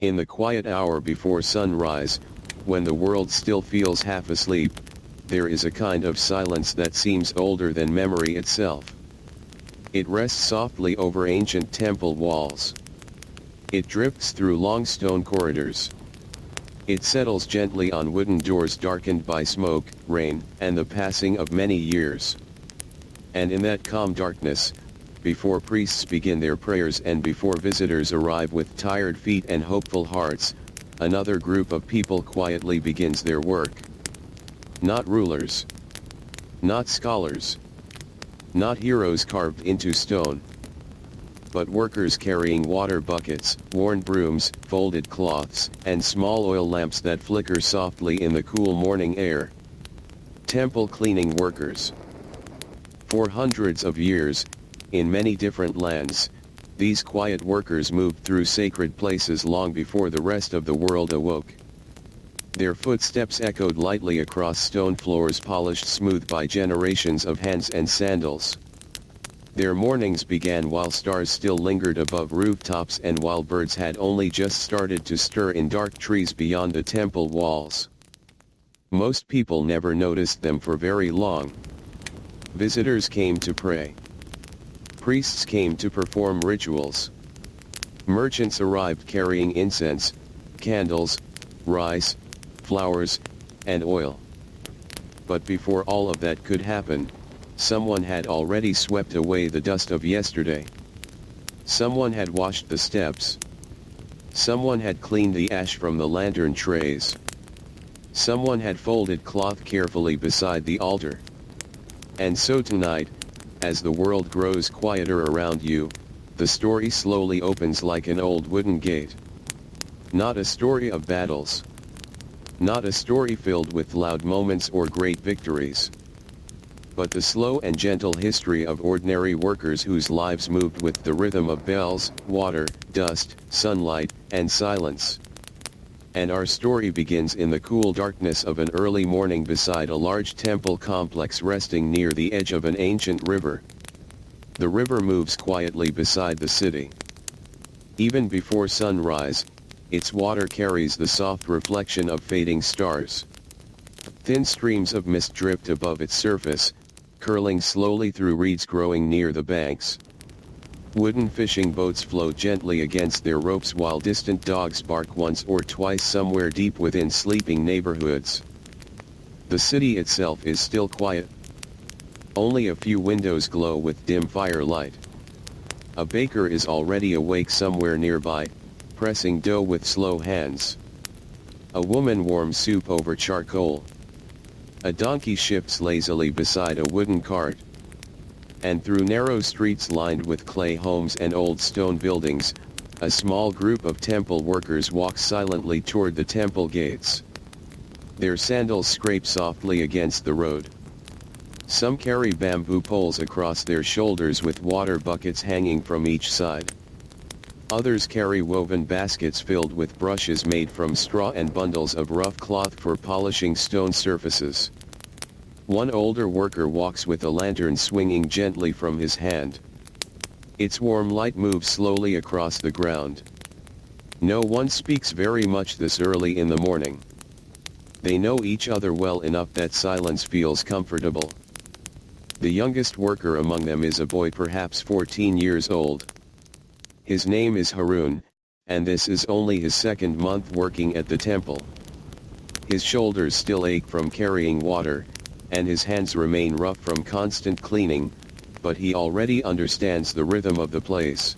In the quiet hour before sunrise, when the world still feels half asleep, there is a kind of silence that seems older than memory itself. It rests softly over ancient temple walls. It drifts through long stone corridors. It settles gently on wooden doors darkened by smoke, rain, and the passing of many years. And in that calm darkness, before priests begin their prayers and before visitors arrive with tired feet and hopeful hearts, another group of people quietly begins their work. Not rulers. Not scholars. Not heroes carved into stone. But workers carrying water buckets, worn brooms, folded cloths, and small oil lamps that flicker softly in the cool morning air. Temple cleaning workers. For hundreds of years, in many different lands, these quiet workers moved through sacred places long before the rest of the world awoke. Their footsteps echoed lightly across stone floors polished smooth by generations of hands and sandals. Their mornings began while stars still lingered above rooftops and while birds had only just started to stir in dark trees beyond the temple walls. Most people never noticed them for very long. Visitors came to pray. Priests came to perform rituals. Merchants arrived carrying incense, candles, rice, flowers, and oil. But before all of that could happen, someone had already swept away the dust of yesterday. Someone had washed the steps. Someone had cleaned the ash from the lantern trays. Someone had folded cloth carefully beside the altar. And so tonight, as the world grows quieter around you, the story slowly opens like an old wooden gate. Not a story of battles. Not a story filled with loud moments or great victories. But the slow and gentle history of ordinary workers whose lives moved with the rhythm of bells, water, dust, sunlight, and silence. And our story begins in the cool darkness of an early morning beside a large temple complex resting near the edge of an ancient river. The river moves quietly beside the city. Even before sunrise, its water carries the soft reflection of fading stars. Thin streams of mist drift above its surface, curling slowly through reeds growing near the banks. Wooden fishing boats float gently against their ropes while distant dogs bark once or twice somewhere deep within sleeping neighborhoods. The city itself is still quiet. Only a few windows glow with dim firelight. A baker is already awake somewhere nearby, pressing dough with slow hands. A woman warms soup over charcoal. A donkey shifts lazily beside a wooden cart. And through narrow streets lined with clay homes and old stone buildings, a small group of temple workers walks silently toward the temple gates. Their sandals scrape softly against the road. Some carry bamboo poles across their shoulders with water buckets hanging from each side. Others carry woven baskets filled with brushes made from straw and bundles of rough cloth for polishing stone surfaces. One older worker walks with a lantern swinging gently from his hand. Its warm light moves slowly across the ground. No one speaks very much this early in the morning. They know each other well enough that silence feels comfortable. The youngest worker among them is a boy perhaps 14 years old. His name is Harun, and this is only his second month working at the temple. His shoulders still ache from carrying water, and his hands remain rough from constant cleaning, but he already understands the rhythm of the place.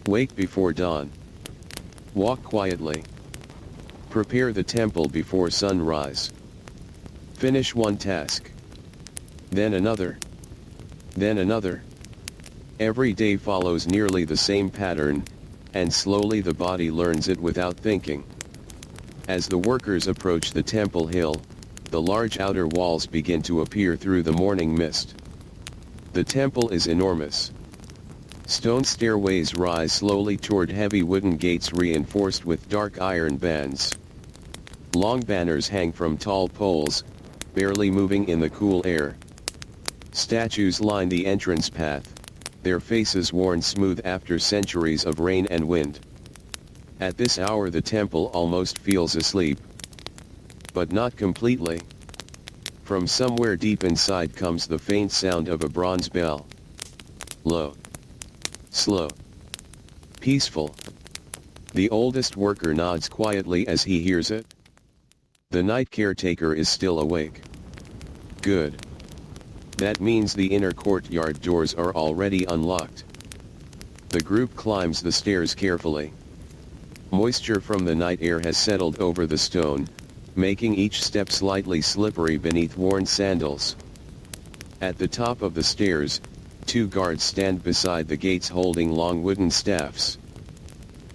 Wake before dawn. Walk quietly. Prepare the temple before sunrise. Finish one task. Then another. Then another. Every day follows nearly the same pattern, and slowly the body learns it without thinking. As the workers approach the temple hill, the large outer walls begin to appear through the morning mist. The temple is enormous. Stone stairways rise slowly toward heavy wooden gates reinforced with dark iron bands. Long banners hang from tall poles, barely moving in the cool air. Statues line the entrance path, their faces worn smooth after centuries of rain and wind. At this hour the temple almost feels asleep. But not completely. From somewhere deep inside comes the faint sound of a bronze bell. Low. Slow. Peaceful. The oldest worker nods quietly as he hears it. The night caretaker is still awake. Good. That means the inner courtyard doors are already unlocked. The group climbs the stairs carefully. Moisture from the night air has settled over the stone, making each step slightly slippery beneath worn sandals. At the top of the stairs, 2 guards stand beside the gates holding long wooden staffs.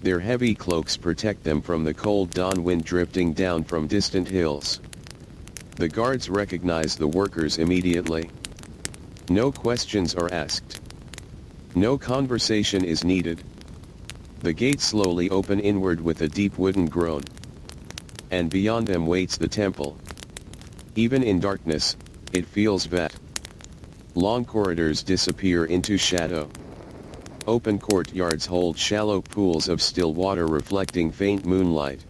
Their heavy cloaks protect them from the cold dawn wind drifting down from distant hills. The guards recognize the workers immediately. No questions are asked. No conversation is needed. The gates slowly open inward with a deep wooden groan. And beyond them waits the temple. Even in darkness, it feels vast. Long corridors disappear into shadow. Open courtyards hold shallow pools of still water reflecting faint moonlight.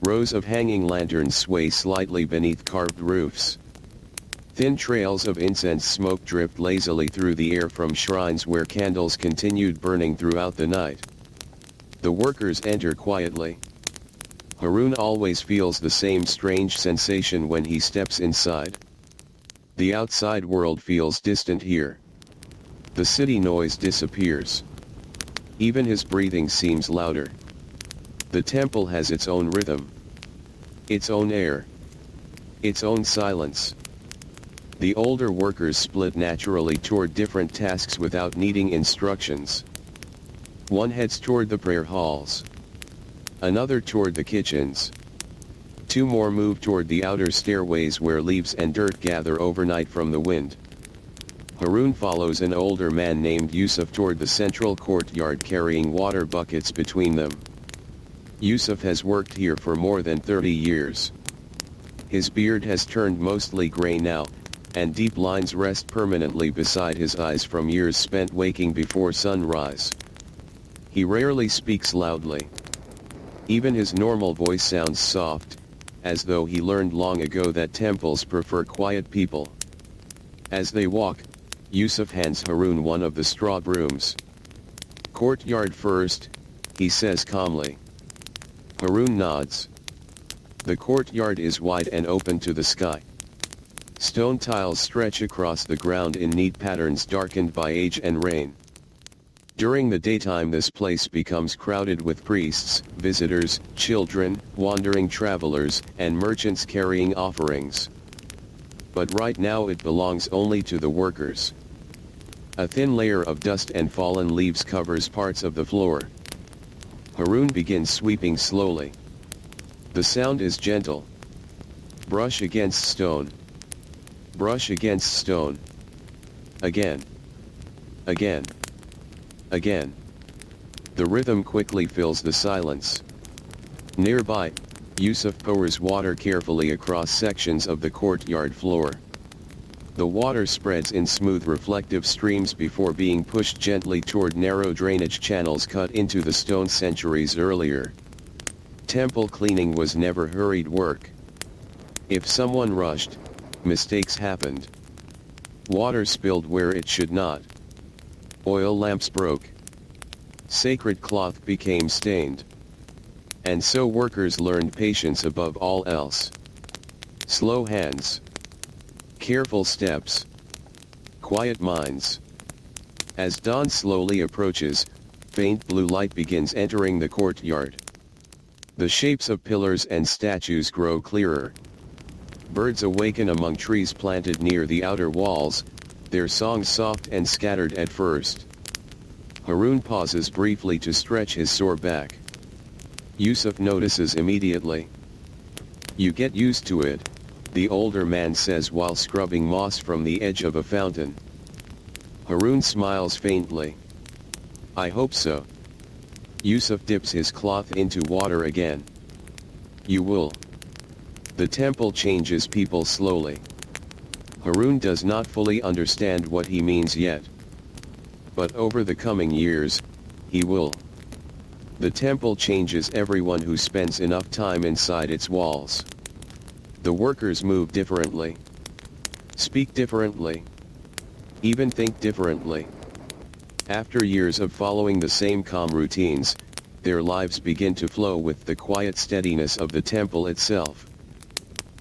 Rows of hanging lanterns sway slightly beneath carved roofs. Thin trails of incense smoke drift lazily through the air from shrines where candles continued burning throughout the night. The workers enter quietly. Harun always feels the same strange sensation when he steps inside. The outside world feels distant here. The city noise disappears. Even his breathing seems louder. The temple has its own rhythm. Its own air. Its own silence. The older workers split naturally toward different tasks without needing instructions. One heads toward the prayer halls. Another toward the kitchens. 2 more move toward the outer stairways where leaves and dirt gather overnight from the wind. Harun follows an older man named Yusuf toward the central courtyard carrying water buckets between them. Yusuf has worked here for more than 30 years. His beard has turned mostly gray now, and deep lines rest permanently beside his eyes from years spent waking before sunrise. He rarely speaks loudly. Even his normal voice sounds soft, as though he learned long ago that temples prefer quiet people. As they walk, Yusuf hands Harun one of the straw brooms. "Courtyard first," he says calmly. Harun nods. The courtyard is wide and open to the sky. Stone tiles stretch across the ground in neat patterns darkened by age and rain. During the daytime this place becomes crowded with priests, visitors, children, wandering travelers, and merchants carrying offerings. But right now it belongs only to the workers. A thin layer of dust and fallen leaves covers parts of the floor. Harun begins sweeping slowly. The sound is gentle. Brush against stone. Brush against stone. Again. Again. Again. The rhythm quickly fills the silence. Nearby, Yusuf pours water carefully across sections of the courtyard floor. The water spreads in smooth reflective streams before being pushed gently toward narrow drainage channels cut into the stone centuries earlier. Temple cleaning was never hurried work. If someone rushed, mistakes happened. Water spilled where it should not. Oil lamps broke. Sacred cloth became stained. And so workers learned patience above all else. Slow hands. Careful steps. Quiet minds. As dawn slowly approaches, faint blue light begins entering the courtyard. The shapes of pillars and statues grow clearer. Birds awaken among trees planted near the outer walls, their songs soft and scattered at first. Harun pauses briefly to stretch his sore back. Yusuf notices immediately. "You get used to it," the older man says while scrubbing moss from the edge of a fountain. Harun smiles faintly. "I hope so." Yusuf dips his cloth into water again. "You will." The temple changes people slowly. Harun does not fully understand what he means yet. But over the coming years, he will. The temple changes everyone who spends enough time inside its walls. The workers move differently, speak differently, even think differently. After years of following the same calm routines, their lives begin to flow with the quiet steadiness of the temple itself.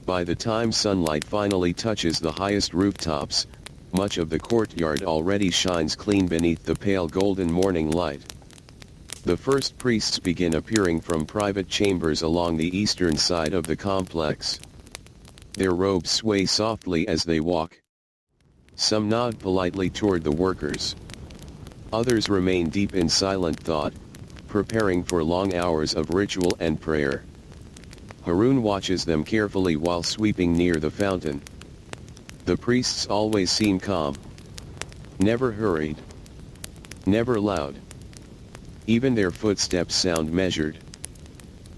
By the time sunlight finally touches the highest rooftops, much of the courtyard already shines clean beneath the pale golden morning light. The first priests begin appearing from private chambers along the eastern side of the complex. Their robes sway softly as they walk. Some nod politely toward the workers. Others remain deep in silent thought, preparing for long hours of ritual and prayer. Harun watches them carefully while sweeping near the fountain. The priests always seem calm. Never hurried. Never loud. Even their footsteps sound measured.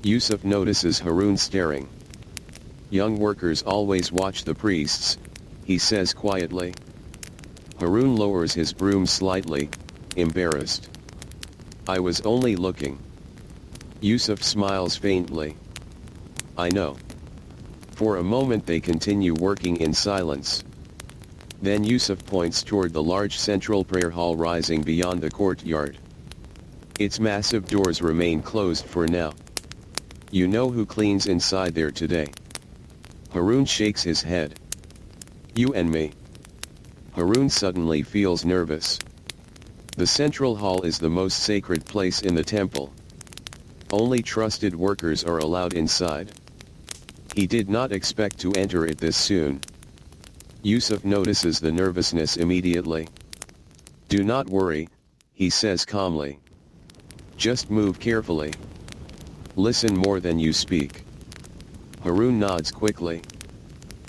Yusuf notices Harun staring. Young workers always watch the priests, he says quietly. Harun lowers his broom slightly, embarrassed. I was only looking. Yusuf smiles faintly. I know. For a moment they continue working in silence. Then Yusuf points toward the large central prayer hall rising beyond the courtyard. Its massive doors remain closed for now. You know who cleans inside there today? Harun shakes his head. You and me. Harun suddenly feels nervous. The central hall is the most sacred place in the temple. Only trusted workers are allowed inside. He did not expect to enter it this soon. Yusuf notices the nervousness immediately. Do not worry, he says calmly. Just move carefully. Listen more than you speak. Harun nods quickly.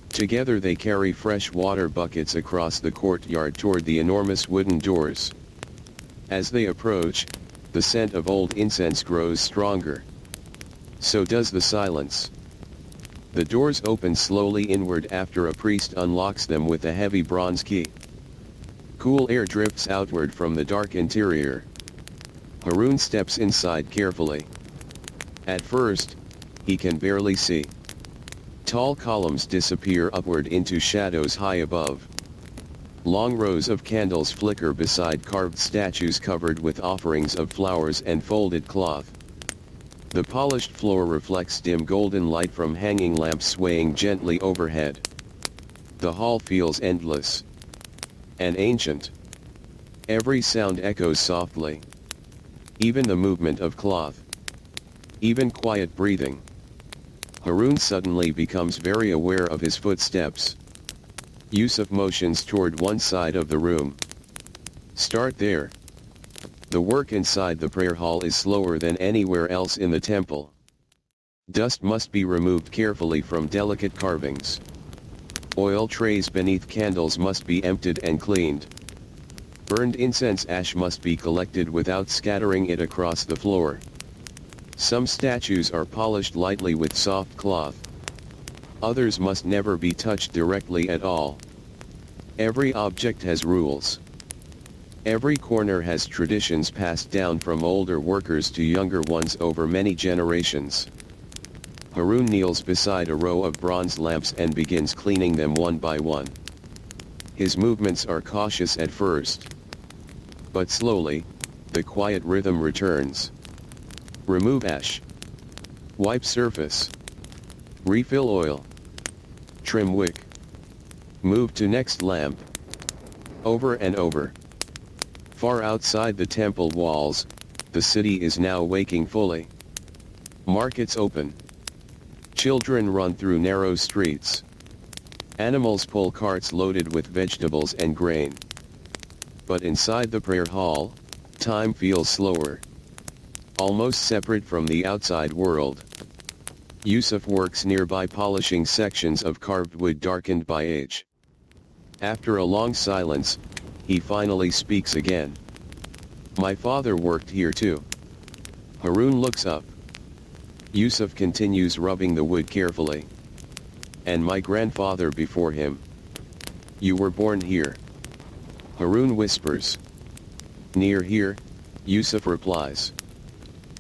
Together they carry fresh water buckets across the courtyard toward the enormous wooden doors. As they approach, the scent of old incense grows stronger. So does the silence. The doors open slowly inward after a priest unlocks them with a heavy bronze key. Cool air drifts outward from the dark interior. Harun steps inside carefully. At first, he can barely see. Tall columns disappear upward into shadows high above. Long rows of candles flicker beside carved statues covered with offerings of flowers and folded cloth. The polished floor reflects dim golden light from hanging lamps swaying gently overhead. The hall feels endless and ancient. Every sound echoes softly. Even the movement of cloth. Even quiet breathing. Harun suddenly becomes very aware of his footsteps. Yusuf motions toward one side of the room. Start there. The work inside the prayer hall is slower than anywhere else in the temple. Dust must be removed carefully from delicate carvings. Oil trays beneath candles must be emptied and cleaned. Burned incense ash must be collected without scattering it across the floor. Some statues are polished lightly with soft cloth. Others must never be touched directly at all. Every object has rules. Every corner has traditions passed down from older workers to younger ones over many generations. Harun kneels beside a row of bronze lamps and begins cleaning them one by one. His movements are cautious at first. But slowly, the quiet rhythm returns. Remove ash. Wipe surface. Refill oil. Trim wick. Move to next lamp. Over and over. Far outside the temple walls, the city is now waking fully. Markets open. Children run through narrow streets. Animals pull carts loaded with vegetables and grain. But inside the prayer hall, time feels slower. Almost separate from the outside world. Yusuf works nearby polishing sections of carved wood darkened by age. After a long silence, he finally speaks again. My father worked here too. Harun looks up. Yusuf continues rubbing the wood carefully. And my grandfather before him. You were born here. Harun whispers. Near here, Yusuf replies.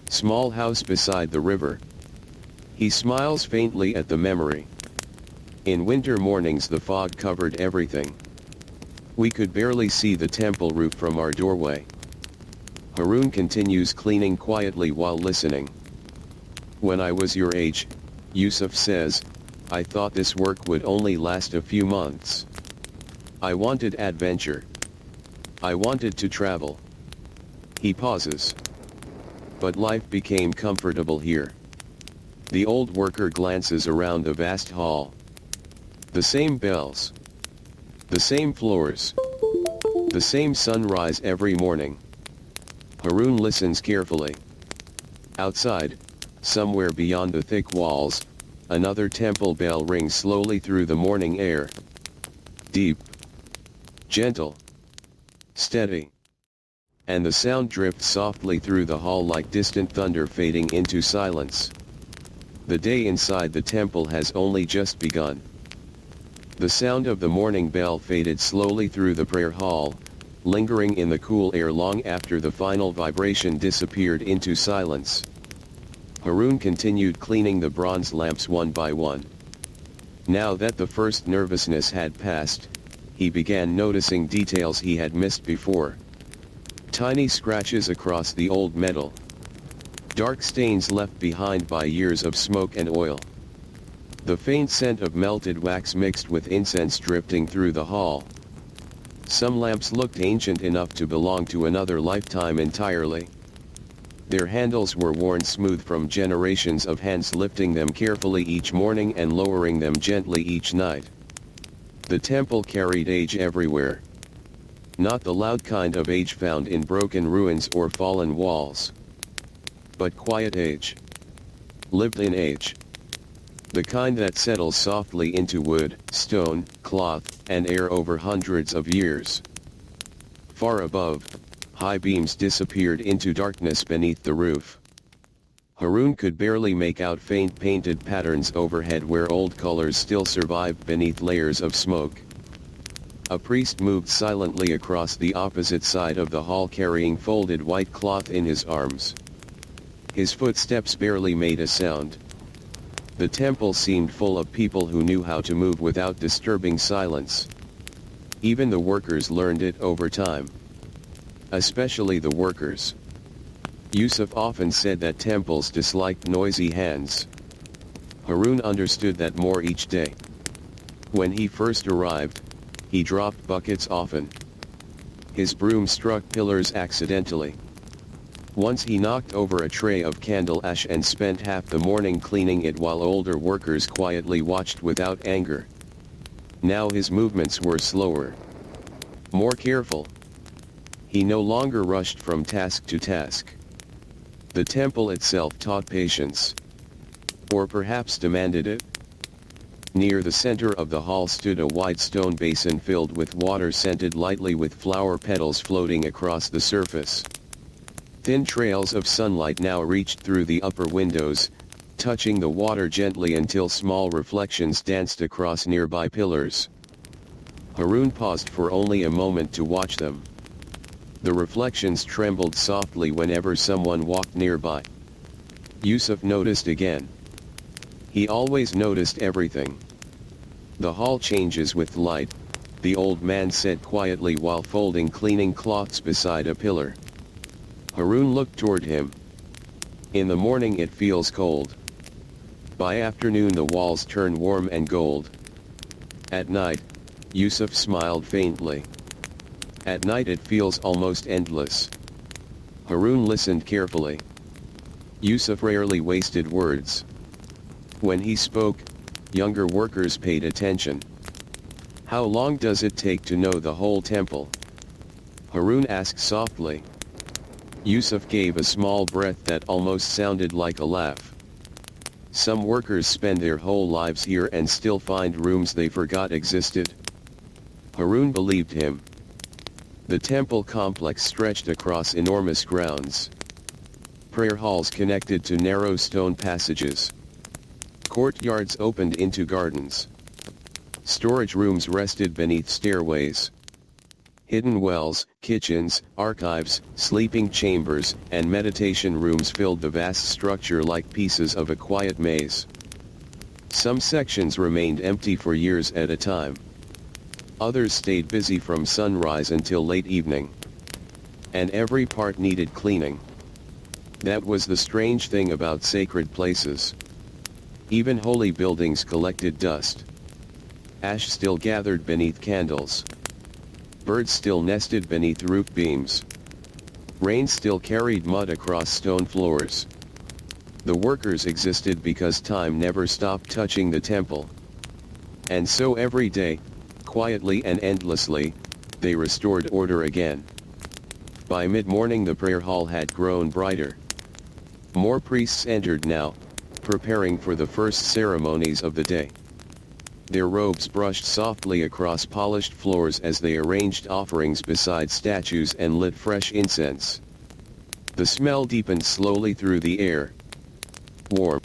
Small house beside the river. He smiles faintly at the memory. In winter mornings the fog covered everything. We could barely see the temple roof from our doorway. Harun continues cleaning quietly while listening. When I was your age, Yusuf says, I thought this work would only last a few months. I wanted adventure. I wanted to travel. He pauses. But life became comfortable here. The old worker glances around the vast hall. The same bells. The same floors. The same sunrise every morning. Harun listens carefully. Outside, somewhere beyond the thick walls, another temple bell rings slowly through the morning air. Deep. Gentle. Steady. And the sound drifts softly through the hall like distant thunder fading into silence. The day inside the temple has only just begun. The sound of the morning bell faded slowly through the prayer hall, lingering in the cool air long after the final vibration disappeared into silence. Harun continued cleaning the bronze lamps one by one. Now that the first nervousness had passed, he began noticing details he had missed before. Tiny scratches across the old metal. Dark stains left behind by years of smoke and oil. The faint scent of melted wax mixed with incense drifting through the hall. Some lamps looked ancient enough to belong to another lifetime entirely. Their handles were worn smooth from generations of hands lifting them carefully each morning and lowering them gently each night. The temple carried age everywhere. Not the loud kind of age found in broken ruins or fallen walls. But quiet age. Lived-in age. The kind that settles softly into wood, stone, cloth, and air over hundreds of years. Far above, high beams disappeared into darkness beneath the roof. Harun could barely make out faint painted patterns overhead where old colors still survived beneath layers of smoke. A priest moved silently across the opposite side of the hall carrying folded white cloth in his arms. His footsteps barely made a sound. The temple seemed full of people who knew how to move without disturbing silence. Even the workers learned it over time. Especially the workers. Yusuf often said that temples disliked noisy hands. Harun understood that more each day. When he first arrived, he dropped buckets often. His broom struck pillars accidentally. Once he knocked over a tray of candle ash and spent half the morning cleaning it while older workers quietly watched without anger. Now his movements were slower. More careful. He no longer rushed from task to task. The temple itself taught patience. Or perhaps demanded it. Near the center of the hall stood a wide stone basin filled with water scented lightly with flower petals floating across the surface. Thin trails of sunlight now reached through the upper windows, touching the water gently until small reflections danced across nearby pillars. Harun paused for only a moment to watch them. The reflections trembled softly whenever someone walked nearby. Yusuf noticed again. He always noticed everything. The hall changes with light, the old man said quietly while folding cleaning cloths beside a pillar. Harun looked toward him. In the morning it feels cold. By afternoon the walls turn warm and gold. At night, Yusuf smiled faintly. At night it feels almost endless. Harun listened carefully. Yusuf rarely wasted words. When he spoke, younger workers paid attention. How long does it take to know the whole temple? Harun asked softly. Yusuf gave a small breath that almost sounded like a laugh. Some workers spend their whole lives here and still find rooms they forgot existed. Harun believed him. The temple complex stretched across enormous grounds. Prayer halls connected to narrow stone passages. Courtyards opened into gardens. Storage rooms rested beneath stairways. Hidden wells, kitchens, archives, sleeping chambers, and meditation rooms filled the vast structure like pieces of a quiet maze. Some sections remained empty for years at a time. Others stayed busy from sunrise until late evening. And every part needed cleaning. That was the strange thing about sacred places. Even holy buildings collected dust. Ash still gathered beneath candles. Birds still nested beneath roof beams. Rain still carried mud across stone floors. The workers existed because time never stopped touching the temple. And so every day, quietly and endlessly, they restored order again. By mid-morning the prayer hall had grown brighter. More priests entered now, preparing for the first ceremonies of the day. Their robes brushed softly across polished floors as they arranged offerings beside statues and lit fresh incense. The smell deepened slowly through the air. Warm,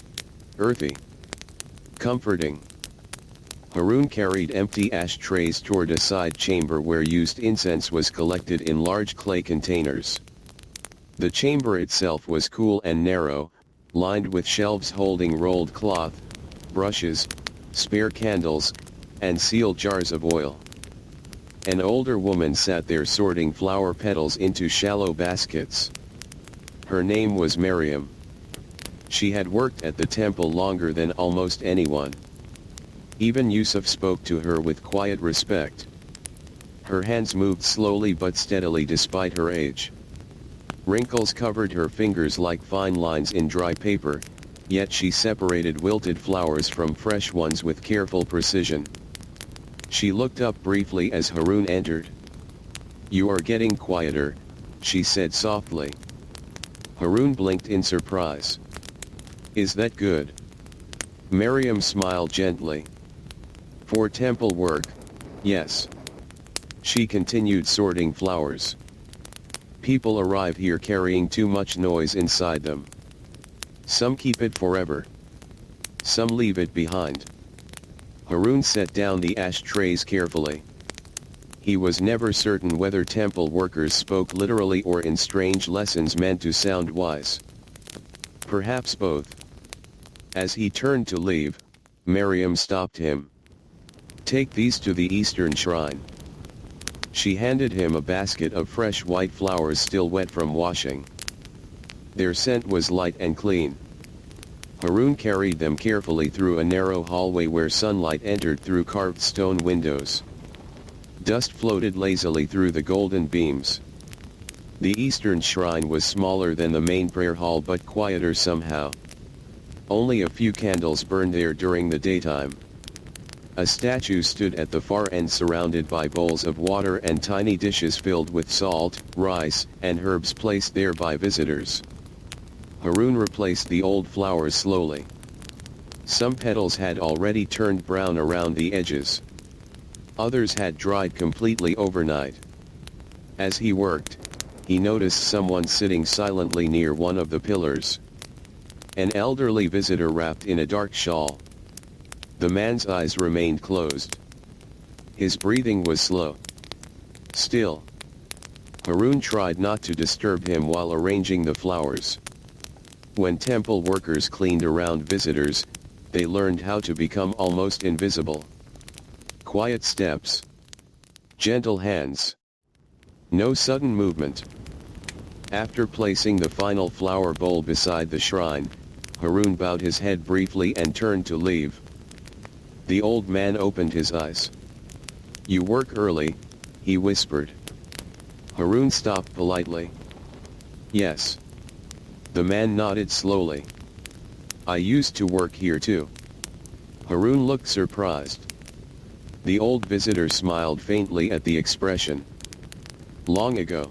earthy, comforting. Harun carried empty ashtrays toward a side chamber where used incense was collected in large clay containers. The chamber itself was cool and narrow, lined with shelves holding rolled cloth, brushes, spare candles, and sealed jars of oil. An older woman sat there sorting flower petals into shallow baskets. Her name was Miriam. She had worked at the temple longer than almost anyone. Even Yusuf spoke to her with quiet respect. Her hands moved slowly but steadily despite her age. Wrinkles covered her fingers like fine lines in dry paper, yet she separated wilted flowers from fresh ones with careful precision. She looked up briefly as Harun entered. "You are getting quieter," she said softly. Harun blinked in surprise. "Is that good?" Miriam smiled gently. "For temple work, yes." She continued sorting flowers. "People arrive here carrying too much noise inside them. Some keep it forever. Some leave it behind." Harun set down the ashtrays carefully. He was never certain whether temple workers spoke literally or in strange lessons meant to sound wise. Perhaps both. As he turned to leave, Miriam stopped him. "Take these to the eastern shrine." She handed him a basket of fresh white flowers still wet from washing. Their scent was light and clean. Harun carried them carefully through a narrow hallway where sunlight entered through carved stone windows. Dust floated lazily through the golden beams. The eastern shrine was smaller than the main prayer hall but quieter somehow. Only a few candles burned there during the daytime. A statue stood at the far end surrounded by bowls of water and tiny dishes filled with salt, rice, and herbs placed there by visitors. Harun replaced the old flowers slowly. Some petals had already turned brown around the edges. Others had dried completely overnight. As he worked, he noticed someone sitting silently near one of the pillars. An elderly visitor wrapped in a dark shawl. The man's eyes remained closed. His breathing was slow. Still. Harun tried not to disturb him while arranging the flowers. When temple workers cleaned around visitors, they learned how to become almost invisible. Quiet steps. Gentle hands. No sudden movement. After placing the final flower bowl beside the shrine, Harun bowed his head briefly and turned to leave. The old man opened his eyes. "You work early," he whispered. Harun stopped politely. "Yes." The man nodded slowly. "I used to work here too." Harun looked surprised. The old visitor smiled faintly at the expression. "Long ago."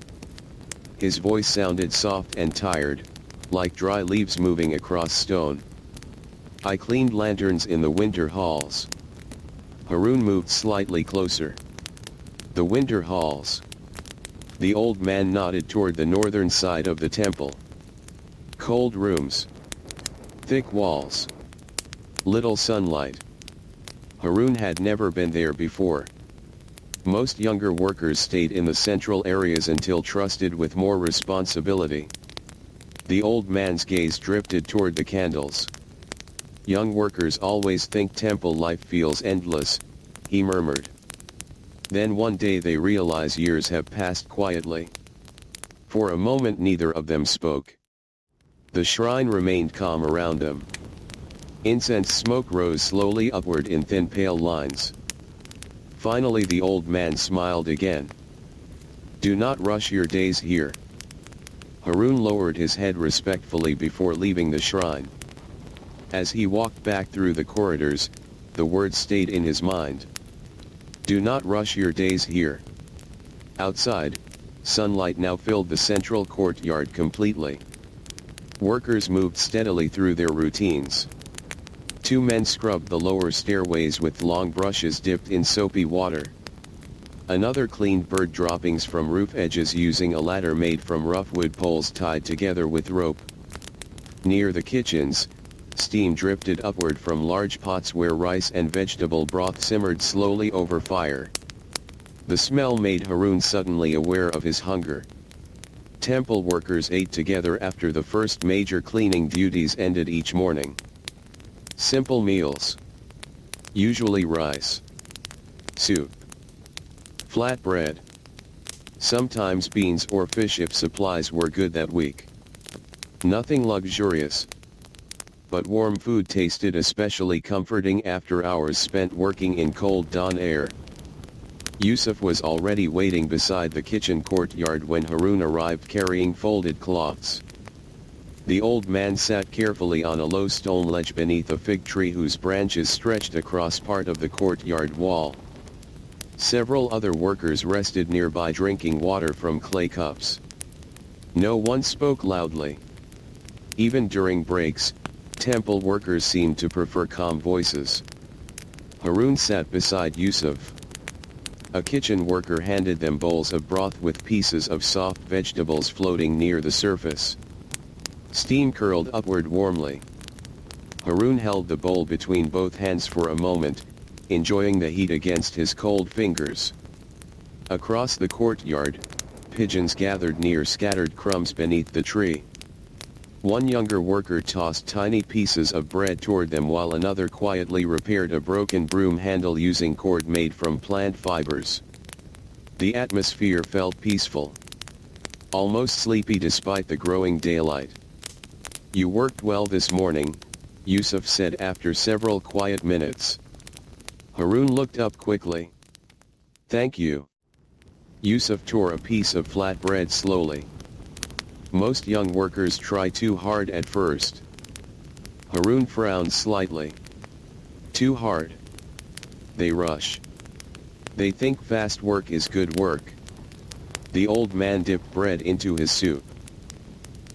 His voice sounded soft and tired, like dry leaves moving across stone. "I cleaned lanterns in the winter halls." Harun moved slightly closer. "The winter halls." The old man nodded toward the northern side of the temple. Cold rooms. Thick walls. Little sunlight. Harun had never been there before. Most younger workers stayed in the central areas until trusted with more responsibility. The old man's gaze drifted toward the candles. "Young workers always think temple life feels endless," he murmured. Then one day they realize years have passed quietly. For a moment neither of them spoke. The shrine remained calm around them. Incense smoke rose slowly upward in thin pale lines. Finally the old man smiled again. "Do not rush your days here." Harun lowered his head respectfully before leaving the shrine. As he walked back through the corridors, the words stayed in his mind. "Do not rush your days here." Outside, sunlight now filled the central courtyard completely. Workers moved steadily through their routines. Two men scrubbed the lower stairways with long brushes dipped in soapy water. Another cleaned bird droppings from roof edges using a ladder made from rough wood poles tied together with rope. Near the kitchens, steam drifted upward from large pots where rice and vegetable broth simmered slowly over fire. The smell made Harun suddenly aware of his hunger. Temple workers ate together after the first major cleaning duties ended each morning. Simple meals. Usually rice, soup, flat bread. Sometimes beans or fish if supplies were good that week. Nothing luxurious. But warm food tasted especially comforting after hours spent working in cold dawn air. Yusuf was already waiting beside the kitchen courtyard when Harun arrived carrying folded cloths. The old man sat carefully on a low stone ledge beneath a fig tree whose branches stretched across part of the courtyard wall. Several other workers rested nearby drinking water from clay cups. No one spoke loudly. Even during breaks, temple workers seemed to prefer calm voices. Harun sat beside Yusuf. A kitchen worker handed them bowls of broth with pieces of soft vegetables floating near the surface. Steam curled upward warmly. Harun held the bowl between both hands for a moment, enjoying the heat against his cold fingers. Across the courtyard, pigeons gathered near scattered crumbs beneath the tree. One younger worker tossed tiny pieces of bread toward them while another quietly repaired a broken broom handle using cord made from plant fibers. The atmosphere felt peaceful. Almost sleepy despite the growing daylight. "You worked well this morning," Yusuf said after several quiet minutes. Harun looked up quickly. "Thank you." Yusuf tore a piece of flat bread slowly. Most young workers try too hard at first. Harun frowned slightly. Too hard. They rush. They think fast work is good work. The old man dipped bread into his soup.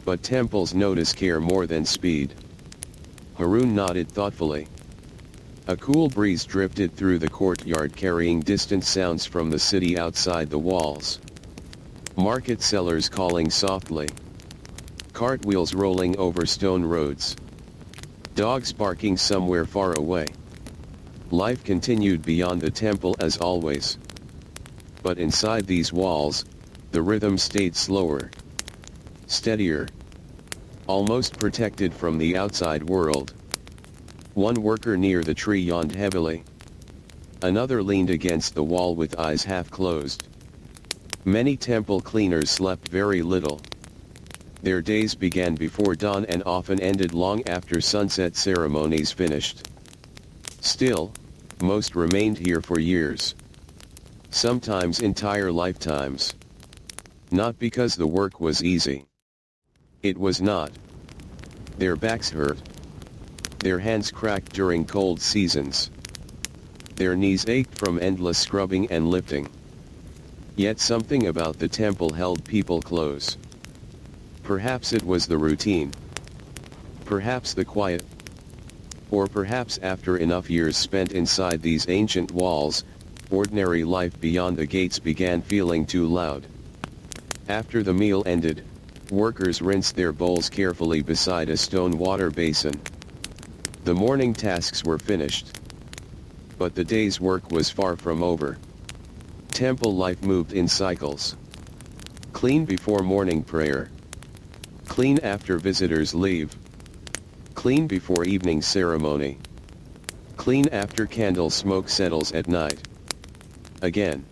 But temples notice care more than speed. Harun nodded thoughtfully. A cool breeze drifted through the courtyard carrying distant sounds from the city outside the walls. Market sellers calling softly. Cartwheels rolling over stone roads. Dogs barking somewhere far away. Life continued beyond the temple as always. But inside these walls, the rhythm stayed slower. Steadier. Almost protected from the outside world. One worker near the tree yawned heavily. Another leaned against the wall with eyes half closed. Many temple cleaners slept very little. Their days began before dawn and often ended long after sunset ceremonies finished. Still, most remained here for years. Sometimes entire lifetimes. Not because the work was easy. It was not. Their backs hurt. Their hands cracked during cold seasons. Their knees ached from endless scrubbing and lifting. Yet something about the temple held people close. Perhaps it was the routine. Perhaps the quiet. Or perhaps after enough years spent inside these ancient walls, ordinary life beyond the gates began feeling too loud. After the meal ended, workers rinsed their bowls carefully beside a stone water basin. The morning tasks were finished. But the day's work was far from over. Temple life moved in cycles. Clean before morning prayer. Clean after visitors leave. Clean before evening ceremony. Clean after candle smoke settles at night. Again.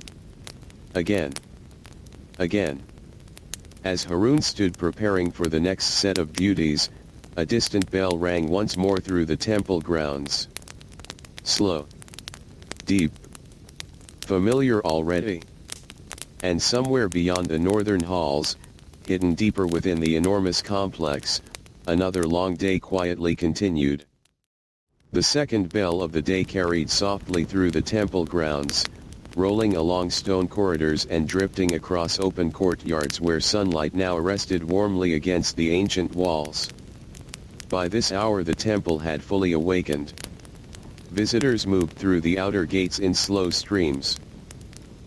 Again. Again. As Harun stood preparing for the next set of duties, a distant bell rang once more through the temple grounds. Slow. Deep. Familiar already. And somewhere beyond the northern halls, hidden deeper within the enormous complex, another long day quietly continued. The second bell of the day carried softly through the temple grounds, rolling along stone corridors and drifting across open courtyards where sunlight now rested warmly against the ancient walls. By this hour the temple had fully awakened. Visitors moved through the outer gates in slow streams.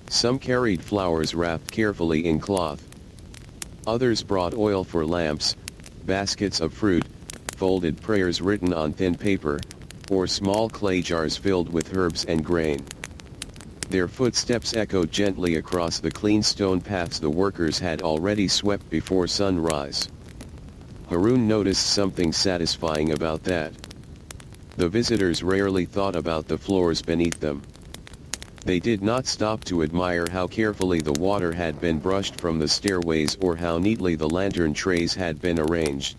Some carried flowers wrapped carefully in cloth. Others brought oil for lamps, baskets of fruit, folded prayers written on thin paper, or small clay jars filled with herbs and grain. Their footsteps echoed gently across the clean stone paths the workers had already swept before sunrise. Harun noticed something satisfying about that. The visitors rarely thought about the floors beneath them. They did not stop to admire how carefully the water had been brushed from the stairways or how neatly the lantern trays had been arranged.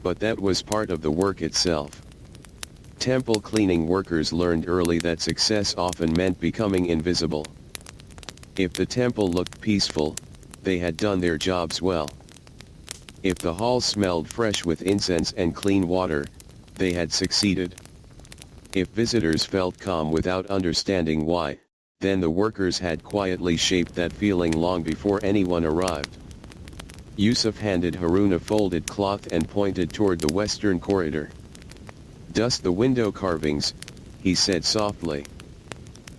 But that was part of the work itself. Temple cleaning workers learned early that success often meant becoming invisible. If the temple looked peaceful, they had done their jobs well. If the hall smelled fresh with incense and clean water, they had succeeded. If visitors felt calm without understanding why, then the workers had quietly shaped that feeling long before anyone arrived. Yusuf handed Harun a folded cloth and pointed toward the western corridor. "Dust the window carvings," he said softly.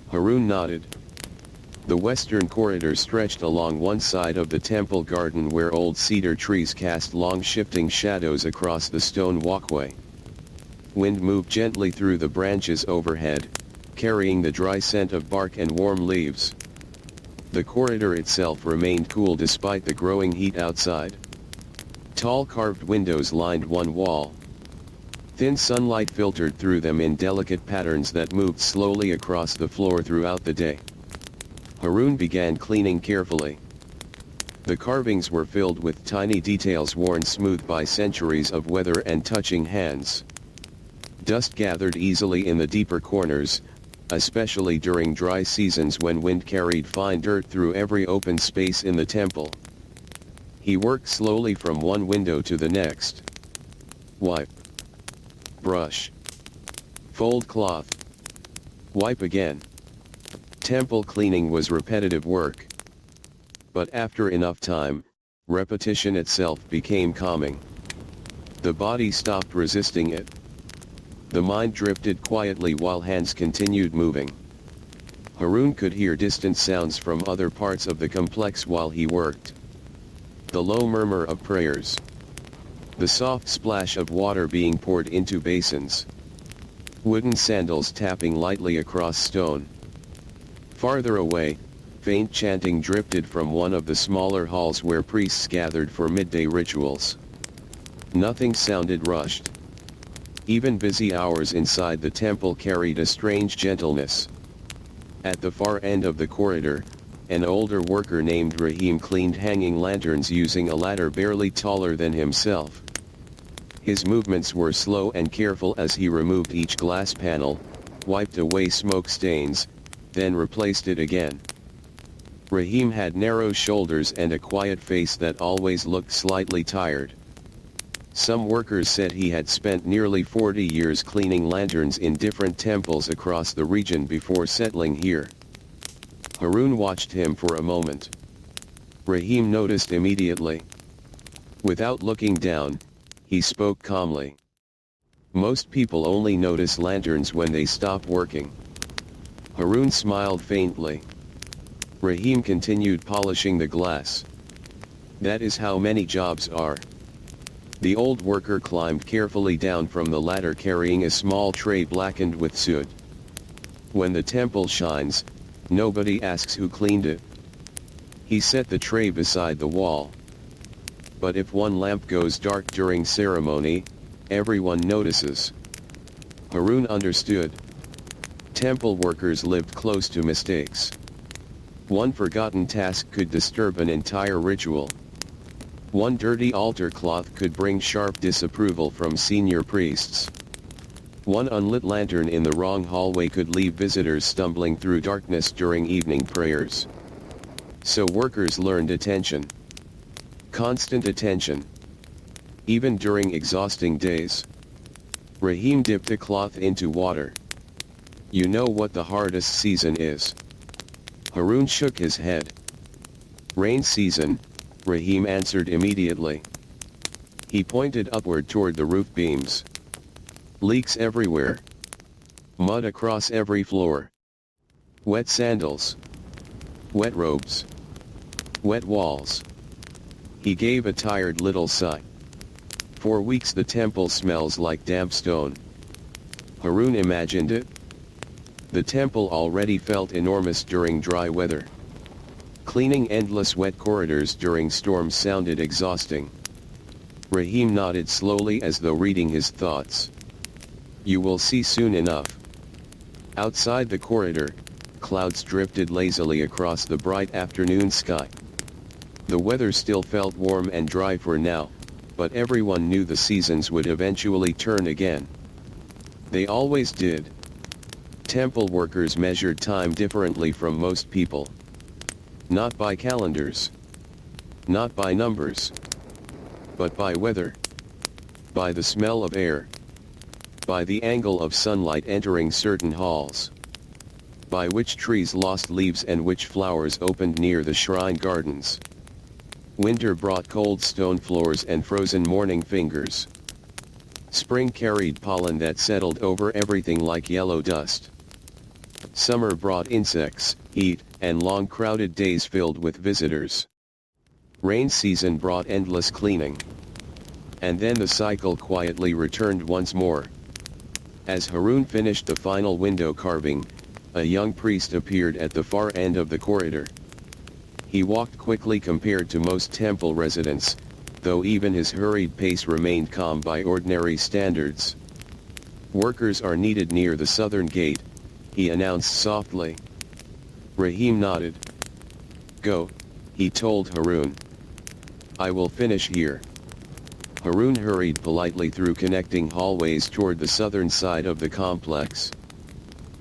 Harun nodded. The western corridor stretched along one side of the temple garden where old cedar trees cast long shifting shadows across the stone walkway. Wind moved gently through the branches overhead, carrying the dry scent of bark and warm leaves. The corridor itself remained cool despite the growing heat outside. Tall carved windows lined one wall. Thin sunlight filtered through them in delicate patterns that moved slowly across the floor throughout the day. Harun began cleaning carefully. The carvings were filled with tiny details worn smooth by centuries of weather and touching hands. Dust gathered easily in the deeper corners, especially during dry seasons when wind carried fine dirt through every open space in the temple. He worked slowly from one window to the next. Wipe. Brush. Fold cloth. Wipe again. Temple cleaning was repetitive work. But after enough time, repetition itself became calming. The body stopped resisting it. The mind drifted quietly while hands continued moving. Harun could hear distant sounds from other parts of the complex while he worked. The low murmur of prayers. The soft splash of water being poured into basins. Wooden sandals tapping lightly across stone. Farther away, faint chanting drifted from one of the smaller halls where priests gathered for midday rituals. Nothing sounded rushed. Even busy hours inside the temple carried a strange gentleness. At the far end of the corridor, an older worker named Rahim cleaned hanging lanterns using a ladder barely taller than himself. His movements were slow and careful as he removed each glass panel, wiped away smoke stains, then replaced it again. Rahim had narrow shoulders and a quiet face that always looked slightly tired. Some workers said he had spent nearly 40 years cleaning lanterns in different temples across the region before settling here. Harun watched him for a moment. Rahim noticed immediately. Without looking down, he spoke calmly. "Most people only notice lanterns when they stop working." Harun smiled faintly. Rahim continued polishing the glass. "That is how many jobs are." The old worker climbed carefully down from the ladder carrying a small tray blackened with soot. "When the temple shines, Nobody asks who cleaned it. He set the tray beside the wall. But if one lamp goes dark during ceremony, everyone notices. Harun understood. Temple workers lived close to mistakes. One forgotten task could disturb an entire ritual. One dirty altar cloth could bring sharp disapproval from senior priests. One unlit lantern in the wrong hallway could leave visitors stumbling through darkness during evening prayers. So workers learned attention. Constant attention. Even during exhausting days. Rahim dipped a cloth into water. You know what the hardest season is? Harun shook his head. Rain season, Rahim answered immediately. He pointed upward toward the roof beams. Leaks everywhere. Mud across every floor. Wet sandals. Wet robes. Wet walls. He gave a tired little sigh. For weeks the temple smells like damp stone. Harun imagined it. The temple already felt enormous during dry weather. Cleaning endless wet corridors during storms sounded exhausting. Rahim nodded slowly as though reading his thoughts. You will see soon enough. Outside the corridor, clouds drifted lazily across the bright afternoon sky. The weather still felt warm and dry for now, but everyone knew the seasons would eventually turn again. They always did. Temple workers measured time differently from most people. Not by calendars. Not by numbers. But by weather. By the smell of air. By the angle of sunlight entering certain halls. By which trees lost leaves and which flowers opened near the shrine gardens. Winter brought cold stone floors and frozen morning fingers. Spring carried pollen that settled over everything like yellow dust. Summer brought insects, heat, and long crowded days filled with visitors. Rain season brought endless cleaning. And then the cycle quietly returned once more. As Harun finished the final window carving, a young priest appeared at the far end of the corridor. He walked quickly compared to most temple residents, though even his hurried pace remained calm by ordinary standards. Workers are needed near the southern gate, he announced softly. Rahim nodded. Go, he told Harun. I will finish here. Harun hurried politely through connecting hallways toward the southern side of the complex.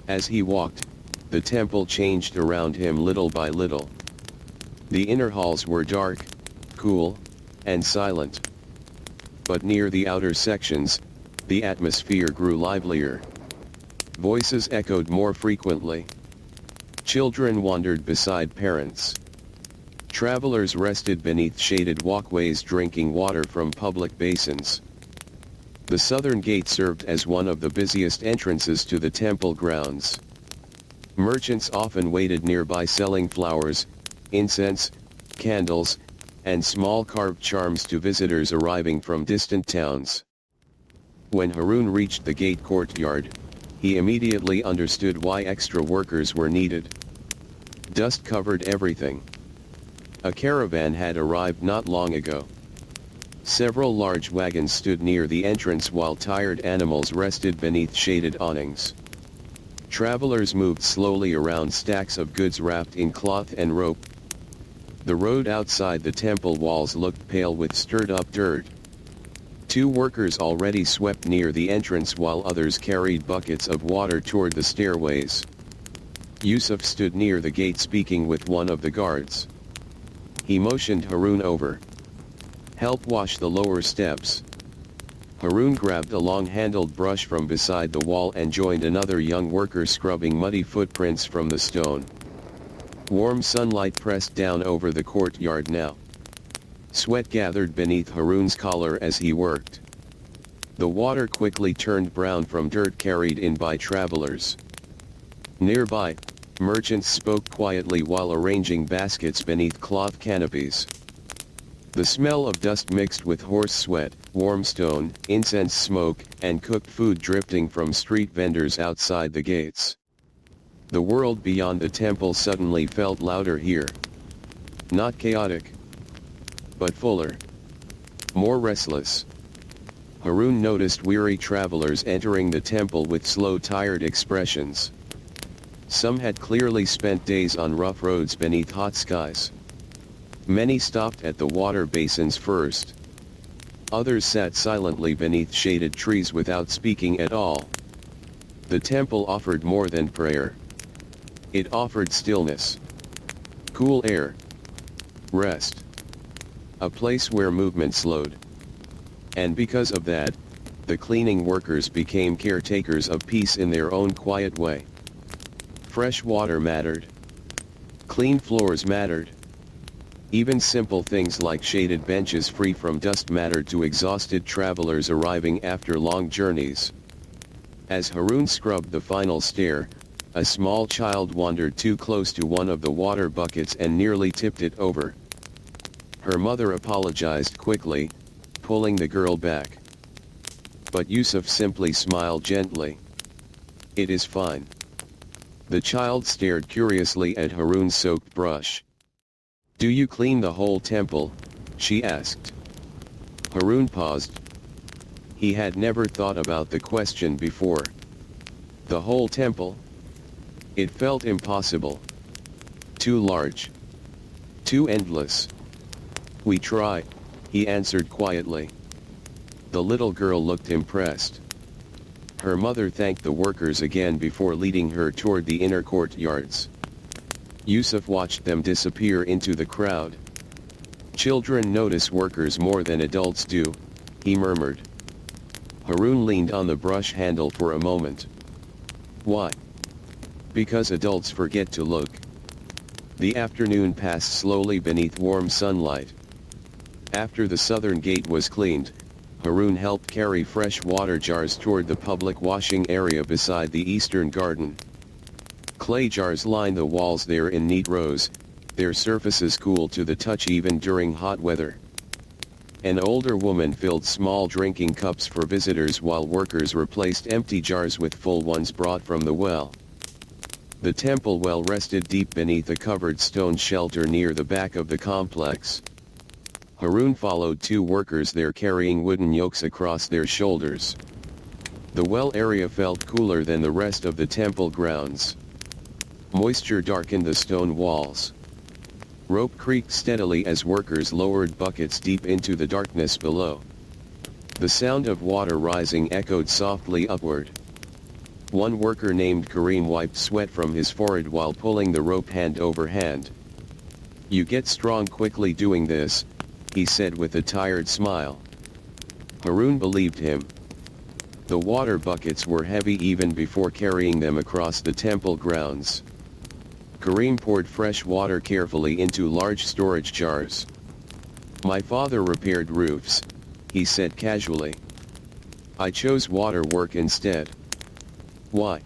As he walked, the temple changed around him little by little. The inner halls were dark, cool, and silent. But near the outer sections, the atmosphere grew livelier. Voices echoed more frequently. Children wandered beside parents. Travelers rested beneath shaded walkways drinking water from public basins. The southern gate served as one of the busiest entrances to the temple grounds. Merchants often waited nearby selling flowers, incense, candles, and small carved charms to visitors arriving from distant towns. When Harun reached the gate courtyard, he immediately understood why extra workers were needed. Dust covered everything. A caravan had arrived not long ago. Several large wagons stood near the entrance while tired animals rested beneath shaded awnings. Travelers moved slowly around stacks of goods wrapped in cloth and rope. The road outside the temple walls looked pale with stirred-up dirt. Two workers already swept near the entrance while others carried buckets of water toward the stairways. Yusuf stood near the gate speaking with one of the guards. He motioned Harun over. Help wash the lower steps. Harun grabbed a long-handled brush from beside the wall and joined another young worker scrubbing muddy footprints from the stone. Warm sunlight pressed down over the courtyard now. Sweat gathered beneath Harun's collar as he worked. The water quickly turned brown from dirt carried in by travelers. Nearby, merchants spoke quietly while arranging baskets beneath cloth canopies. The smell of dust mixed with horse sweat, warm stone, incense smoke, and cooked food drifting from street vendors outside the gates. The world beyond the temple suddenly felt louder here. Not chaotic, but fuller, more restless. Harun noticed weary travelers entering the temple with slow, tired expressions. Some had clearly spent days on rough roads beneath hot skies. Many stopped at the water basins first. Others sat silently beneath shaded trees without speaking at all. The temple offered more than prayer. It offered stillness, cool air, rest, a place where movement slowed. And because of that, the cleaning workers became caretakers of peace in their own quiet way. Fresh water mattered. Clean floors mattered. Even simple things like shaded benches free from dust mattered to exhausted travelers arriving after long journeys. As Harun scrubbed the final stair, a small child wandered too close to one of the water buckets and nearly tipped it over. Her mother apologized quickly, pulling the girl back. But Yusuf simply smiled gently. "It is fine." The child stared curiously at Harun's soaked brush. "Do you clean the whole temple?" she asked. Harun paused. He had never thought about the question before. The whole temple? It felt impossible. Too large. Too endless. "We try," he answered quietly. The little girl looked impressed. Her mother thanked the workers again before leading her toward the inner courtyards. Yusuf watched them disappear into the crowd. "Children notice workers more than adults do," he murmured. Harun leaned on the brush handle for a moment. "Why?" "Because adults forget to look." The afternoon passed slowly beneath warm sunlight. After the southern gate was cleaned, Harun helped carry fresh water jars toward the public washing area beside the eastern garden. Clay jars lined the walls there in neat rows, their surfaces cool to the touch even during hot weather. An older woman filled small drinking cups for visitors while workers replaced empty jars with full ones brought from the well. The temple well rested deep beneath a covered stone shelter near the back of the complex. Harun followed two workers there carrying wooden yokes across their shoulders. The well area felt cooler than the rest of the temple grounds. Moisture darkened the stone walls. Rope creaked steadily as workers lowered buckets deep into the darkness below. The sound of water rising echoed softly upward. One worker named Karim wiped sweat from his forehead while pulling the rope hand over hand. "You get strong quickly doing this," he said with a tired smile. Harun believed him. The water buckets were heavy even before carrying them across the temple grounds. Karim poured fresh water carefully into large storage jars. "My father repaired roofs," he said casually. "I chose water work instead." "Why?"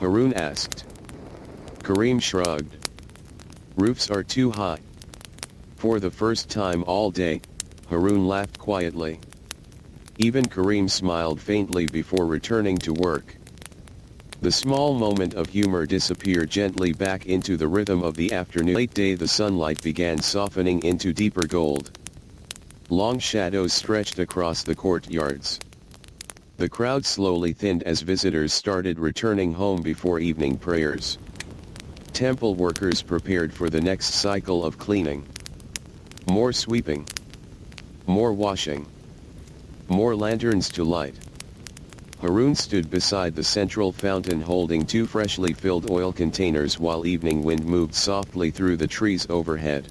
Harun asked. Karim shrugged. "Roofs are too high." For the first time all day, Harun laughed quietly. Even Karim smiled faintly before returning to work. The small moment of humor disappeared gently back into the rhythm of the afternoon. Late day the sunlight began softening into deeper gold. Long shadows stretched across the courtyards. The crowd slowly thinned as visitors started returning home before evening prayers. Temple workers prepared for the next cycle of cleaning. More sweeping. More washing. More lanterns to light. Harun stood beside the central fountain holding two freshly filled oil containers while evening wind moved softly through the trees overhead.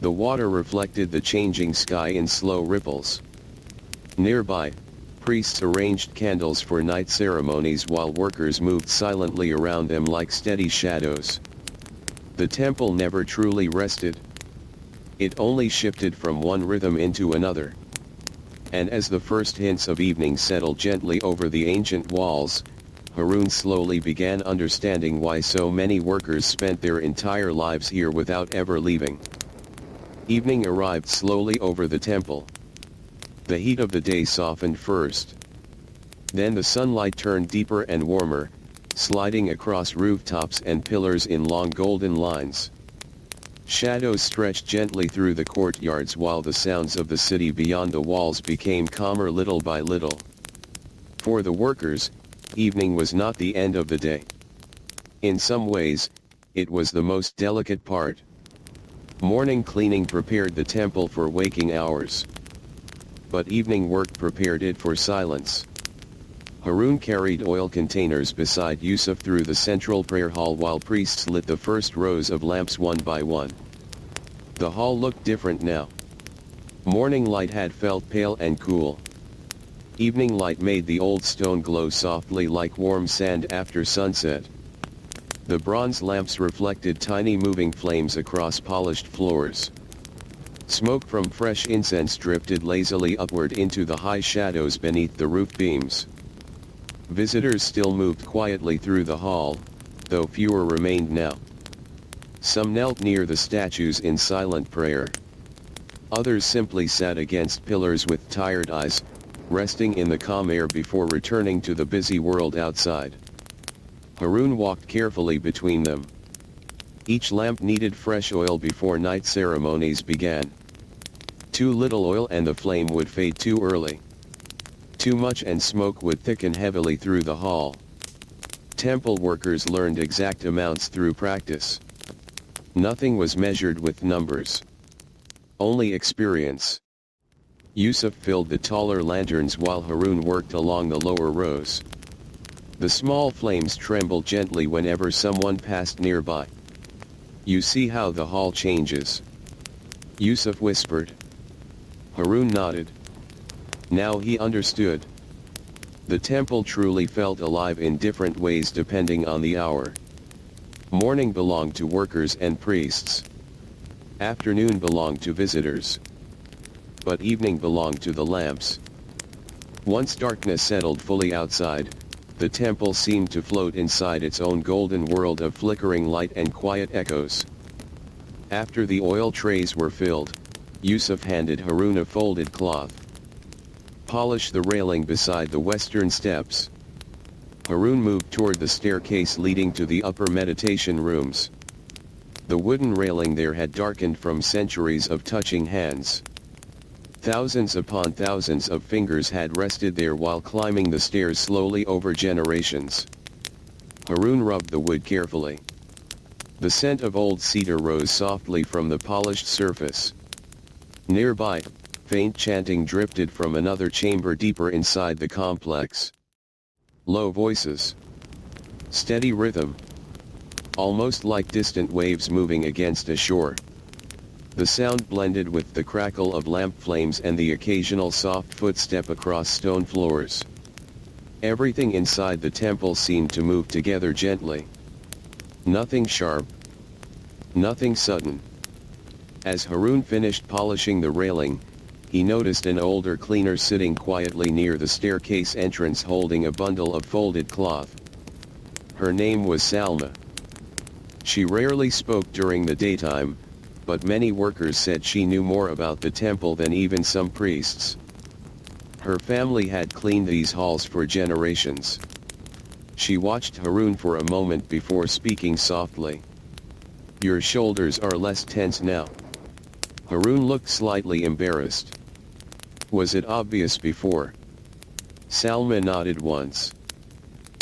The water reflected the changing sky in slow ripples. Nearby, priests arranged candles for night ceremonies while workers moved silently around them like steady shadows. The temple never truly rested. It only shifted from one rhythm into another. And as the first hints of evening settled gently over the ancient walls, Harun slowly began understanding why so many workers spent their entire lives here without ever leaving. Evening arrived slowly over the temple. The heat of the day softened first. Then the sunlight turned deeper and warmer, sliding across rooftops and pillars in long golden lines. Shadows stretched gently through the courtyards while the sounds of the city beyond the walls became calmer little by little. For the workers, evening was not the end of the day. In some ways, it was the most delicate part. Morning cleaning prepared the temple for waking hours. But evening work prepared it for silence. Harun carried oil containers beside Yusuf through the central prayer hall while priests lit the first rows of lamps one by one. The hall looked different now. Morning light had felt pale and cool. Evening light made the old stone glow softly like warm sand after sunset. The bronze lamps reflected tiny moving flames across polished floors. Smoke from fresh incense drifted lazily upward into the high shadows beneath the roof beams. Visitors still moved quietly through the hall, though fewer remained now. Some knelt near the statues in silent prayer. Others simply sat against pillars with tired eyes, resting in the calm air before returning to the busy world outside. Harun walked carefully between them. Each lamp needed fresh oil before night ceremonies began. Too little oil and the flame would fade too early. Too much and smoke would thicken heavily through the hall. Temple workers learned exact amounts through practice. Nothing was measured with numbers. Only experience. Yusuf filled the taller lanterns while Harun worked along the lower rows. The small flames trembled gently whenever someone passed nearby. "You see how the hall changes?" Yusuf whispered. Harun nodded. Now he understood. The temple truly felt alive in different ways depending on the hour. Morning belonged to workers and priests. Afternoon belonged to visitors. But evening belonged to the lamps. Once darkness settled fully outside, the temple seemed to float inside its own golden world of flickering light and quiet echoes. After the oil trays were filled, Yusuf handed Harun a folded cloth. "Polish the railing beside the western steps." Harun moved toward the staircase leading to the upper meditation rooms. The wooden railing there had darkened from centuries of touching hands. Thousands upon thousands of fingers had rested there while climbing the stairs slowly over generations. Harun rubbed the wood carefully. The scent of old cedar rose softly from the polished surface. Nearby, faint chanting drifted from another chamber deeper inside the complex. Low voices. Steady rhythm. Almost like distant waves moving against a shore. The sound blended with the crackle of lamp flames and the occasional soft footstep across stone floors. Everything inside the temple seemed to move together gently. Nothing sharp. Nothing sudden. As Harun finished polishing the railing, he noticed an older cleaner sitting quietly near the staircase entrance holding a bundle of folded cloth. Her name was Salma. She rarely spoke during the daytime, but many workers said she knew more about the temple than even some priests. Her family had cleaned these halls for generations. She watched Harun for a moment before speaking softly. "Your shoulders are less tense now." Harun looked slightly embarrassed. "Was it obvious before?" Salma nodded once.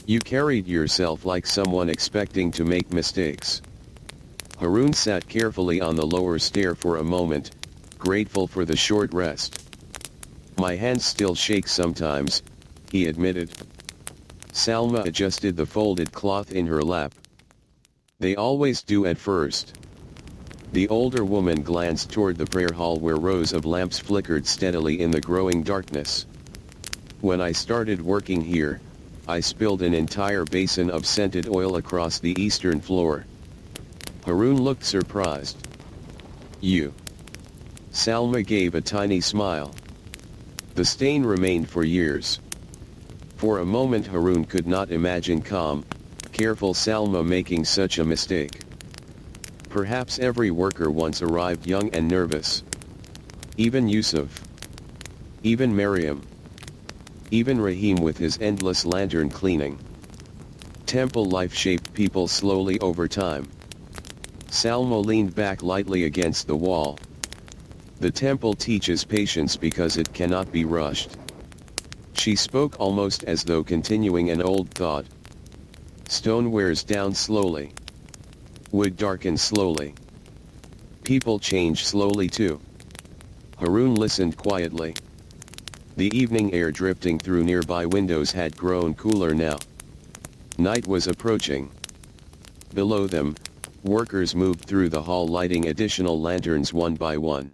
"You carried yourself like someone expecting to make mistakes." Harun sat carefully on the lower stair for a moment, grateful for the short rest. "My hands still shake sometimes," he admitted. Salma adjusted the folded cloth in her lap. "They always do at first." The older woman glanced toward the prayer hall where rows of lamps flickered steadily in the growing darkness. "When I started working here, I spilled an entire basin of scented oil across the eastern floor." Harun looked surprised. "You?" Salma gave a tiny smile. "The stain remained for years." For a moment Harun could not imagine calm, careful Salma making such a mistake. Perhaps every worker once arrived young and nervous. Even Yusuf. Even Maryam. Even Rahim with his endless lantern cleaning. Temple life shaped people slowly over time. Salma leaned back lightly against the wall. The temple teaches patience because it cannot be rushed. She spoke almost as though continuing an old thought. Stone wears down slowly. Wood darkens slowly. People change slowly too. Haroon listened quietly. The evening air drifting through nearby windows had grown cooler now. Night was approaching. Below them, workers moved through the hall lighting additional lanterns one by one.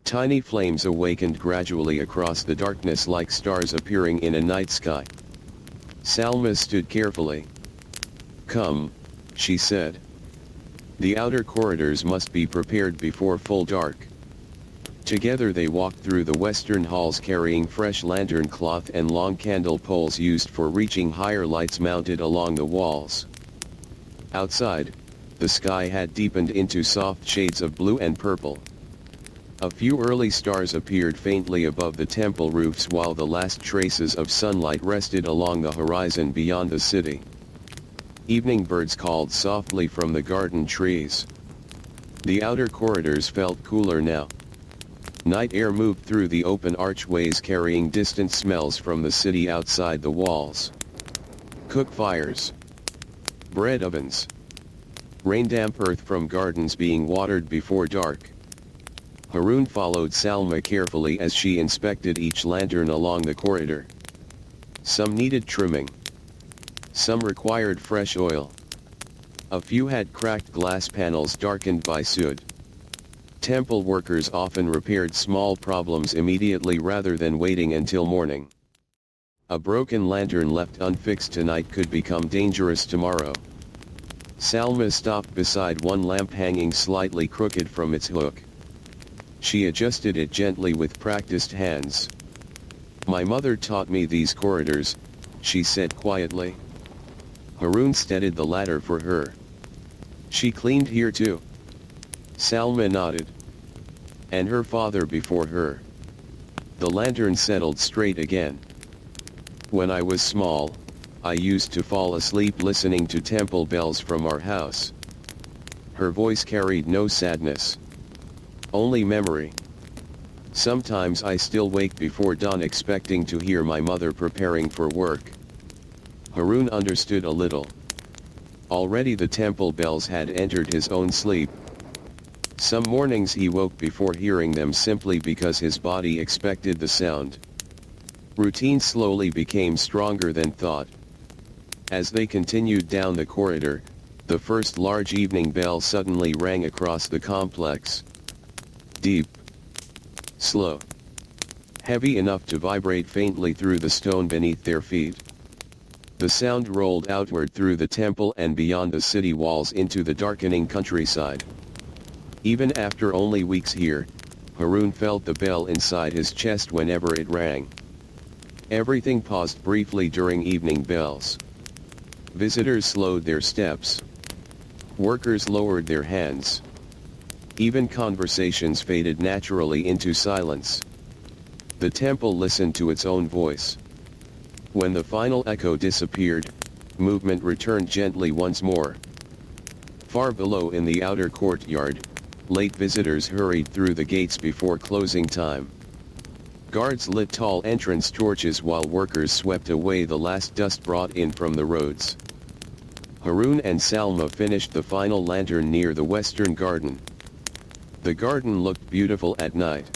Tiny flames awakened gradually across the darkness like stars appearing in a night sky. Salma stood carefully. "Come," she said. "The outer corridors must be prepared before full dark." Together they walked through the western halls carrying fresh lantern cloth and long candle poles used for reaching higher lights mounted along the walls. Outside, the sky had deepened into soft shades of blue and purple. A few early stars appeared faintly above the temple roofs while the last traces of sunlight rested along the horizon beyond the city. Evening birds called softly from the garden trees. The outer corridors felt cooler now. Night air moved through the open archways carrying distant smells from the city outside the walls. Cook fires. Bread ovens. Raindamp earth from gardens being watered before dark. Haroon followed Salma carefully as she inspected each lantern along the corridor. Some needed trimming. Some required fresh oil. A few had cracked glass panels darkened by soot. Temple workers often repaired small problems immediately rather than waiting until morning. A broken lantern left unfixed tonight could become dangerous tomorrow. Salma stopped beside one lamp hanging slightly crooked from its hook. She adjusted it gently with practiced hands. "My mother taught me these corridors," she said quietly. Haroon steadied the ladder for her. "She cleaned here too?" Salma nodded. "And her father before her." The lantern settled straight again. "When I was small, I used to fall asleep listening to temple bells from our house." Her voice carried no sadness. Only memory. "Sometimes I still wake before dawn expecting to hear my mother preparing for work." Haroon understood a little. Already the temple bells had entered his own sleep. Some mornings he woke before hearing them simply because his body expected the sound. Routine slowly became stronger than thought. As they continued down the corridor, the first large evening bell suddenly rang across the complex. Deep. Slow. Heavy enough to vibrate faintly through the stone beneath their feet. The sound rolled outward through the temple and beyond the city walls into the darkening countryside. Even after only weeks here, Haroon felt the bell inside his chest whenever it rang. Everything paused briefly during evening bells. Visitors slowed their steps. Workers lowered their hands. Even conversations faded naturally into silence. The temple listened to its own voice. When the final echo disappeared, movement returned gently once more. Far below in the outer courtyard, late visitors hurried through the gates before closing time. Guards lit tall entrance torches while workers swept away the last dust brought in from the roads. Haroon and Salma finished the final lantern near the western garden. The garden looked beautiful at night.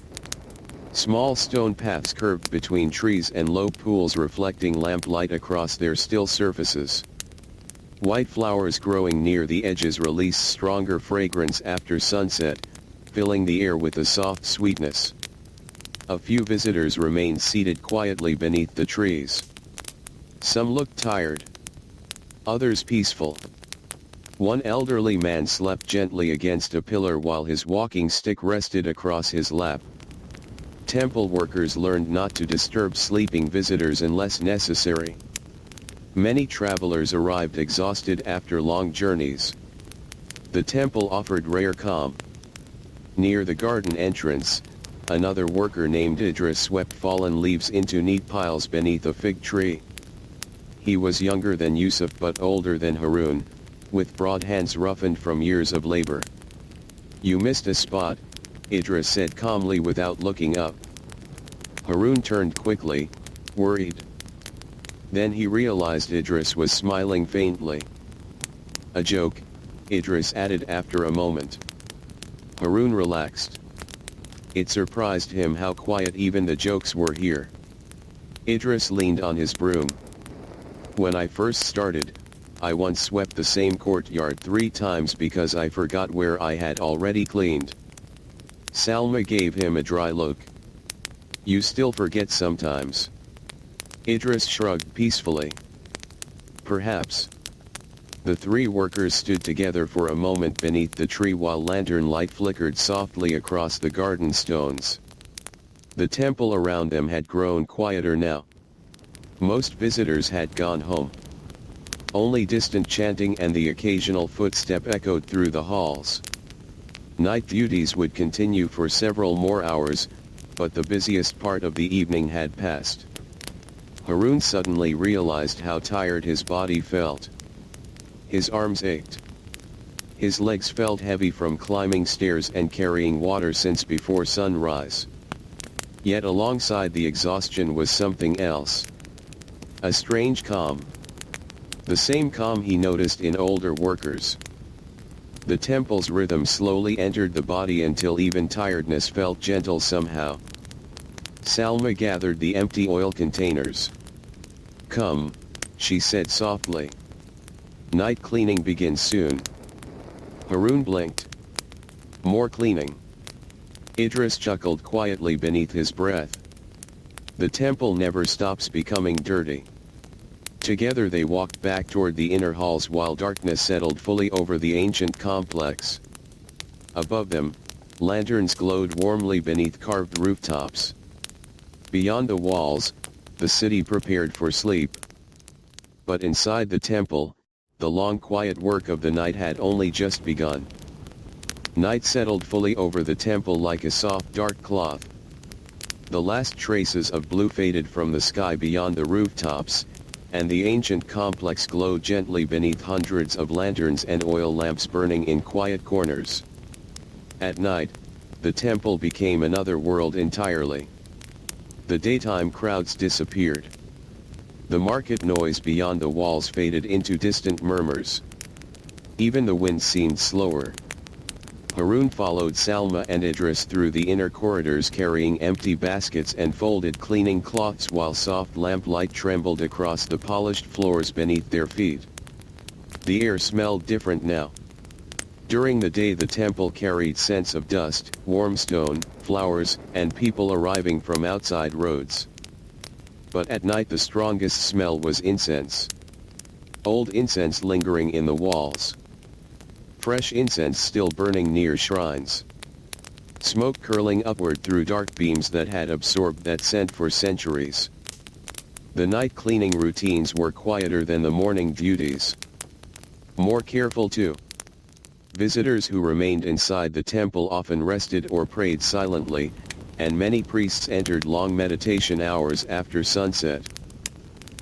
Small stone paths curved between trees and low pools reflecting lamplight across their still surfaces. White flowers growing near the edges released stronger fragrance after sunset, filling the air with a soft sweetness. A few visitors remained seated quietly beneath the trees. Some looked tired. Others peaceful. One elderly man slept gently against a pillar while his walking stick rested across his lap. Temple workers learned not to disturb sleeping visitors unless necessary. Many travelers arrived exhausted after long journeys. The temple offered rare calm. Near the garden entrance, another worker named Idris swept fallen leaves into neat piles beneath a fig tree. He was younger than Yusuf but older than Harun, with broad hands roughened from years of labor. "You missed a spot," Idris said calmly without looking up. Harun turned quickly, worried. Then he realized Idris was smiling faintly. "A joke," Idris added after a moment. Harun relaxed. It surprised him how quiet even the jokes were here. Idris leaned on his broom. "When I first started, I once swept the same courtyard 3 times because I forgot where I had already cleaned." Salma gave him a dry look. "You still forget sometimes." Idris shrugged peacefully. "Perhaps." The 3 workers stood together for a moment beneath the tree while lantern light flickered softly across the garden stones. The temple around them had grown quieter now. Most visitors had gone home. Only distant chanting and the occasional footstep echoed through the halls. Night duties would continue for several more hours, but the busiest part of the evening had passed. Harun suddenly realized how tired his body felt. His arms ached. His legs felt heavy from climbing stairs and carrying water since before sunrise. Yet alongside the exhaustion was something else. A strange calm. The same calm he noticed in older workers. The temple's rhythm slowly entered the body until even tiredness felt gentle somehow. Salma gathered the empty oil containers. "Come," she said softly. "Night cleaning begins soon." Harun blinked. "More cleaning." Idris chuckled quietly beneath his breath. The temple never stops becoming dirty. Together they walked back toward the inner halls while darkness settled fully over the ancient complex. Above them, lanterns glowed warmly beneath carved rooftops. Beyond the walls, the city prepared for sleep. But inside the temple, the long quiet work of the night had only just begun. Night settled fully over the temple like a soft dark cloth. The last traces of blue faded from the sky beyond the rooftops, and the ancient complex glowed gently beneath hundreds of lanterns and oil lamps burning in quiet corners. At night, the temple became another world entirely. The daytime crowds disappeared. The market noise beyond the walls faded into distant murmurs. Even the wind seemed slower. Harun followed Salma and Idris through the inner corridors carrying empty baskets and folded cleaning cloths while soft lamplight trembled across the polished floors beneath their feet. The air smelled different now. During the day the temple carried scents of dust, warm stone, flowers, and people arriving from outside roads. But at night the strongest smell was incense. Old incense lingering in the walls. Fresh incense still burning near shrines. Smoke curling upward through dark beams that had absorbed that scent for centuries. The night cleaning routines were quieter than the morning duties. More careful too. Visitors who remained inside the temple often rested or prayed silently, and many priests entered long meditation hours after sunset.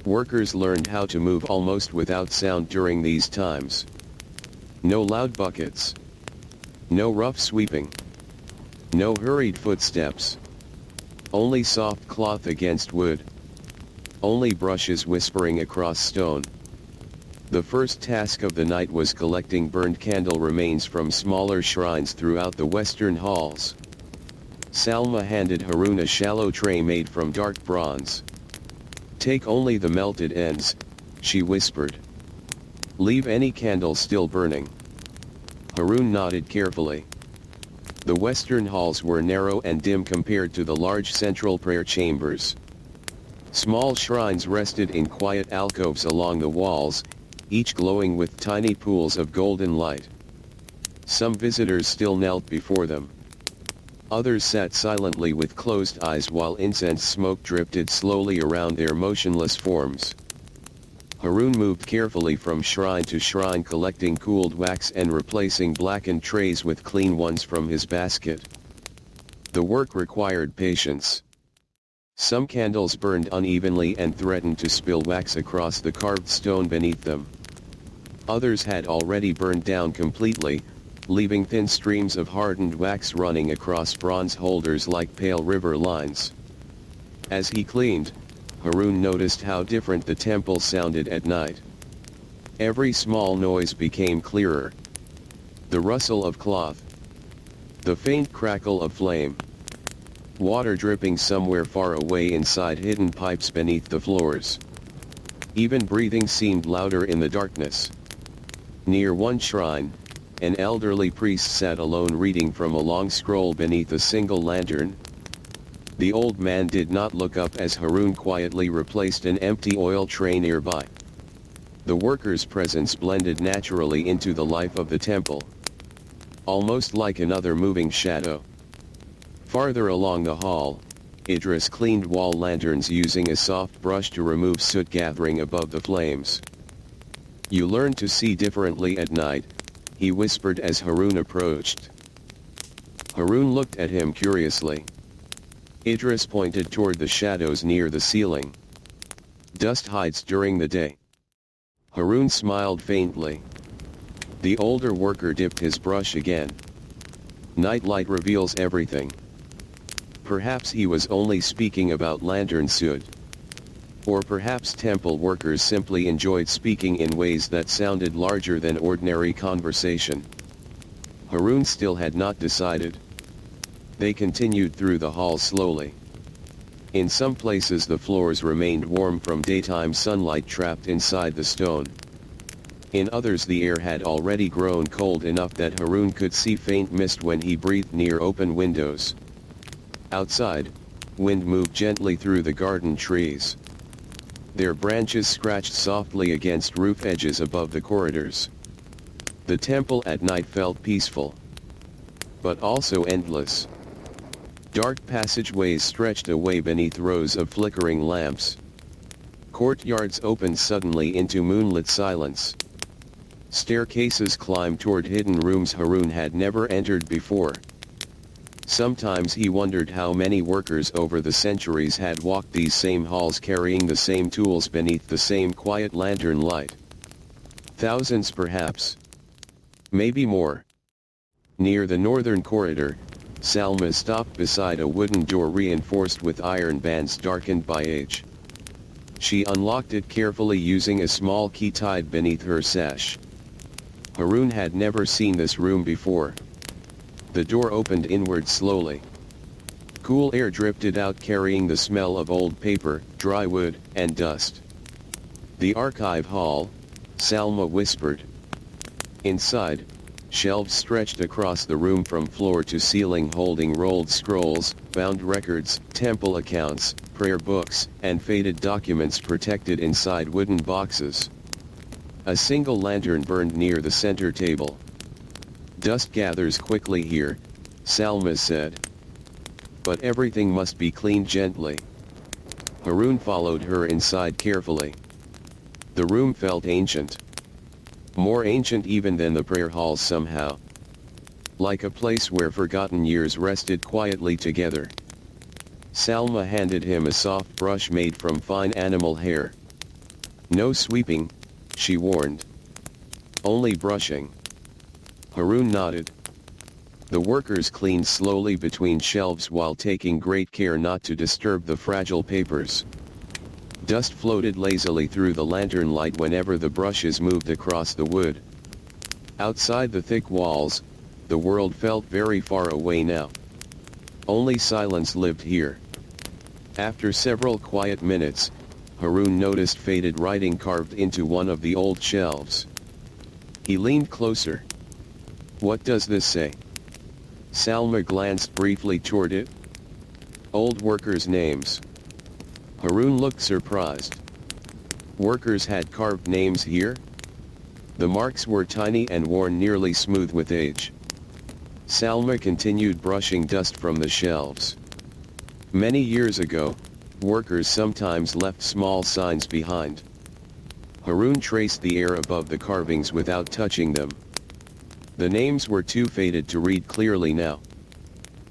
Workers learned how to move almost without sound during these times. No loud buckets. No rough sweeping. No hurried footsteps. Only soft cloth against wood. Only brushes whispering across stone. The first task of the night was collecting burned candle remains from smaller shrines throughout the western halls. Salma handed Harun a shallow tray made from dark bronze. "Take only the melted ends," she whispered. "Leave any candle still burning." Harun nodded carefully. The western halls were narrow and dim compared to the large central prayer chambers. Small shrines rested in quiet alcoves along the walls, each glowing with tiny pools of golden light. Some visitors still knelt before them. Others sat silently with closed eyes while incense smoke drifted slowly around their motionless forms. Harun moved carefully from shrine to shrine collecting cooled wax and replacing blackened trays with clean ones from his basket. The work required patience. Some candles burned unevenly and threatened to spill wax across the carved stone beneath them. Others had already burned down completely, leaving thin streams of hardened wax running across bronze holders like pale river lines. As he cleaned, Harun noticed how different the temple sounded at night. Every small noise became clearer. The rustle of cloth. The faint crackle of flame. Water dripping somewhere far away inside hidden pipes beneath the floors. Even breathing seemed louder in the darkness. Near one shrine, an elderly priest sat alone reading from a long scroll beneath a single lantern. The old man did not look up as Harun quietly replaced an empty oil tray nearby. The worker's presence blended naturally into the life of the temple. Almost like another moving shadow. Farther along the hall, Idris cleaned wall lanterns using a soft brush to remove soot gathering above the flames. "You learn to see differently at night," he whispered as Harun approached. Harun looked at him curiously. Idris pointed toward the shadows near the ceiling. "Dust hides during the day." Harun smiled faintly. The older worker dipped his brush again. "Nightlight reveals everything." Perhaps he was only speaking about lantern soot. Or perhaps temple workers simply enjoyed speaking in ways that sounded larger than ordinary conversation. Harun still had not decided. They continued through the hall slowly. In some places the floors remained warm from daytime sunlight trapped inside the stone. In others the air had already grown cold enough that Harun could see faint mist when he breathed near open windows. Outside, wind moved gently through the garden trees. Their branches scratched softly against roof edges above the corridors. The temple at night felt peaceful. But also endless. Dark passageways stretched away beneath rows of flickering lamps. Courtyards opened suddenly into moonlit silence. Staircases climbed toward hidden rooms Harun had never entered before. Sometimes he wondered how many workers over the centuries had walked these same halls carrying the same tools beneath the same quiet lantern light. Thousands perhaps. Maybe more. Near the northern corridor, Salma stopped beside a wooden door reinforced with iron bands darkened by age. She unlocked it carefully using a small key tied beneath her sash. Harun had never seen this room before. The door opened inward slowly. Cool air drifted out carrying the smell of old paper, dry wood, and dust. "The archive hall," Salma whispered. Inside, shelves stretched across the room from floor to ceiling holding rolled scrolls, bound records, temple accounts, prayer books, and faded documents protected inside wooden boxes. A single lantern burned near the center table. "Dust gathers quickly here," Salma said. "But everything must be cleaned gently." Harun followed her inside carefully. The room felt ancient. More ancient even than the prayer halls somehow. Like a place where forgotten years rested quietly together. Salma handed him a soft brush made from fine animal hair. "No sweeping," she warned. "Only brushing." Harun nodded. The workers cleaned slowly between shelves while taking great care not to disturb the fragile papers. Dust floated lazily through the lantern light whenever the brushes moved across the wood. Outside the thick walls, the world felt very far away now. Only silence lived here. After several quiet minutes, Harun noticed faded writing carved into one of the old shelves. He leaned closer. "What does this say?" Salma glanced briefly toward it. "Old workers' names." Harun looked surprised. Workers had carved names here? The marks were tiny and worn nearly smooth with age. Salma continued brushing dust from the shelves. Many years ago, workers sometimes left small signs behind. Harun traced the air above the carvings without touching them. The names were too faded to read clearly now.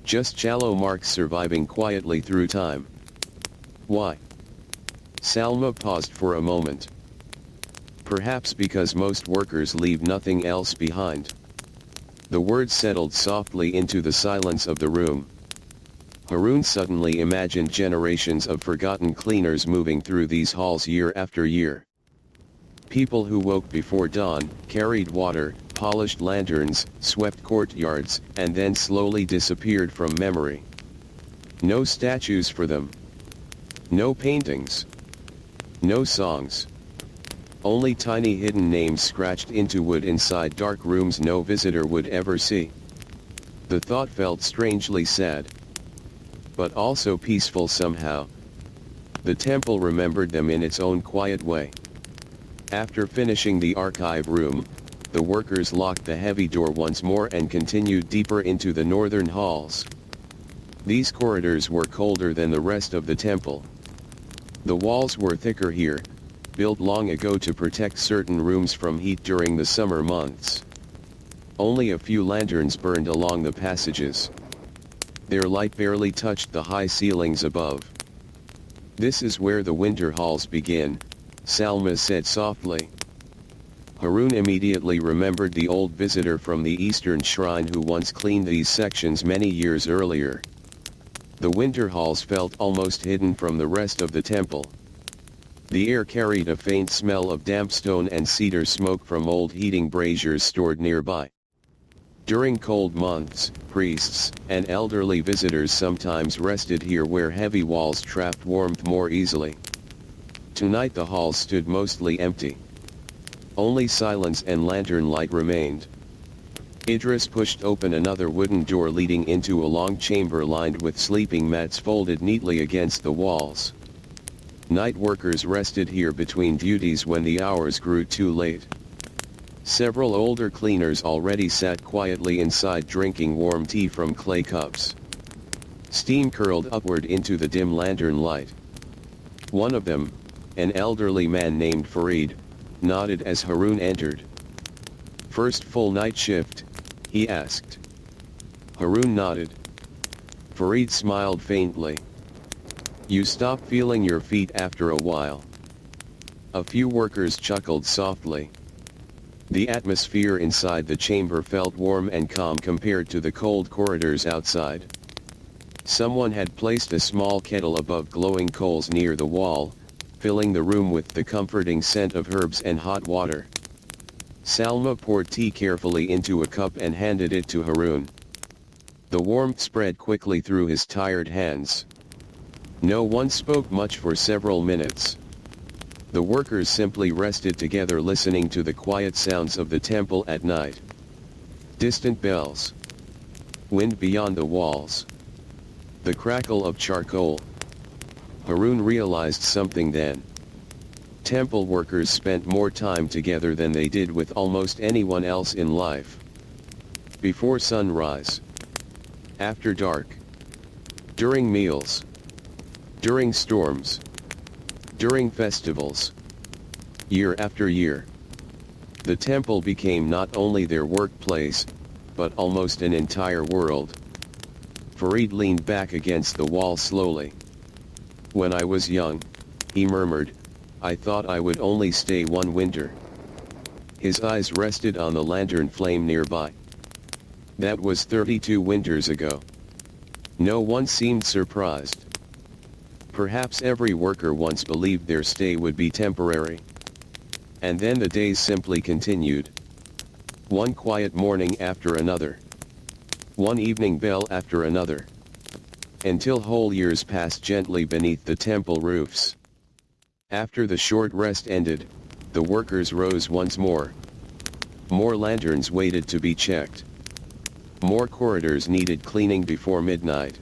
Just shallow marks surviving quietly through time. Why? Salma paused for a moment. Perhaps because most workers leave nothing else behind. The words settled softly into the silence of the room. Haroon suddenly imagined generations of forgotten cleaners moving through these halls year after year. People who woke before dawn, carried water, polished lanterns, swept courtyards, and then slowly disappeared from memory. No statues for them. No paintings. No songs. Only tiny hidden names scratched into wood inside dark rooms no visitor would ever see. The thought felt strangely sad, but also peaceful somehow. The temple remembered them in its own quiet way. After finishing the archive room, the workers locked the heavy door once more and continued deeper into the northern halls. These corridors were colder than the rest of the temple. The walls were thicker here, built long ago to protect certain rooms from heat during the summer months. Only a few lanterns burned along the passages. Their light barely touched the high ceilings above. "This is where the winter halls begin," Salma said softly. Haroon immediately remembered the old visitor from the Eastern Shrine who once cleaned these sections many years earlier. The winter halls felt almost hidden from the rest of the temple. The air carried a faint smell of damp stone and cedar smoke from old heating braziers stored nearby. During cold months, priests and elderly visitors sometimes rested here where heavy walls trapped warmth more easily. Tonight the halls stood mostly empty. Only silence and lantern light remained. Idris pushed open another wooden door leading into a long chamber lined with sleeping mats folded neatly against the walls. Night workers rested here between duties when the hours grew too late. Several older cleaners already sat quietly inside drinking warm tea from clay cups. Steam curled upward into the dim lantern light. One of them, an elderly man named Farid, nodded as Haroon entered. "First full night shift?" he asked. Haroon nodded. Farid smiled faintly. "You stop feeling your feet after a while." A few workers chuckled softly. The atmosphere inside the chamber felt warm and calm compared to the cold corridors outside. Someone had placed a small kettle above glowing coals near the wall, filling the room with the comforting scent of herbs and hot water. Salma poured tea carefully into a cup and handed it to Haroon. The warmth spread quickly through his tired hands. No one spoke much for several minutes. The workers simply rested together listening to the quiet sounds of the temple at night. Distant bells. Wind beyond the walls. The crackle of charcoal. Haroon realized something then. Temple workers spent more time together than they did with almost anyone else in life. Before sunrise. After dark. During meals. During storms. During festivals. Year after year. The temple became not only their workplace, but almost an entire world. Farid leaned back against the wall slowly. "When I was young," he murmured, "I thought I would only stay one winter." His eyes rested on the lantern flame nearby. That was 32 winters ago. No one seemed surprised. Perhaps every worker once believed their stay would be temporary. And then the days simply continued. One quiet morning after another. One evening bell after another. Until whole years passed gently beneath the temple roofs. After the short rest ended, the workers rose once more. More lanterns waited to be checked. More corridors needed cleaning before midnight.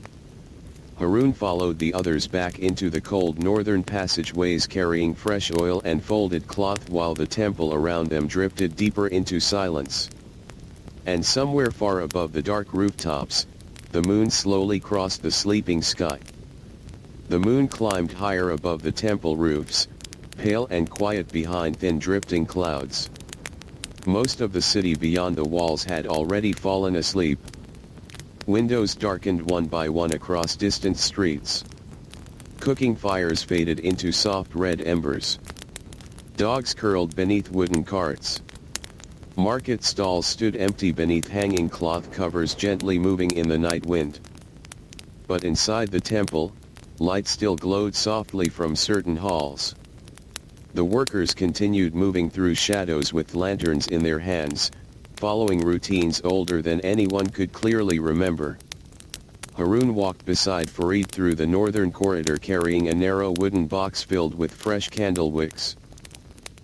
Haroon followed the others back into the cold northern passageways carrying fresh oil and folded cloth while the temple around them drifted deeper into silence. And somewhere far above the dark rooftops, the moon slowly crossed the sleeping sky. The moon climbed higher above the temple roofs, pale and quiet behind thin drifting clouds. Most of the city beyond the walls had already fallen asleep. Windows darkened one by one across distant streets. Cooking fires faded into soft red embers. Dogs curled beneath wooden carts. Market stalls stood empty beneath hanging cloth covers gently moving in the night wind. But inside the temple, light still glowed softly from certain halls. The workers continued moving through shadows with lanterns in their hands, following routines older than anyone could clearly remember. Harun walked beside Farid through the northern corridor carrying a narrow wooden box filled with fresh candle wicks.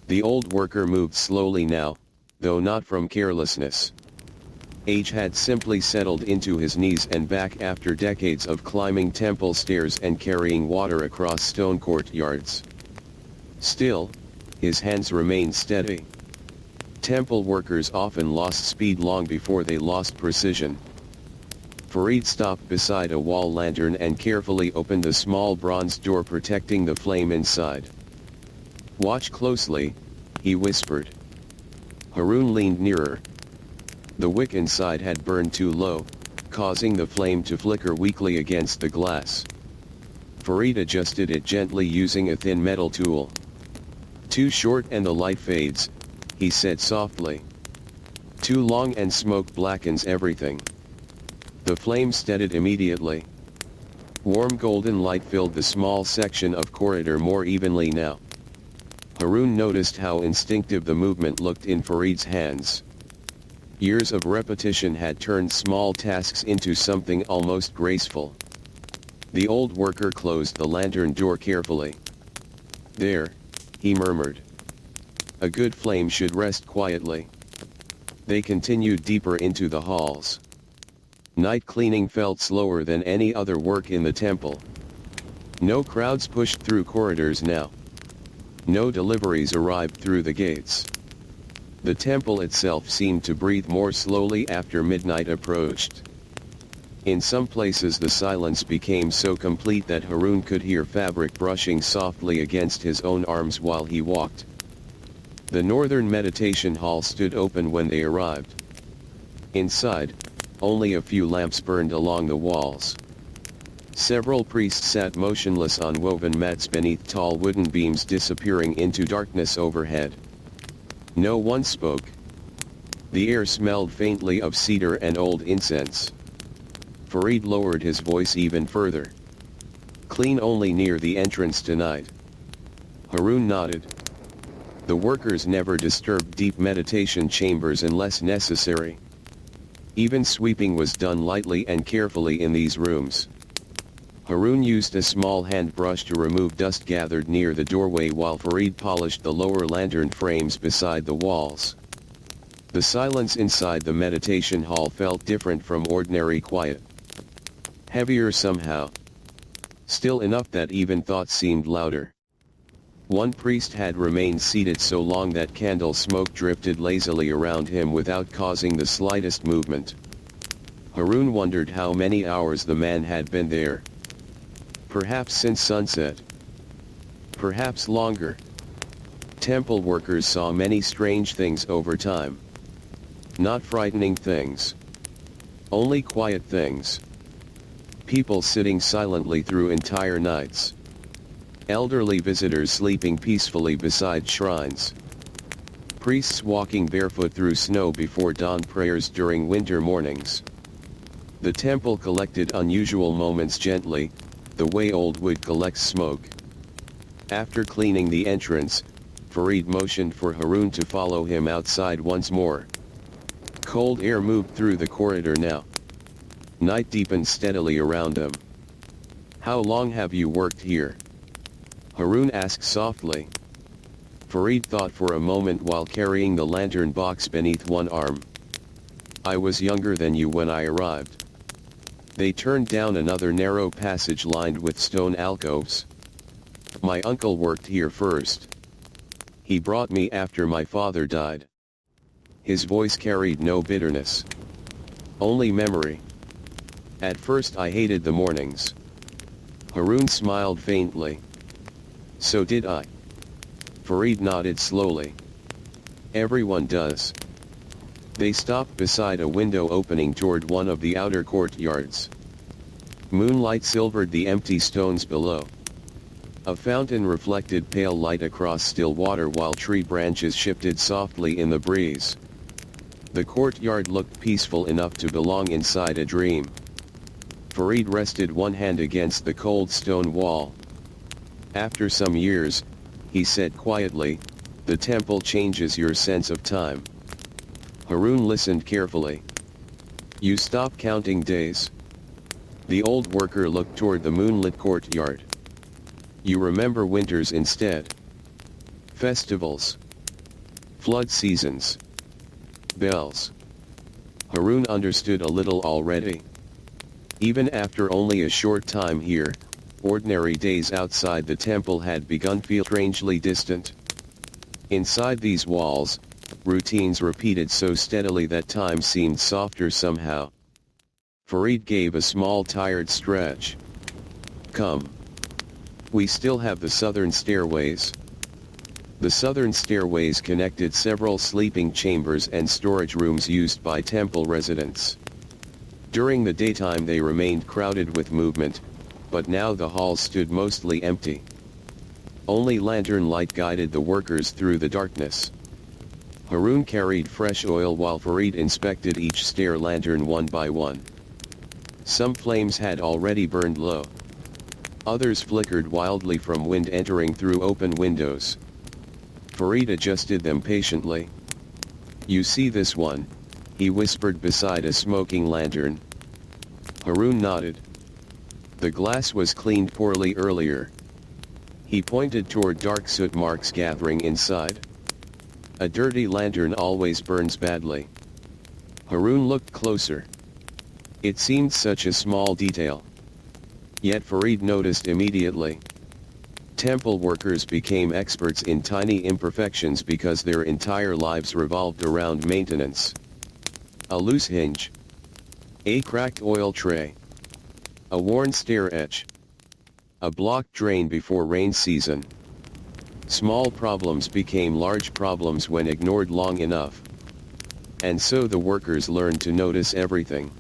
The old worker moved slowly now, though not from carelessness. Age had simply settled into his knees and back after decades of climbing temple stairs and carrying water across stone courtyards. Still, his hands remained steady. Temple workers often lost speed long before they lost precision. Farid stopped beside a wall lantern and carefully opened the small bronze door protecting the flame inside. "Watch closely," he whispered. Harun leaned nearer. The wick inside had burned too low, causing the flame to flicker weakly against the glass. Farid adjusted it gently using a thin metal tool. "Too short and the light fades," he said softly. "Too long and smoke blackens everything." The flame steadied immediately. Warm golden light filled the small section of corridor more evenly now. Harun noticed how instinctive the movement looked in Farid's hands. Years of repetition had turned small tasks into something almost graceful. The old worker closed the lantern door carefully. "There," he murmured. "A good flame should rest quietly." They continued deeper into the halls. Night cleaning felt slower than any other work in the temple. No crowds pushed through corridors now. No deliveries arrived through the gates. The temple itself seemed to breathe more slowly after midnight approached. In some places the silence became so complete that Harun could hear fabric brushing softly against his own arms while he walked. The northern meditation hall stood open when they arrived. Inside, only a few lamps burned along the walls. Several priests sat motionless on woven mats beneath tall wooden beams disappearing into darkness overhead. No one spoke. The air smelled faintly of cedar and old incense. Farid lowered his voice even further. "Clean only near the entrance tonight." Harun nodded. The workers never disturbed deep meditation chambers unless necessary. Even sweeping was done lightly and carefully in these rooms. Harun used a small hand brush to remove dust gathered near the doorway while Farid polished the lower lantern frames beside the walls. The silence inside the meditation hall felt different from ordinary quiet. Heavier somehow. Still enough that even thoughts seemed louder. One priest had remained seated so long that candle smoke drifted lazily around him without causing the slightest movement. Harun wondered how many hours the man had been there. Perhaps since sunset. Perhaps longer. Temple workers saw many strange things over time. Not frightening things. Only quiet things. People sitting silently through entire nights. Elderly visitors sleeping peacefully beside shrines. Priests walking barefoot through snow before dawn prayers during winter mornings. The temple collected unusual moments gently, the way old wood collects smoke. After cleaning the entrance, Farid motioned for Harun to follow him outside once more. Cold air moved through the corridor now. Night deepened steadily around them. "How long have you worked here?" Harun asked softly. Farid thought for a moment while carrying the lantern box beneath one arm. "I was younger than you when I arrived." They turned down another narrow passage lined with stone alcoves. "My uncle worked here first. He brought me after my father died." His voice carried no bitterness. Only memory. "At first I hated the mornings." Harun smiled faintly. "So did I." Farid nodded slowly. "Everyone does." They stopped beside a window opening toward one of the outer courtyards. Moonlight silvered the empty stones below. A fountain reflected pale light across still water while tree branches shifted softly in the breeze. The courtyard looked peaceful enough to belong inside a dream. Farid rested one hand against the cold stone wall. After some years, he said quietly, the temple changes your sense of time. Harun listened carefully. You stop counting days. The old worker looked toward the moonlit courtyard. You remember winters instead. Festivals. Flood seasons. Bells. Harun understood a little already. Even after only a short time here, ordinary days outside the temple had begun to feel strangely distant. Inside these walls, routines repeated so steadily that time seemed softer somehow. Farid gave a small tired stretch. Come. We still have the southern stairways. The southern stairways connected several sleeping chambers and storage rooms used by temple residents. During the daytime they remained crowded with movement, but now the halls stood mostly empty. Only lantern light guided the workers through the darkness. Harun carried fresh oil while Farid inspected each stair lantern one by one. Some flames had already burned low. Others flickered wildly from wind entering through open windows. Farid adjusted them patiently. You see this one, he whispered beside a smoking lantern. Harun nodded. The glass was cleaned poorly earlier. He pointed toward dark soot marks gathering inside. A dirty lantern always burns badly. Harun looked closer. It seemed such a small detail. Yet Farid noticed immediately. Temple workers became experts in tiny imperfections because their entire lives revolved around maintenance. A loose hinge. A cracked oil tray. A worn stair edge. A blocked drain before rain season. Small problems became large problems when ignored long enough. And so the workers learned to notice everything.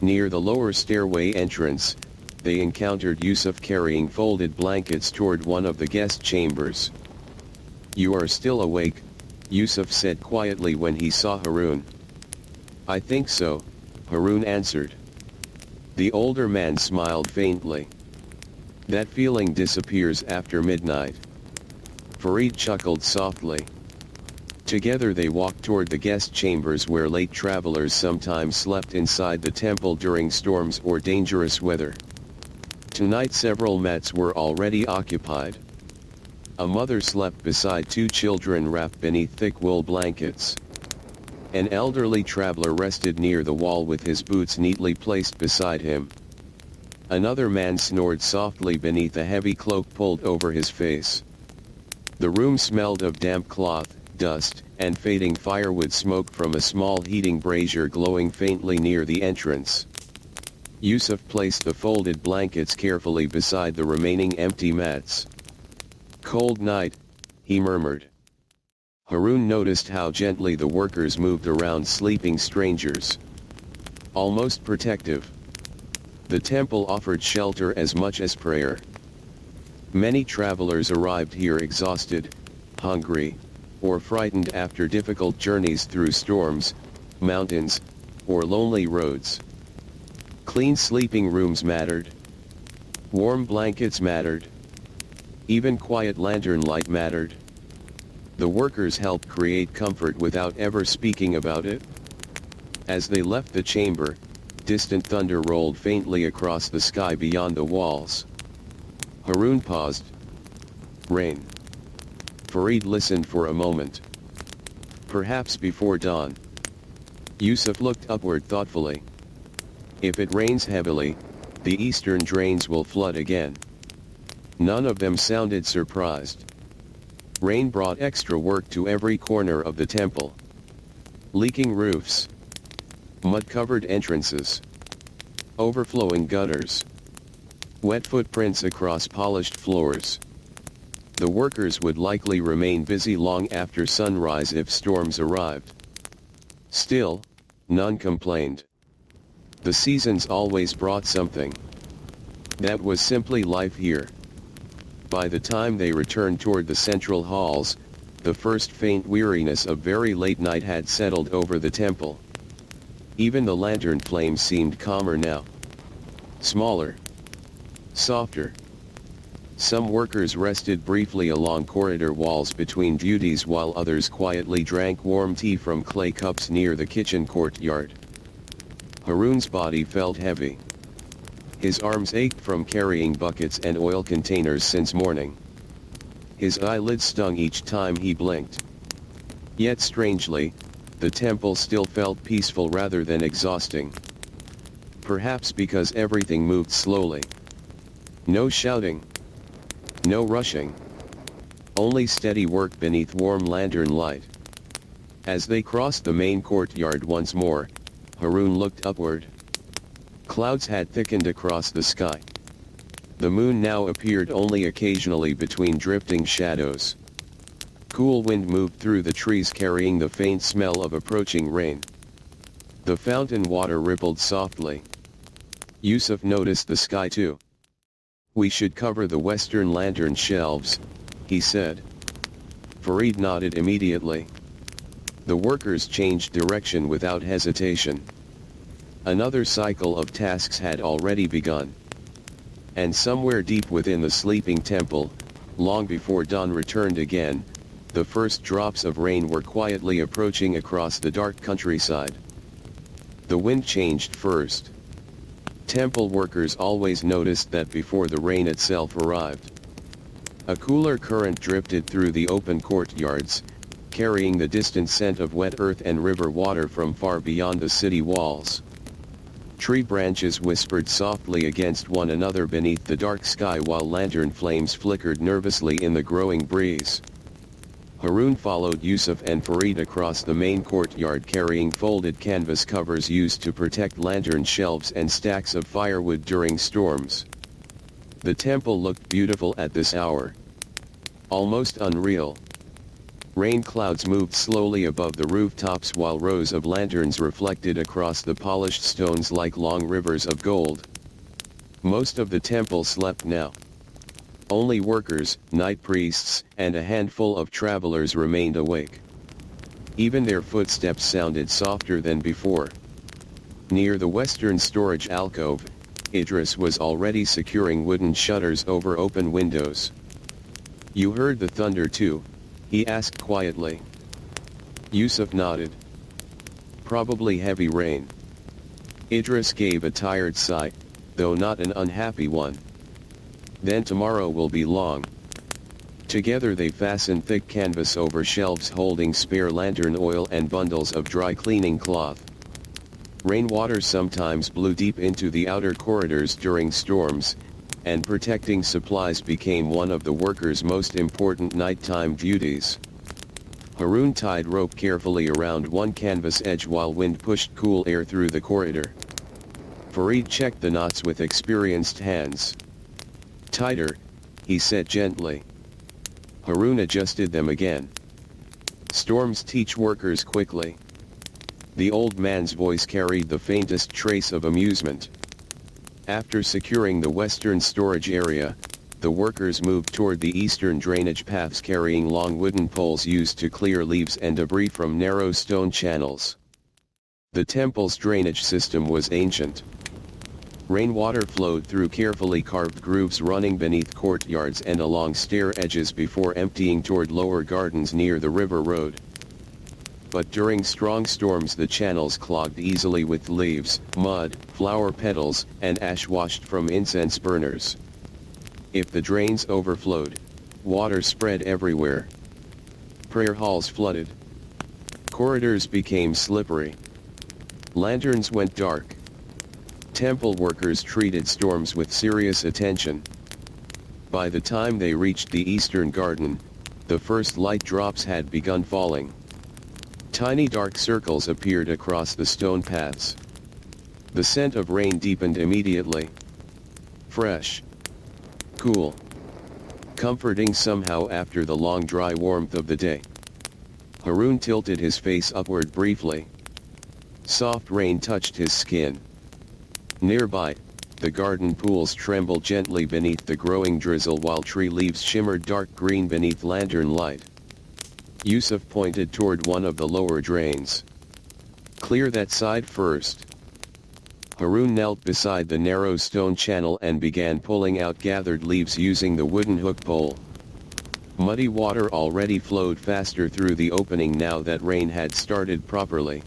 Near the lower stairway entrance, they encountered Yusuf carrying folded blankets toward one of the guest chambers. You are still awake, Yusuf said quietly when he saw Harun. I think so, Harun answered. The older man smiled faintly. That feeling disappears after midnight. Farid chuckled softly. Together they walked toward the guest chambers where late travelers sometimes slept inside the temple during storms or dangerous weather. Tonight several mats were already occupied. A mother slept beside two children wrapped beneath thick wool blankets. An elderly traveler rested near the wall with his boots neatly placed beside him. Another man snored softly beneath a heavy cloak pulled over his face. The room smelled of damp cloth, dust, and fading firewood smoke from a small heating brazier glowing faintly near the entrance. Yusuf placed the folded blankets carefully beside the remaining empty mats. Cold night, he murmured. Harun noticed how gently the workers moved around sleeping strangers. Almost protective. The temple offered shelter as much as prayer. Many travelers arrived here exhausted, hungry, or frightened after difficult journeys through storms, mountains, or lonely roads. Clean sleeping rooms mattered. Warm blankets mattered. Even quiet lantern light mattered. The workers helped create comfort without ever speaking about it. As they left the chamber, distant thunder rolled faintly across the sky beyond the walls. Harun paused. Rain. Farid listened for a moment. Perhaps before dawn. Yusuf looked upward thoughtfully. If it rains heavily, the eastern drains will flood again. None of them sounded surprised. Rain brought extra work to every corner of the temple. Leaking roofs. Mud-covered entrances. Overflowing gutters. Wet footprints across polished floors. The workers would likely remain busy long after sunrise if storms arrived. Still, none complained. The seasons always brought something. That was simply life here. By the time they returned toward the central halls, the first faint weariness of very late night had settled over the temple. Even the lantern flames seemed calmer now. Smaller. Softer. Some workers rested briefly along corridor walls between duties while others quietly drank warm tea from clay cups near the kitchen courtyard. Harun's body felt heavy. His arms ached from carrying buckets and oil containers since morning. His eyelids stung each time he blinked. Yet strangely, the temple still felt peaceful rather than exhausting. Perhaps because everything moved slowly. No shouting. No rushing. Only steady work beneath warm lantern light. As they crossed the main courtyard once more, Harun looked upward. Clouds had thickened across the sky. The moon now appeared only occasionally between drifting shadows. Cool wind moved through the trees carrying the faint smell of approaching rain. The fountain water rippled softly. Yusuf noticed the sky too. "We should cover the western lantern shelves," he said. Farid nodded immediately. The workers changed direction without hesitation. Another cycle of tasks had already begun. And somewhere deep within the sleeping temple, long before dawn returned again, the first drops of rain were quietly approaching across the dark countryside. The wind changed first. Temple workers always noticed that before the rain itself arrived. A cooler current drifted through the open courtyards, carrying the distant scent of wet earth and river water from far beyond the city walls. Tree branches whispered softly against one another beneath the dark sky while lantern flames flickered nervously in the growing breeze. Harun followed Yusuf and Farid across the main courtyard carrying folded canvas covers used to protect lantern shelves and stacks of firewood during storms. The temple looked beautiful at this hour. Almost unreal. Rain clouds moved slowly above the rooftops while rows of lanterns reflected across the polished stones like long rivers of gold. Most of the temple slept now. Only workers, night priests, and a handful of travelers remained awake. Even their footsteps sounded softer than before. Near the western storage alcove, Idris was already securing wooden shutters over open windows. "You heard the thunder too?" he asked quietly. Yusuf nodded. "Probably heavy rain." Idris gave a tired sigh, though not an unhappy one. "Then tomorrow will be long." Together they fastened thick canvas over shelves holding spare lantern oil and bundles of dry cleaning cloth. Rainwater sometimes blew deep into the outer corridors during storms, and protecting supplies became one of the workers' most important nighttime duties. Harun tied rope carefully around one canvas edge while wind pushed cool air through the corridor. Farid checked the knots with experienced hands. "Tighter," he said gently. Harun adjusted them again. "Storms teach workers quickly." The old man's voice carried the faintest trace of amusement. After securing the western storage area, the workers moved toward the eastern drainage paths carrying long wooden poles used to clear leaves and debris from narrow stone channels. The temple's drainage system was ancient. Rainwater flowed through carefully carved grooves running beneath courtyards and along stair edges before emptying toward lower gardens near the river road. But during strong storms the channels clogged easily with leaves, mud, flower petals, and ash washed from incense burners. If the drains overflowed, water spread everywhere. Prayer halls flooded. Corridors became slippery. Lanterns went dark. Temple workers treated storms with serious attention. By the time they reached the eastern garden, the first light drops had begun falling. Tiny dark circles appeared across the stone paths. The scent of rain deepened immediately. Fresh. Cool. Comforting somehow after the long dry warmth of the day. Harun tilted his face upward briefly. Soft rain touched his skin. Nearby, the garden pools trembled gently beneath the growing drizzle while tree leaves shimmered dark green beneath lantern light. Yusuf pointed toward one of the lower drains. "Clear that side first." Harun knelt beside the narrow stone channel and began pulling out gathered leaves using the wooden hook pole. Muddy water already flowed faster through the opening now that rain had started properly.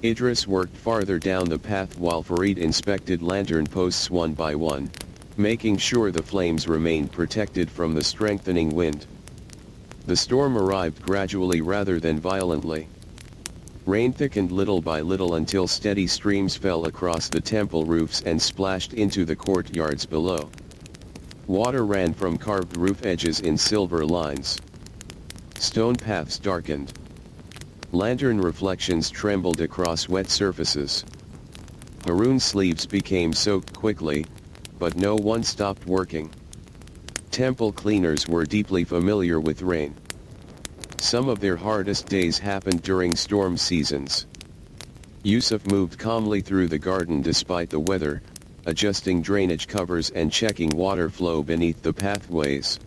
Idris worked farther down the path while Farid inspected lantern posts one by one, making sure the flames remained protected from the strengthening wind. The storm arrived gradually rather than violently. Rain thickened little by little until steady streams fell across the temple roofs and splashed into the courtyards below. Water ran from carved roof edges in silver lines. Stone paths darkened. Lantern reflections trembled across wet surfaces. Harun's sleeves became soaked quickly, but no one stopped working. Temple cleaners were deeply familiar with rain. Some of their hardest days happened during storm seasons. Yusuf moved calmly through the garden despite the weather, adjusting drainage covers and checking water flow beneath the pathways.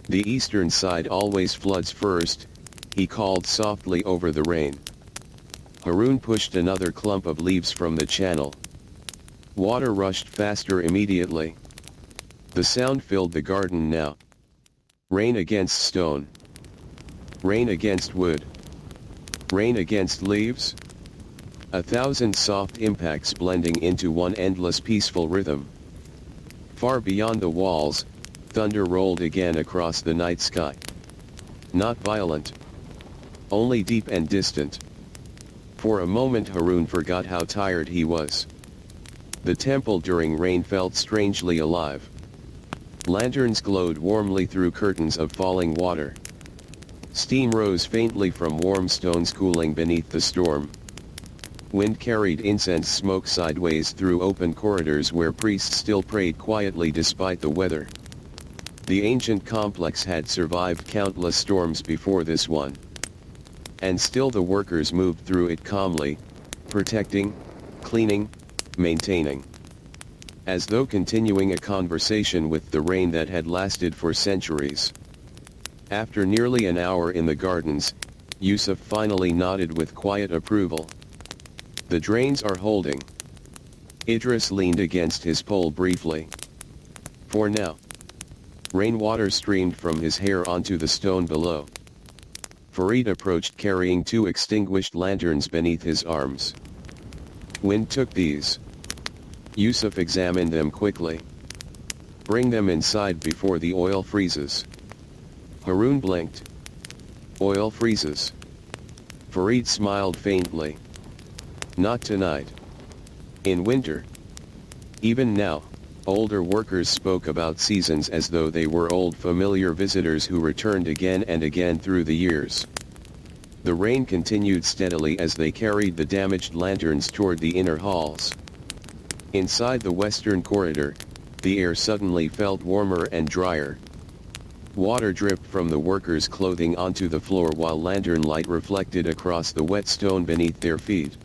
"The eastern side always floods first," he called softly over the rain. Harun pushed another clump of leaves from the channel. Water rushed faster immediately. The sound filled the garden now. Rain against stone. Rain against wood. Rain against leaves. 1,000 soft impacts blending into one endless peaceful rhythm. Far beyond the walls, thunder rolled again across the night sky. Not violent. Only deep and distant. For a moment Harun forgot how tired he was. The temple during rain felt strangely alive. Lanterns glowed warmly through curtains of falling water. Steam rose faintly from warm stones cooling beneath the storm. Wind carried incense smoke sideways through open corridors where priests still prayed quietly despite the weather. The ancient complex had survived countless storms before this one. And still the workers moved through it calmly, protecting, cleaning, maintaining. As though continuing a conversation with the rain that had lasted for centuries. After nearly an hour in the gardens, Yusuf finally nodded with quiet approval. "The drains are holding." Idris leaned against his pole briefly. "For now." Rainwater streamed from his hair onto the stone below. Farid approached carrying 2 extinguished lanterns beneath his arms. "Wind took these." Yusuf examined them quickly. "Bring them inside before the oil freezes." Harun blinked. "Oil freezes?" Farid smiled faintly. "Not tonight. In winter." Even now, older workers spoke about seasons as though they were old familiar visitors who returned again and again through the years. The rain continued steadily as they carried the damaged lanterns toward the inner halls. Inside the western corridor, the air suddenly felt warmer and drier. Water dripped from the workers' clothing onto the floor while lantern light reflected across the wet stone beneath their feet.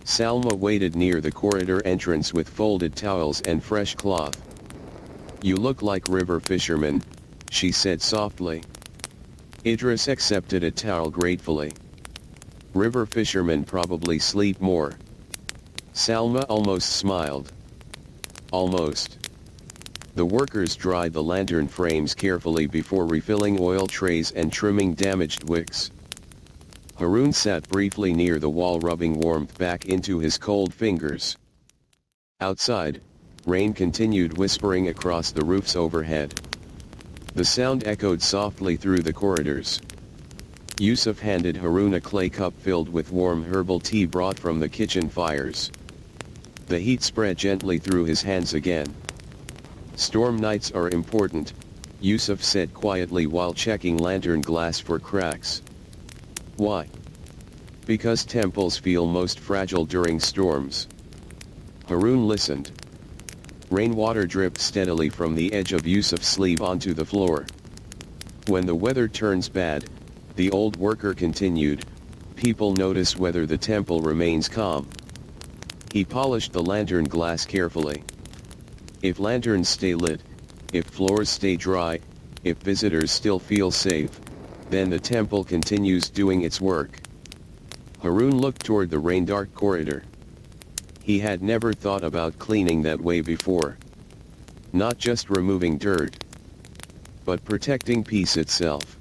Salma waited near the corridor entrance with folded towels and fresh cloth. "You look like river fishermen," she said softly. Idris accepted a towel gratefully. "River fishermen probably sleep more." Salma almost smiled. "Almost." The workers dried the lantern frames carefully before refilling oil trays and trimming damaged wicks. Harun sat briefly near the wall rubbing warmth back into his cold fingers. Outside, rain continued whispering across the roofs overhead. The sound echoed softly through the corridors. Yusuf handed Harun a clay cup filled with warm herbal tea brought from the kitchen fires. The heat spread gently through his hands again. "Storm nights are important," Yusuf said quietly while checking lantern glass for cracks. "Why?" "Because temples feel most fragile during storms." Harun listened. Rainwater dripped steadily from the edge of Yusuf's sleeve onto the floor. "When the weather turns bad," the old worker continued, "people notice whether the temple remains calm. He polished the lantern glass carefully. If lanterns stay lit, if floors stay dry, if visitors still feel safe, then the temple continues doing its work. Harun looked toward the rain-dark corridor. He had never thought about cleaning that way before. Not just removing dirt, but protecting peace itself.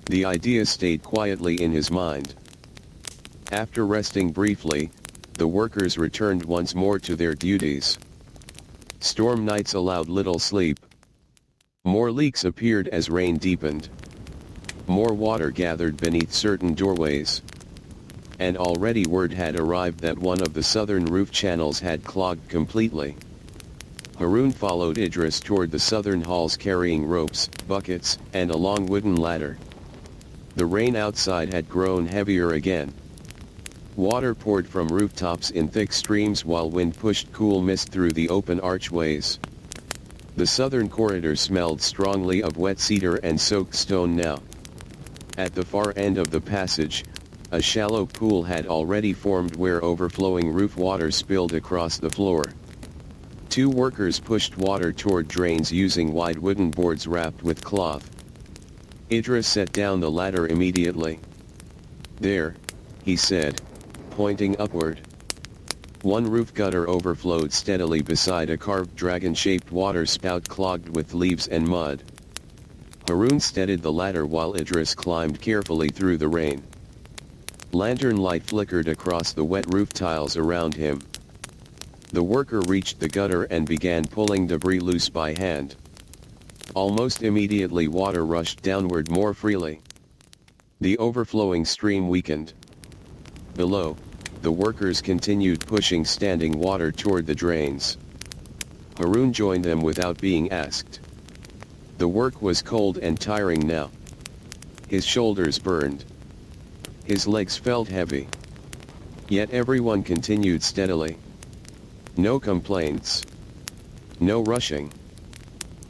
The idea stayed quietly in his mind. After resting briefly, the workers returned once more to their duties. Storm nights allowed little sleep. More leaks appeared as rain deepened. More water gathered beneath certain doorways. And already word had arrived that one of the southern roof channels had clogged completely. Harun followed Idris toward the southern halls carrying ropes, buckets, and a long wooden ladder. The rain outside had grown heavier again. Water poured from rooftops in thick streams while wind pushed cool mist through the open archways. The southern corridor smelled strongly of wet cedar and soaked stone now. At the far end of the passage, a shallow pool had already formed where overflowing roof water spilled across the floor. Two workers pushed water toward drains using wide wooden boards wrapped with cloth. Idris set down the ladder immediately. "There," he said, pointing upward. One roof gutter overflowed steadily beside a carved dragon-shaped water spout clogged with leaves and mud. Harun steadied the ladder while Idris climbed carefully through the rain. Lantern light flickered across the wet roof tiles around him. The worker reached the gutter and began pulling debris loose by hand. Almost immediately water rushed downward more freely. The overflowing stream weakened. Below, the workers continued pushing standing water toward the drains. Harun joined them without being asked. The work was cold and tiring now. His shoulders burned. His legs felt heavy. Yet everyone continued steadily. No complaints. No rushing.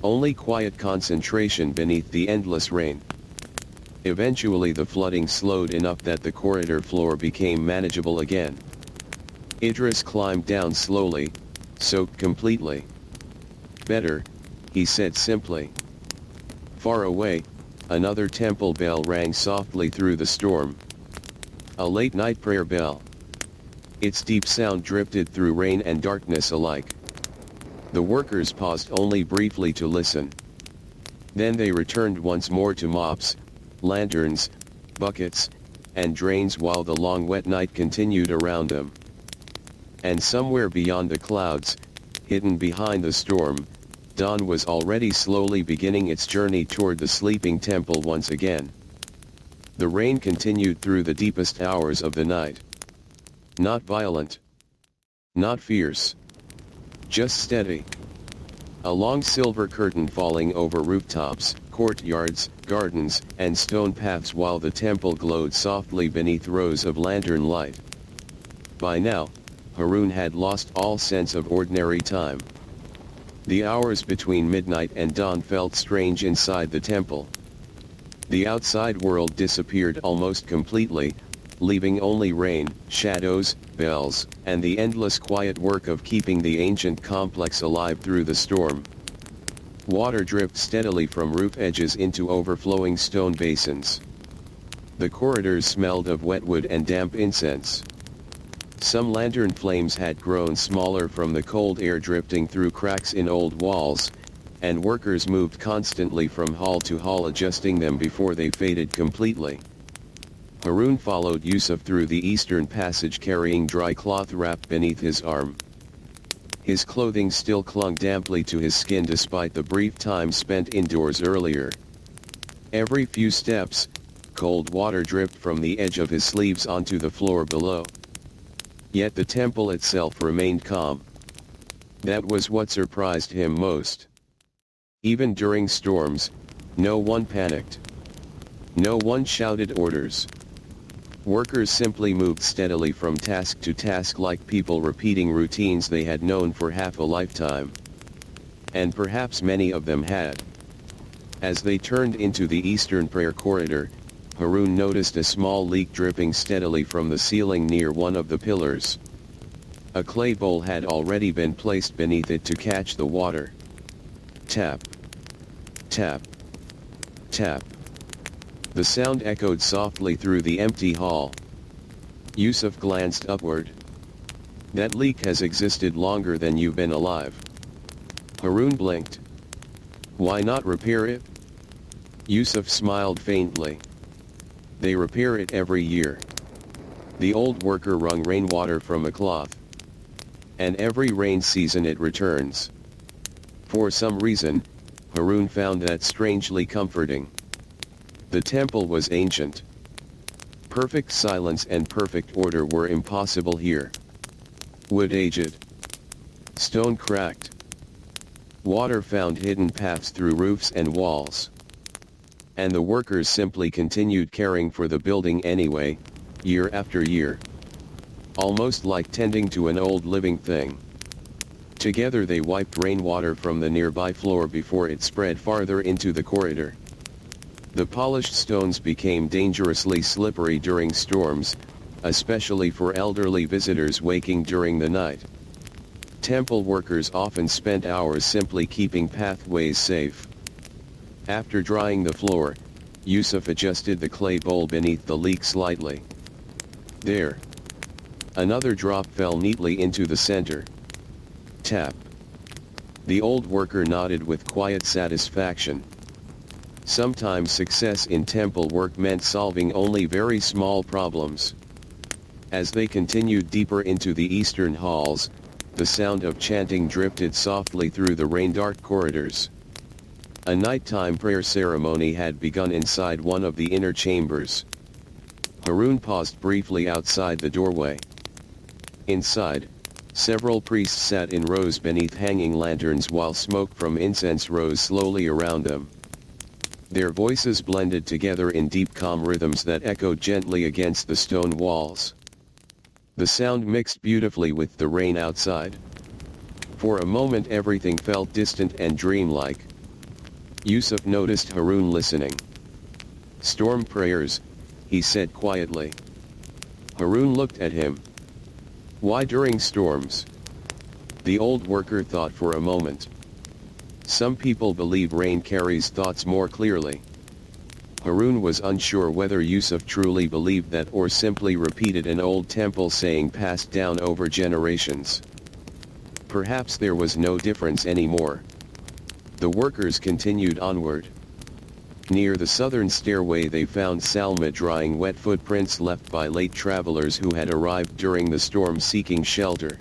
Only quiet concentration beneath the endless rain. Eventually the flooding slowed enough that the corridor floor became manageable again. Idris climbed down slowly, soaked completely. "Better," he said simply. Far away, another temple bell rang softly through the storm. A late-night prayer bell. Its deep sound drifted through rain and darkness alike. The workers paused only briefly to listen. Then they returned once more to mops, lanterns, buckets, and drains while the long wet night continued around them. And somewhere beyond the clouds, hidden behind the storm, dawn was already slowly beginning its journey toward the sleeping temple once again. The rain continued through the deepest hours of the night. Not violent. Not fierce. Just steady. A long silver curtain falling over rooftops, courtyards, gardens, and stone paths while the temple glowed softly beneath rows of lantern light. By now, Harun had lost all sense of ordinary time. The hours between midnight and dawn felt strange inside the temple. The outside world disappeared almost completely, leaving only rain, shadows, bells, and the endless quiet work of keeping the ancient complex alive through the storm. Water dripped steadily from roof edges into overflowing stone basins. The corridors smelled of wet wood and damp incense. Some lantern flames had grown smaller from the cold air drifting through cracks in old walls, and workers moved constantly from hall to hall adjusting them before they faded completely. Harun followed Yusuf through the eastern passage carrying dry cloth wrapped beneath his arm. His clothing still clung damply to his skin despite the brief time spent indoors earlier. Every few steps, cold water dripped from the edge of his sleeves onto the floor below. Yet the temple itself remained calm. That was what surprised him most. Even during storms, no one panicked. No one shouted orders. Workers simply moved steadily from task to task like people repeating routines they had known for half a lifetime. And perhaps many of them had. As they turned into the eastern prayer corridor, Harun noticed a small leak dripping steadily from the ceiling near one of the pillars. A clay bowl had already been placed beneath it to catch the water. Tap. Tap. Tap. The sound echoed softly through the empty hall. Yusuf glanced upward. That leak has existed longer than you've been alive. Harun blinked. Why not repair it? Yusuf smiled faintly. They repair it every year. The old worker wrung rainwater from a cloth. And every rain season it returns. For some reason, Harun found that strangely comforting. The temple was ancient. Perfect silence and perfect order were impossible here. Wood aged. Stone cracked. Water found hidden paths through roofs and walls. And the workers simply continued caring for the building anyway, year after year. Almost like tending to an old living thing. Together they wiped rainwater from the nearby floor before it spread farther into the corridor. The polished stones became dangerously slippery during storms, especially for elderly visitors waking during the night. Temple workers often spent hours simply keeping pathways safe. After drying the floor, Yusuf adjusted the clay bowl beneath the leak slightly. There. Another drop fell neatly into the center. Tap. The old worker nodded with quiet satisfaction. Sometimes success in temple work meant solving only very small problems. As they continued deeper into the eastern halls, the sound of chanting drifted softly through the rain-dark corridors. A nighttime prayer ceremony had begun inside one of the inner chambers. Harun paused briefly outside the doorway. Inside, several priests sat in rows beneath hanging lanterns while smoke from incense rose slowly around them. Their voices blended together in deep calm rhythms that echoed gently against the stone walls. The sound mixed beautifully with the rain outside. For a moment everything felt distant and dreamlike. Yusuf noticed Harun listening. "Storm prayers," he said quietly. Harun looked at him. "Why during storms?" The old worker thought for a moment. Some people believe rain carries thoughts more clearly. Harun was unsure whether Yusuf truly believed that or simply repeated an old temple saying passed down over generations. Perhaps there was no difference anymore. The workers continued onward. Near the southern stairway they found Salma drying wet footprints left by late travelers who had arrived during the storm seeking shelter.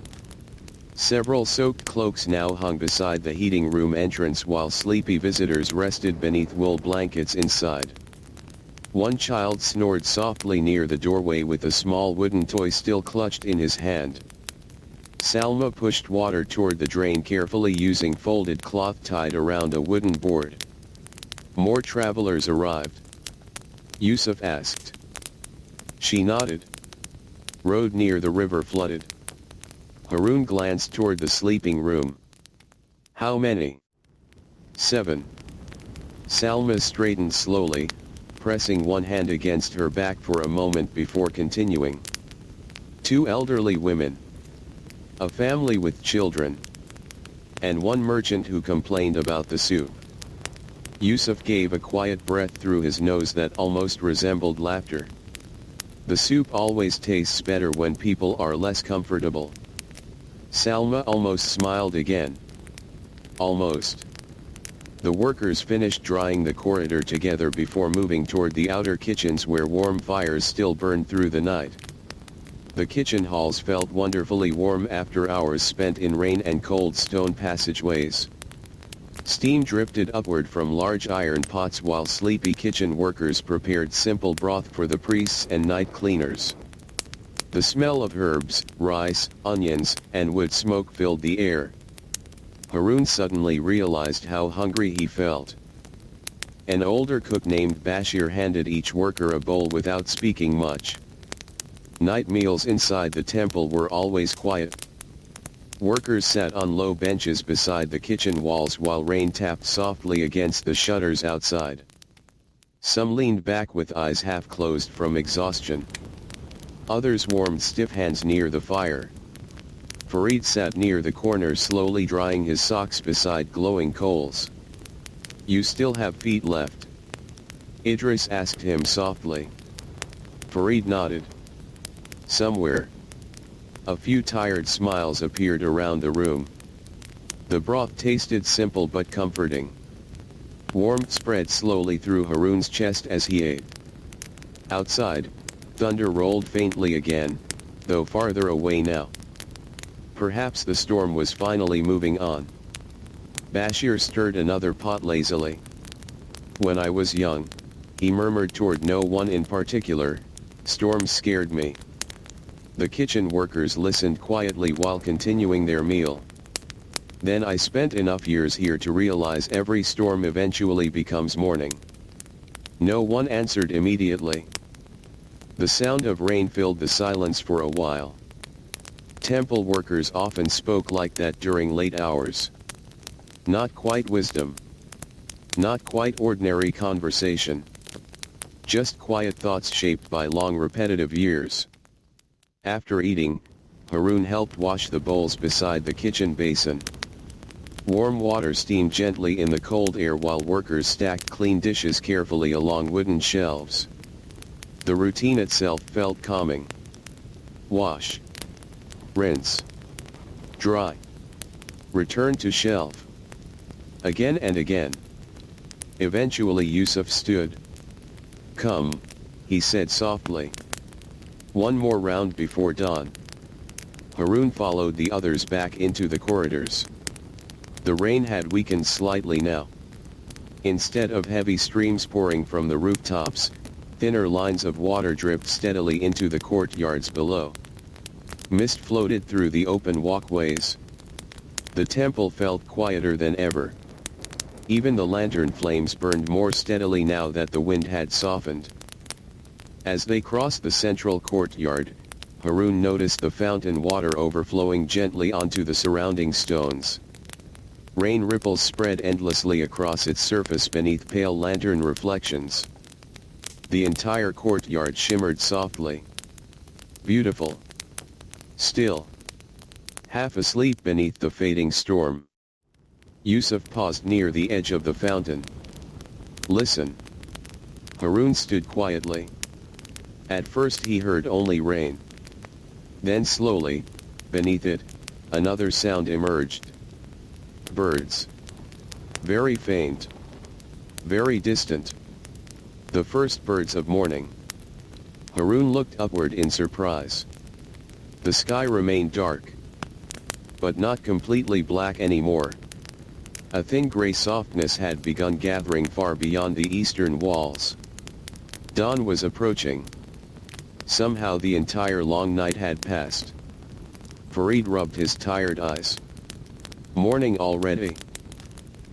Several soaked cloaks now hung beside the heating room entrance while sleepy visitors rested beneath wool blankets inside. One child snored softly near the doorway with a small wooden toy still clutched in his hand. Salma pushed water toward the drain carefully using folded cloth tied around a wooden board. More travelers arrived. Yusuf asked. She nodded. Road near the river flooded. Harun glanced toward the sleeping room. How many? 7. Salma straightened slowly, pressing one hand against her back for a moment before continuing. 2 elderly women. A family with children. And one merchant who complained about the soup. Yusuf gave a quiet breath through his nose that almost resembled laughter. The soup always tastes better when people are less comfortable. Salma almost smiled again. Almost. The workers finished drying the corridor together before moving toward the outer kitchens where warm fires still burned through the night. The kitchen halls felt wonderfully warm after hours spent in rain and cold stone passageways. Steam drifted upward from large iron pots while sleepy kitchen workers prepared simple broth for the priests and night cleaners. The smell of herbs, rice, onions, and wood smoke filled the air. Harun suddenly realized how hungry he felt. An older cook named Bashir handed each worker a bowl without speaking much. Night meals inside the temple were always quiet. Workers sat on low benches beside the kitchen walls while rain tapped softly against the shutters outside. Some leaned back with eyes half closed from exhaustion. Others warmed stiff hands near the fire. Farid sat near the corner slowly drying his socks beside glowing coals. "You still have feet left?" Idris asked him softly. Farid nodded. "Somewhere." A few tired smiles appeared around the room. The broth tasted simple but comforting. Warmth spread slowly through Haroun's chest as he ate. Outside, thunder rolled faintly again, though farther away now. Perhaps the storm was finally moving on. Bashir stirred another pot lazily. "When I was young," he murmured toward no one in particular, "storms scared me." The kitchen workers listened quietly while continuing their meal. "Then I spent enough years here to realize every storm eventually becomes morning." No one answered immediately. The sound of rain filled the silence for a while. Temple workers often spoke like that during late hours. Not quite wisdom. Not quite ordinary conversation. Just quiet thoughts shaped by long repetitive years. After eating, Haroun helped wash the bowls beside the kitchen basin. Warm water steamed gently in the cold air while workers stacked clean dishes carefully along wooden shelves. The routine itself felt calming. Wash. Rinse. Dry. Return to shelf. Again and again. Eventually Yusuf stood. "Come," he said softly. "One more round before dawn." Haroun followed the others back into the corridors. The rain had weakened slightly now. Instead of heavy streams pouring from the rooftops, thinner lines of water dripped steadily into the courtyards below. Mist floated through the open walkways. The temple felt quieter than ever. Even the lantern flames burned more steadily now that the wind had softened. As they crossed the central courtyard, Haroun noticed the fountain water overflowing gently onto the surrounding stones. Rain ripples spread endlessly across its surface beneath pale lantern reflections. The entire courtyard shimmered softly. Beautiful. Still. Half asleep beneath the fading storm. Yusuf paused near the edge of the fountain. "Listen." Haroun stood quietly. At first he heard only rain. Then slowly, beneath it, another sound emerged. Birds. Very faint. Very distant. The first birds of morning. Haroun looked upward in surprise. The sky remained dark. But not completely black anymore. A thin gray softness had begun gathering far beyond the eastern walls. Dawn was approaching. Somehow the entire long night had passed. Farid rubbed his tired eyes. Morning already.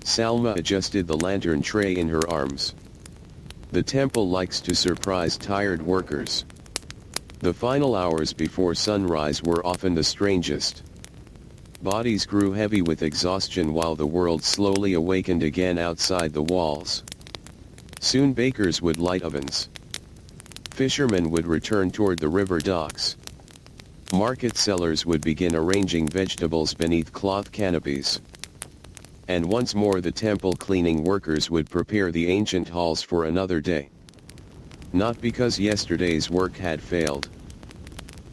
Salma adjusted the lantern tray in her arms. The temple likes to surprise tired workers. The final hours before sunrise were often the strangest. Bodies grew heavy with exhaustion while the world slowly awakened again outside the walls. Soon bakers would light ovens. Fishermen would return toward the river docks. Market sellers would begin arranging vegetables beneath cloth canopies. And once more the temple cleaning workers would prepare the ancient halls for another day. Not because yesterday's work had failed,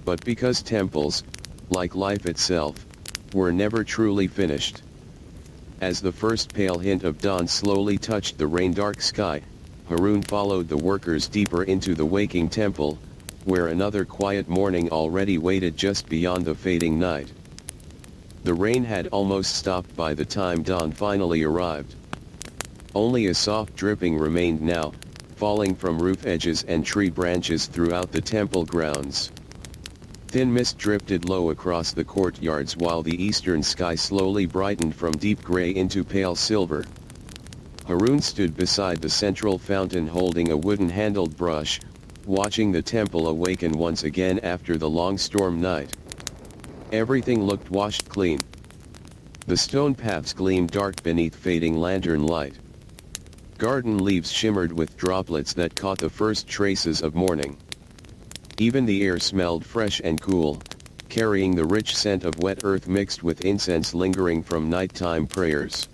but because temples, like life itself, were never truly finished. As the first pale hint of dawn slowly touched the rain-dark sky, Haroun followed the workers deeper into the waking temple, where another quiet morning already waited just beyond the fading night. The rain had almost stopped by the time dawn finally arrived. Only a soft dripping remained now, falling from roof edges and tree branches throughout the temple grounds. Thin mist drifted low across the courtyards while the eastern sky slowly brightened from deep gray into pale silver. Haroun stood beside the central fountain holding a wooden-handled brush, watching the temple awaken once again after the long storm night. Everything looked washed clean. The stone paths gleamed dark beneath fading lantern light. Garden leaves shimmered with droplets that caught the first traces of morning. Even the air smelled fresh and cool, carrying the rich scent of wet earth mixed with incense lingering from nighttime prayers.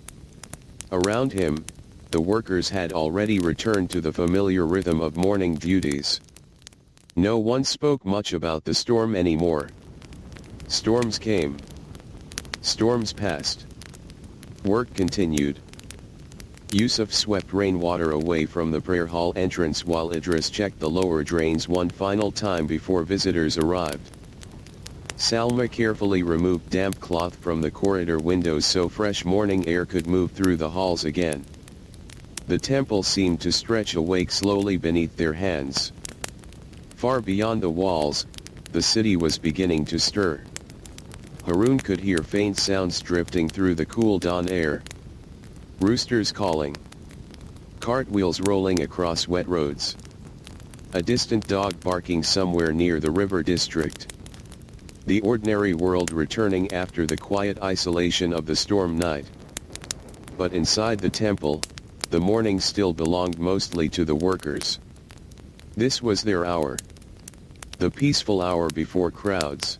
Around him, the workers had already returned to the familiar rhythm of morning duties. No one spoke much about the storm anymore. Storms came. Storms passed. Work continued. Yusuf swept rainwater away from the prayer hall entrance while Idris checked the lower drains one final time before visitors arrived. Salma carefully removed damp cloth from the corridor windows so fresh morning air could move through the halls again. The temple seemed to stretch awake slowly beneath their hands. Far beyond the walls, the city was beginning to stir. Harun could hear faint sounds drifting through the cool dawn air. Roosters calling. Cartwheels rolling across wet roads. A distant dog barking somewhere near the river district. The ordinary world returning after the quiet isolation of the storm night. But inside the temple, the morning still belonged mostly to the workers. This was their hour. The peaceful hour before crowds.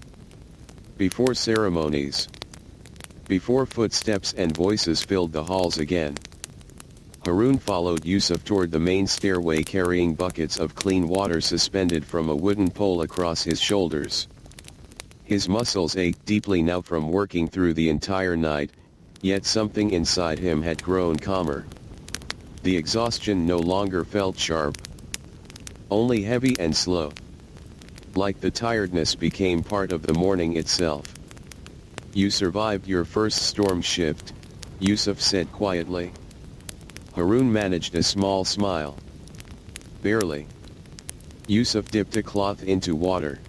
Before ceremonies. Before footsteps and voices filled the halls again. Harun followed Yusuf toward the main stairway carrying buckets of clean water suspended from a wooden pole across his shoulders. His muscles ached deeply now from working through the entire night, yet something inside him had grown calmer. The exhaustion no longer felt sharp. Only heavy and slow. Like the tiredness became part of the morning itself. "You survived your first storm shift," Yusuf said quietly. Harun managed a small smile. "Barely." Yusuf dipped a cloth into water.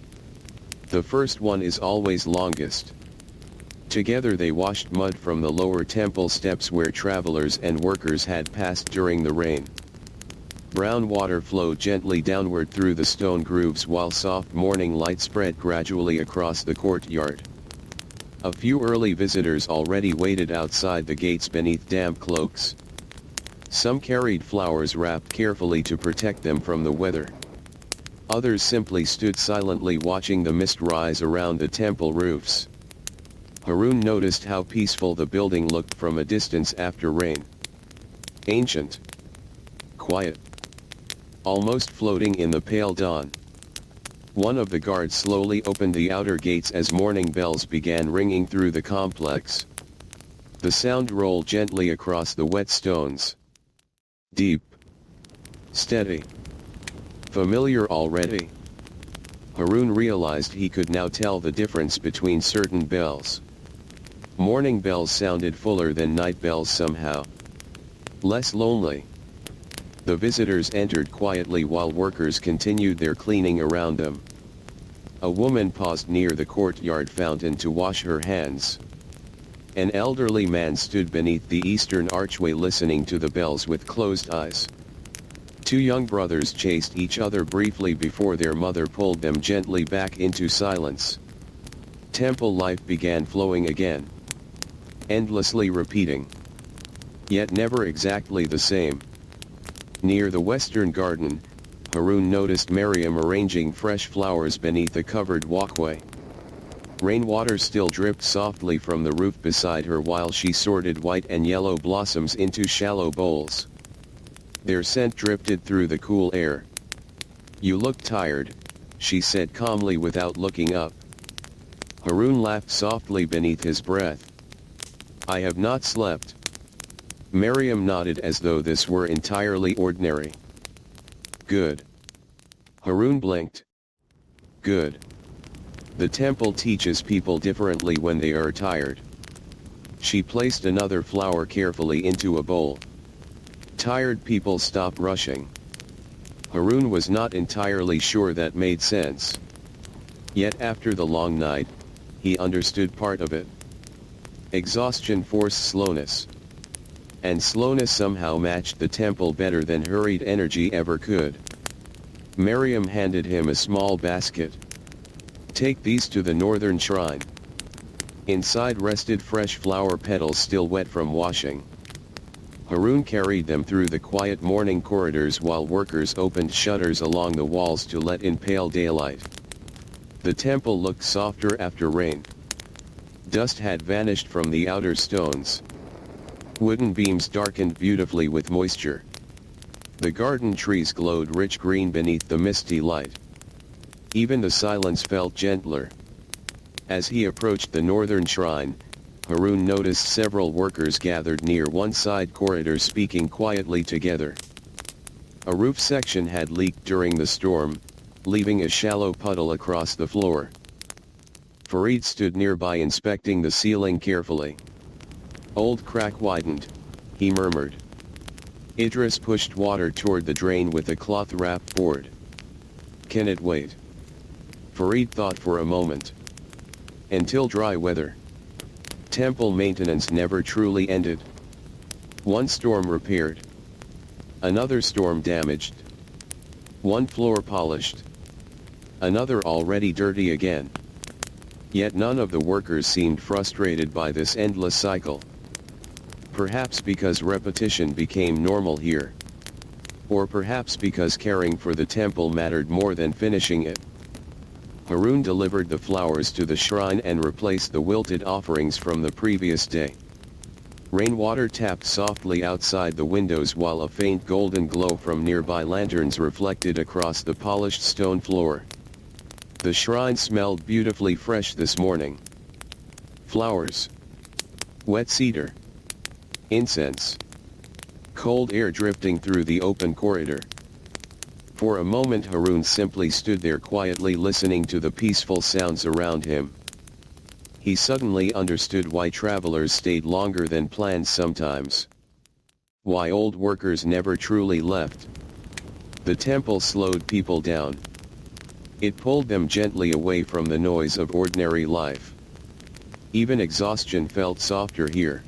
"The first one is always longest." Together they washed mud from the lower temple steps where travelers and workers had passed during the rain. Brown water flowed gently downward through the stone grooves while soft morning light spread gradually across the courtyard. A few early visitors already waited outside the gates beneath damp cloaks. Some carried flowers wrapped carefully to protect them from the weather. Others simply stood silently watching the mist rise around the temple roofs. Harun noticed how peaceful the building looked from a distance after rain. Ancient. Quiet. Almost floating in the pale dawn. One of the guards slowly opened the outer gates as morning bells began ringing through the complex. The sound rolled gently across the wet stones. Deep. Steady. Familiar already. Harun realized he could now tell the difference between certain bells. Morning bells sounded fuller than night bells somehow. Less lonely. The visitors entered quietly while workers continued their cleaning around them. A woman paused near the courtyard fountain to wash her hands. An elderly man stood beneath the eastern archway listening to the bells with closed eyes. Two young brothers chased each other briefly before their mother pulled them gently back into silence. Temple life began flowing again. Endlessly repeating. Yet never exactly the same. Near the western garden, Harun noticed Miriam arranging fresh flowers beneath a covered walkway. Rainwater still dripped softly from the roof beside her while she sorted white and yellow blossoms into shallow bowls. Their scent drifted through the cool air. "You look tired," she said calmly without looking up. Harun laughed softly beneath his breath. "I have not slept." Miriam nodded as though this were entirely ordinary. "Good." Harun blinked. "Good. The temple teaches people differently when they are tired." She placed another flower carefully into a bowl. Tired people stop rushing. Harun was not entirely sure that made sense. Yet after the long night, he understood part of it. Exhaustion forced slowness. And slowness somehow matched the temple better than hurried energy ever could. Miriam handed him a small basket. "Take these to the northern shrine." Inside rested fresh flower petals still wet from washing. Harun carried them through the quiet morning corridors while workers opened shutters along the walls to let in pale daylight. The temple looked softer after rain. Dust had vanished from the outer stones. Wooden beams darkened beautifully with moisture. The garden trees glowed rich green beneath the misty light. Even the silence felt gentler. As he approached the northern shrine, Haroun noticed several workers gathered near one side corridor speaking quietly together. A roof section had leaked during the storm, leaving a shallow puddle across the floor. Farid stood nearby inspecting the ceiling carefully. "Old crack widened," he murmured. Idris pushed water toward the drain with a cloth-wrapped board. "Can it wait?" Farid thought for a moment. "Until dry weather." Temple maintenance never truly ended. One storm repaired. Another storm damaged. One floor polished. Another already dirty again. Yet none of the workers seemed frustrated by this endless cycle. Perhaps because repetition became normal here. Or perhaps because caring for the temple mattered more than finishing it. Haroun delivered the flowers to the shrine and replaced the wilted offerings from the previous day. Rainwater tapped softly outside the windows while a faint golden glow from nearby lanterns reflected across the polished stone floor. The shrine smelled beautifully fresh this morning. Flowers. Wet cedar. Incense. Cold air drifting through the open corridor. For a moment Haroun simply stood there quietly listening to the peaceful sounds around him. He suddenly understood why travelers stayed longer than planned sometimes. Why old workers never truly left. The temple slowed people down. It pulled them gently away from the noise of ordinary life. Even exhaustion felt softer here.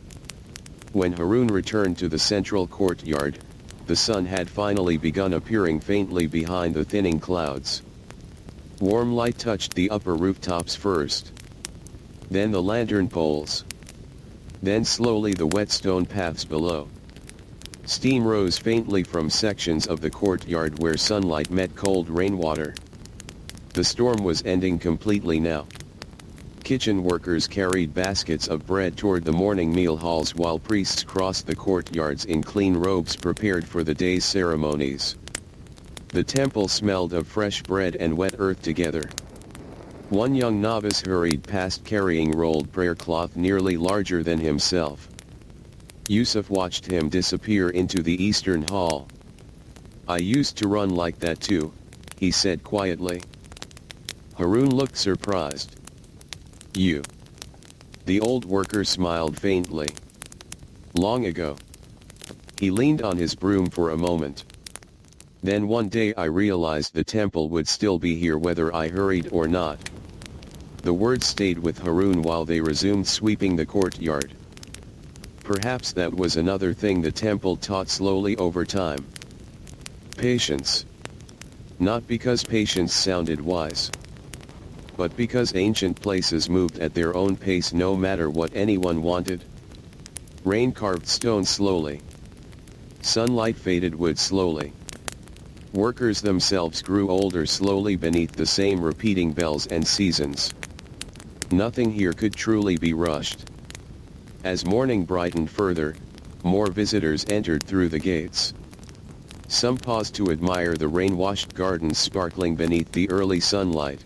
When Haroun returned to the central courtyard, the sun had finally begun appearing faintly behind the thinning clouds. Warm light touched the upper rooftops first. Then the lantern poles. Then slowly the wet stone paths below. Steam rose faintly from sections of the courtyard where sunlight met cold rainwater. The storm was ending completely now. Kitchen workers carried baskets of bread toward the morning meal halls while priests crossed the courtyards in clean robes prepared for the day's ceremonies. The temple smelled of fresh bread and wet earth together. One young novice hurried past carrying rolled prayer cloth nearly larger than himself. Yusuf watched him disappear into the eastern hall. "I used to run like that too," he said quietly. Haroun looked surprised. "You?" The old worker smiled faintly. "Long ago." He leaned on his broom for a moment. "Then one day I realized the temple would still be here whether I hurried or not." The words stayed with Haroun while they resumed sweeping the courtyard. Perhaps that was another thing the temple taught slowly over time. Patience. Not because patience sounded wise, but because ancient places moved at their own pace no matter what anyone wanted. Rain carved stone slowly. Sunlight faded wood slowly. Workers themselves grew older slowly beneath the same repeating bells and seasons. Nothing here could truly be rushed. As morning brightened further, more visitors entered through the gates. Some paused to admire the rain-washed gardens sparkling beneath the early sunlight.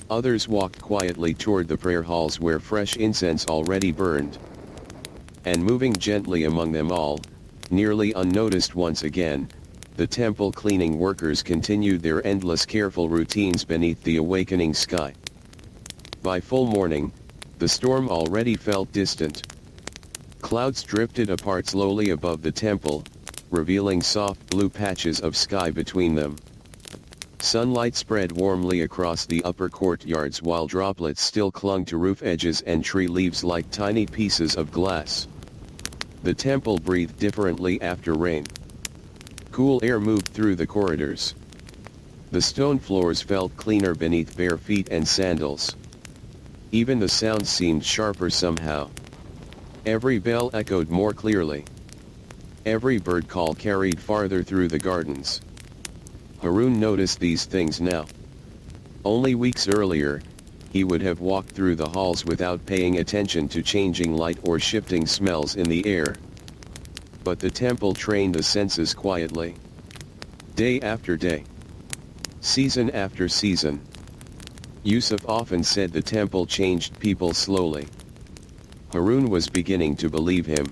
Others walked quietly toward the prayer halls where fresh incense already burned. And moving gently among them all, nearly unnoticed once again, the temple cleaning workers continued their endless careful routines beneath the awakening sky. By full morning, the storm already felt distant. Clouds drifted apart slowly above the temple, revealing soft blue patches of sky between them. Sunlight spread warmly across the upper courtyards while droplets still clung to roof edges and tree leaves like tiny pieces of glass. The temple breathed differently after rain. Cool air moved through the corridors. The stone floors felt cleaner beneath bare feet and sandals. Even the sounds seemed sharper somehow. Every bell echoed more clearly. Every bird call carried farther through the gardens. Haroun noticed these things now. Only weeks earlier, he would have walked through the halls without paying attention to changing light or shifting smells in the air. But the temple trained the senses quietly. Day after day. Season after season. Yusuf often said the temple changed people slowly. Harun was beginning to believe him.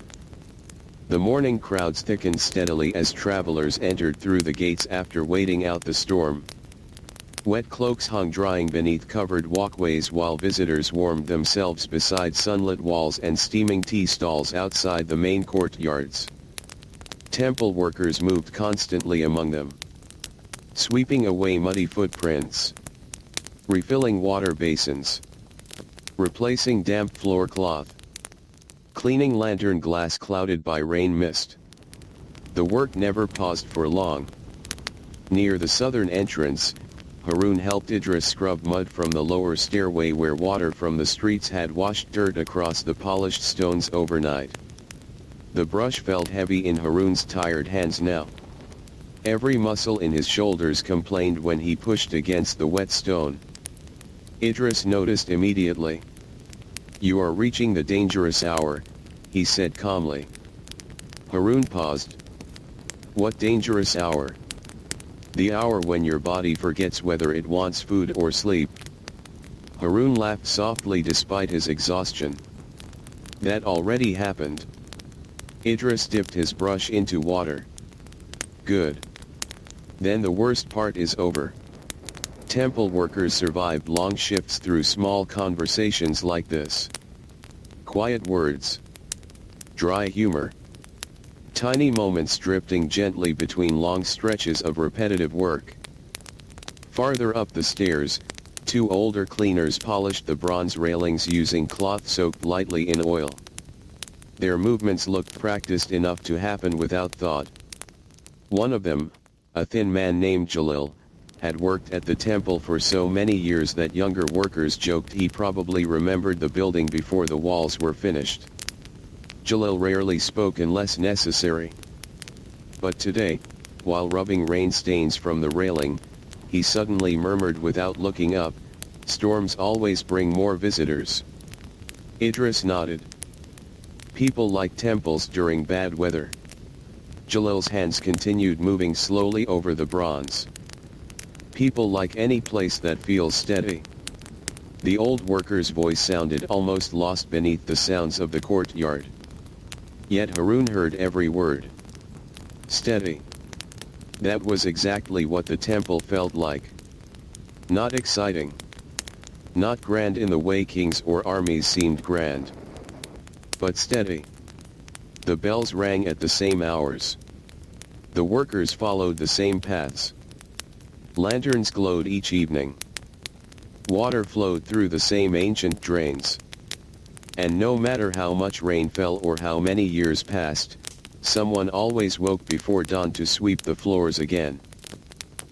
The morning crowds thickened steadily as travelers entered through the gates after waiting out the storm. Wet cloaks hung drying beneath covered walkways while visitors warmed themselves beside sunlit walls and steaming tea stalls outside the main courtyards. Temple workers moved constantly among them, sweeping away muddy footprints, refilling water basins, replacing damp floor cloth, cleaning lantern glass clouded by rain mist. The work never paused for long. Near the southern entrance, Harun helped Idris scrub mud from the lower stairway where water from the streets had washed dirt across the polished stones overnight. The brush felt heavy in Harun's tired hands now. Every muscle in his shoulders complained when he pushed against the wet stone. Idris noticed immediately. "You are reaching the dangerous hour," he said calmly. Harun paused. "What dangerous hour?" "The hour when your body forgets whether it wants food or sleep." Harun laughed softly despite his exhaustion. "That already happened." Idris dipped his brush into water. "Good. Then the worst part is over." Temple workers survived long shifts through small conversations like this. Quiet words. Dry humor. Tiny moments drifting gently between long stretches of repetitive work. Farther up the stairs, two older cleaners polished the bronze railings using cloth soaked lightly in oil. Their movements looked practiced enough to happen without thought. One of them, a thin man named Jalil, had worked at the temple for so many years that younger workers joked he probably remembered the building before the walls were finished. Jalil rarely spoke unless necessary. But today, while rubbing rain stains from the railing, he suddenly murmured without looking up, "Storms always bring more visitors." Idris nodded. "People like temples during bad weather." Jalil's hands continued moving slowly over the bronze. "People like any place that feels steady." The old worker's voice sounded almost lost beneath the sounds of the courtyard. Yet Harun heard every word. Steady. That was exactly what the temple felt like. Not exciting. Not grand in the way kings or armies seemed grand. But steady. The bells rang at the same hours. The workers followed the same paths. Lanterns glowed each evening. Water flowed through the same ancient drains. And no matter how much rain fell or how many years passed, someone always woke before dawn to sweep the floors again.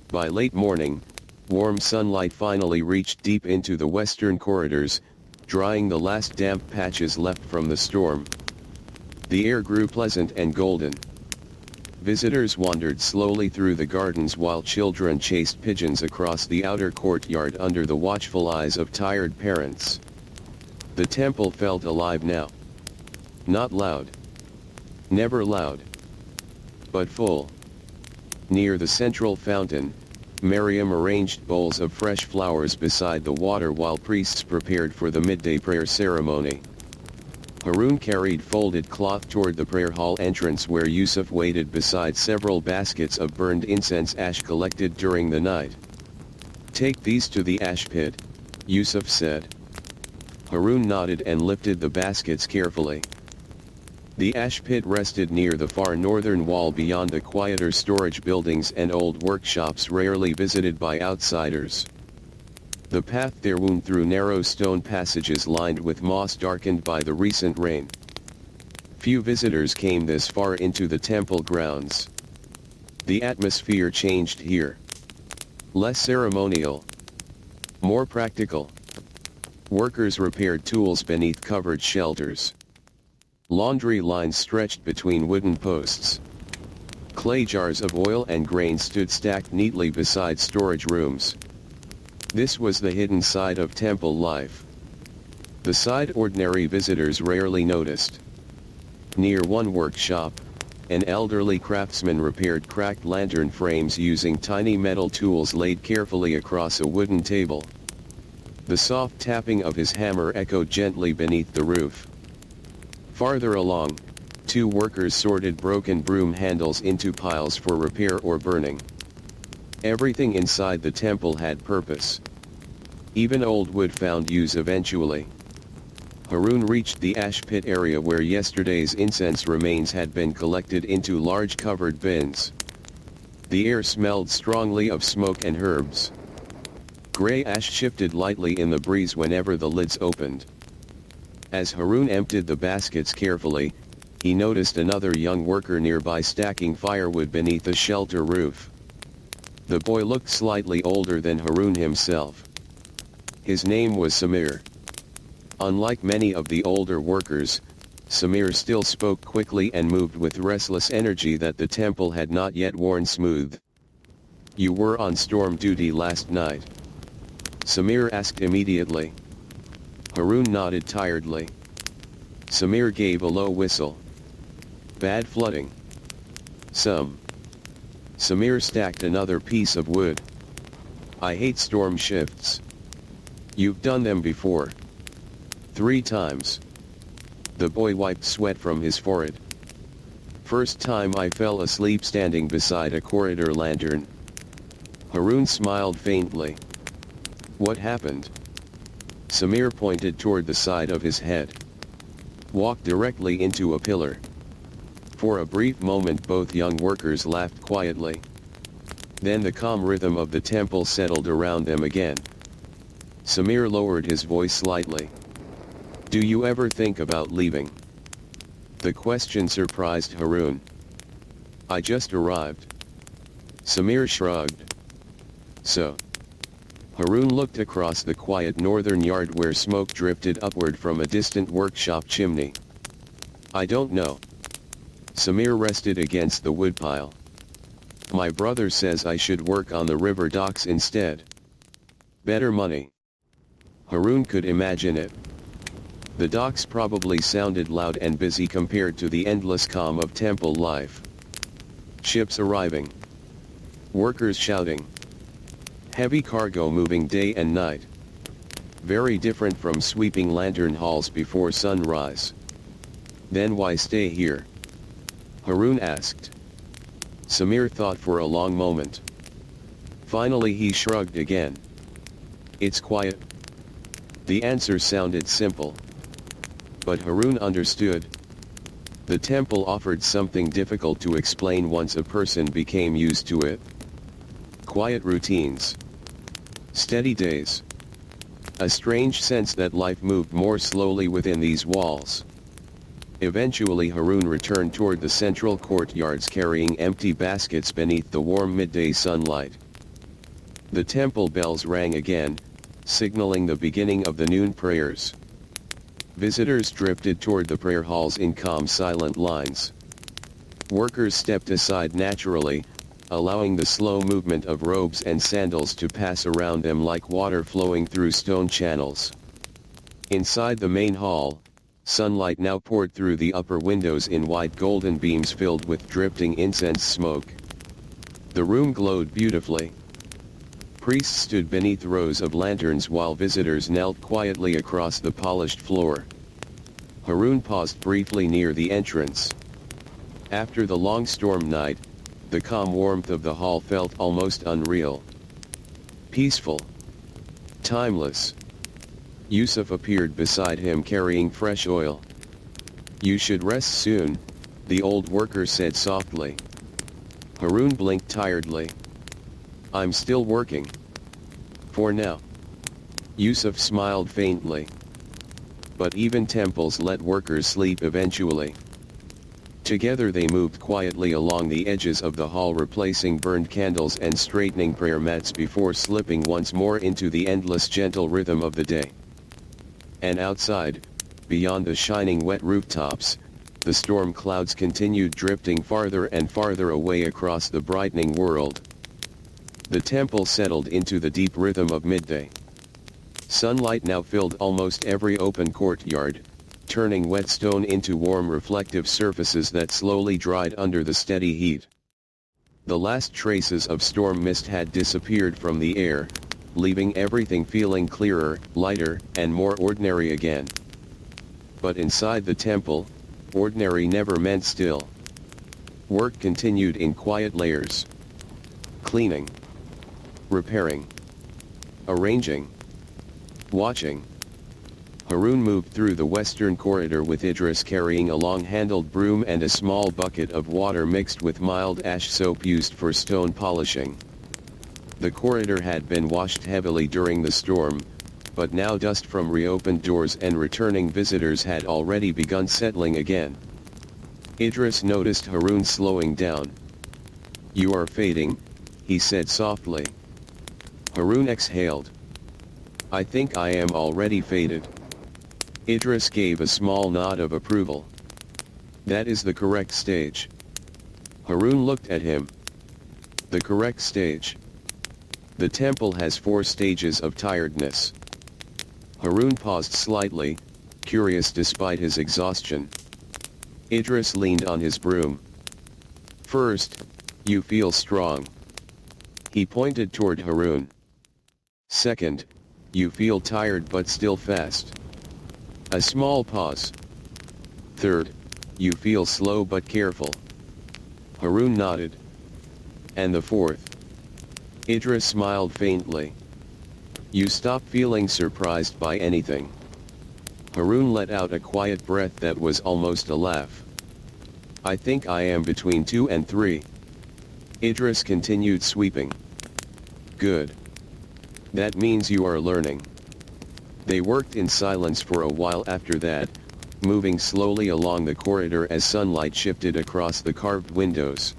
By late morning, warm sunlight finally reached deep into the western corridors, drying the last damp patches left from the storm. The air grew pleasant and golden. Visitors wandered slowly through the gardens while children chased pigeons across the outer courtyard under the watchful eyes of tired parents. The temple felt alive now. Not loud. Never loud. But full. Near the central fountain, Miriam arranged bowls of fresh flowers beside the water while priests prepared for the midday prayer ceremony. Harun carried folded cloth toward the prayer hall entrance where Yusuf waited beside several baskets of burned incense ash collected during the night. "Take these to the ash pit," Yusuf said. Harun nodded and lifted the baskets carefully. The ash pit rested near the far northern wall beyond the quieter storage buildings and old workshops rarely visited by outsiders. The path there wound through narrow stone passages lined with moss darkened by the recent rain. Few visitors came this far into the temple grounds. The atmosphere changed here. Less ceremonial. More practical. Workers repaired tools beneath covered shelters. Laundry lines stretched between wooden posts. Clay jars of oil and grain stood stacked neatly beside storage rooms. This was the hidden side of temple life. The side ordinary visitors rarely noticed. Near one workshop, an elderly craftsman repaired cracked lantern frames using tiny metal tools laid carefully across a wooden table. The soft tapping of his hammer echoed gently beneath the roof. Farther along, two workers sorted broken broom handles into piles for repair or burning. Everything inside the temple had purpose. Even old wood found use eventually. Harun reached the ash pit area where yesterday's incense remains had been collected into large covered bins. The air smelled strongly of smoke and herbs. Gray ash shifted lightly in the breeze whenever the lids opened. As Harun emptied the baskets carefully, he noticed another young worker nearby stacking firewood beneath a shelter roof. The boy looked slightly older than Harun himself. His name was Samir. Unlike many of the older workers, Samir still spoke quickly and moved with restless energy that the temple had not yet worn smooth. "You were on storm duty last night?" Samir asked immediately. Harun nodded tiredly. Samir gave a low whistle. "Bad flooding?" "Some." Samir stacked another piece of wood. "I hate storm shifts." "You've done them before." "3 times. The boy wiped sweat from his forehead. "First time I fell asleep standing beside a corridor lantern." Harun smiled faintly. "What happened?" Samir pointed toward the side of his head. "Walked directly into a pillar." For a brief moment both young workers laughed quietly. Then the calm rhythm of the temple settled around them again. Samir lowered his voice slightly. "Do you ever think about leaving?" The question surprised Harun. "I just arrived." Samir shrugged. "So?" Harun looked across the quiet northern yard where smoke drifted upward from a distant workshop chimney. "I don't know." Samir rested against the woodpile. "My brother says I should work on the river docks instead. Better money." Harun could imagine it. The docks probably sounded loud and busy compared to the endless calm of temple life. Ships arriving. Workers shouting. Heavy cargo moving day and night. Very different from sweeping lantern halls before sunrise. "Then why stay here?" Harun asked. Samir thought for a long moment. Finally he shrugged again. "It's quiet." The answer sounded simple. But Harun understood. The temple offered something difficult to explain once a person became used to it. Quiet routines. Steady days. A strange sense that life moved more slowly within these walls. Eventually Harun returned toward the central courtyards carrying empty baskets beneath the warm midday sunlight. The temple bells rang again, signaling the beginning of the noon prayers. Visitors drifted toward the prayer halls in calm silent lines. Workers stepped aside naturally, allowing the slow movement of robes and sandals to pass around them like water flowing through stone channels. Inside the main hall, sunlight now poured through the upper windows in wide golden beams filled with drifting incense smoke. The room glowed beautifully. Priests stood beneath rows of lanterns while visitors knelt quietly across the polished floor. Harun paused briefly near the entrance. After the long storm night, the calm warmth of the hall felt almost unreal. Peaceful. Timeless. Yusuf appeared beside him carrying fresh oil. "You should rest soon," the old worker said softly. Harun blinked tiredly. "I'm still working. For now." Yusuf smiled faintly. But even temples let workers sleep eventually. Together they moved quietly along the edges of the hall, replacing burned candles and straightening prayer mats before slipping once more into the endless gentle rhythm of the day. And outside, beyond the shining wet rooftops, the storm clouds continued drifting farther and farther away across the brightening world. The temple settled into the deep rhythm of midday. Sunlight now filled almost every open courtyard, turning wet stone into warm reflective surfaces that slowly dried under the steady heat. The last traces of storm mist had disappeared from the air, leaving everything feeling clearer, lighter, and more ordinary again. But inside the temple, ordinary never meant still. Work continued in quiet layers. Cleaning, repairing, arranging, watching. Harun moved through the western corridor with Idris carrying a long-handled broom and a small bucket of water mixed with mild ash soap used for stone polishing. The corridor had been washed heavily during the storm, but now dust from reopened doors and returning visitors had already begun settling again. Idris noticed Harun slowing down. "You are fading," he said softly. Harun exhaled. "I think I am already faded." Idris gave a small nod of approval. "That is the correct stage." Harun looked at him. "The correct stage? The temple has 4 stages of tiredness." Harun paused slightly, curious despite his exhaustion. Idris leaned on his broom. "First, you feel strong." He pointed toward Harun. "Second, you feel tired but still fast." A small pause. "Third, you feel slow but careful." Harun nodded. "And the fourth?" Idris smiled faintly. "You stop feeling surprised by anything." Harun let out a quiet breath that was almost a laugh. "I think I am between 2 and 3. Idris continued sweeping. "Good. That means you are learning." They worked in silence for a while after that, moving slowly along the corridor as sunlight shifted across the carved windows.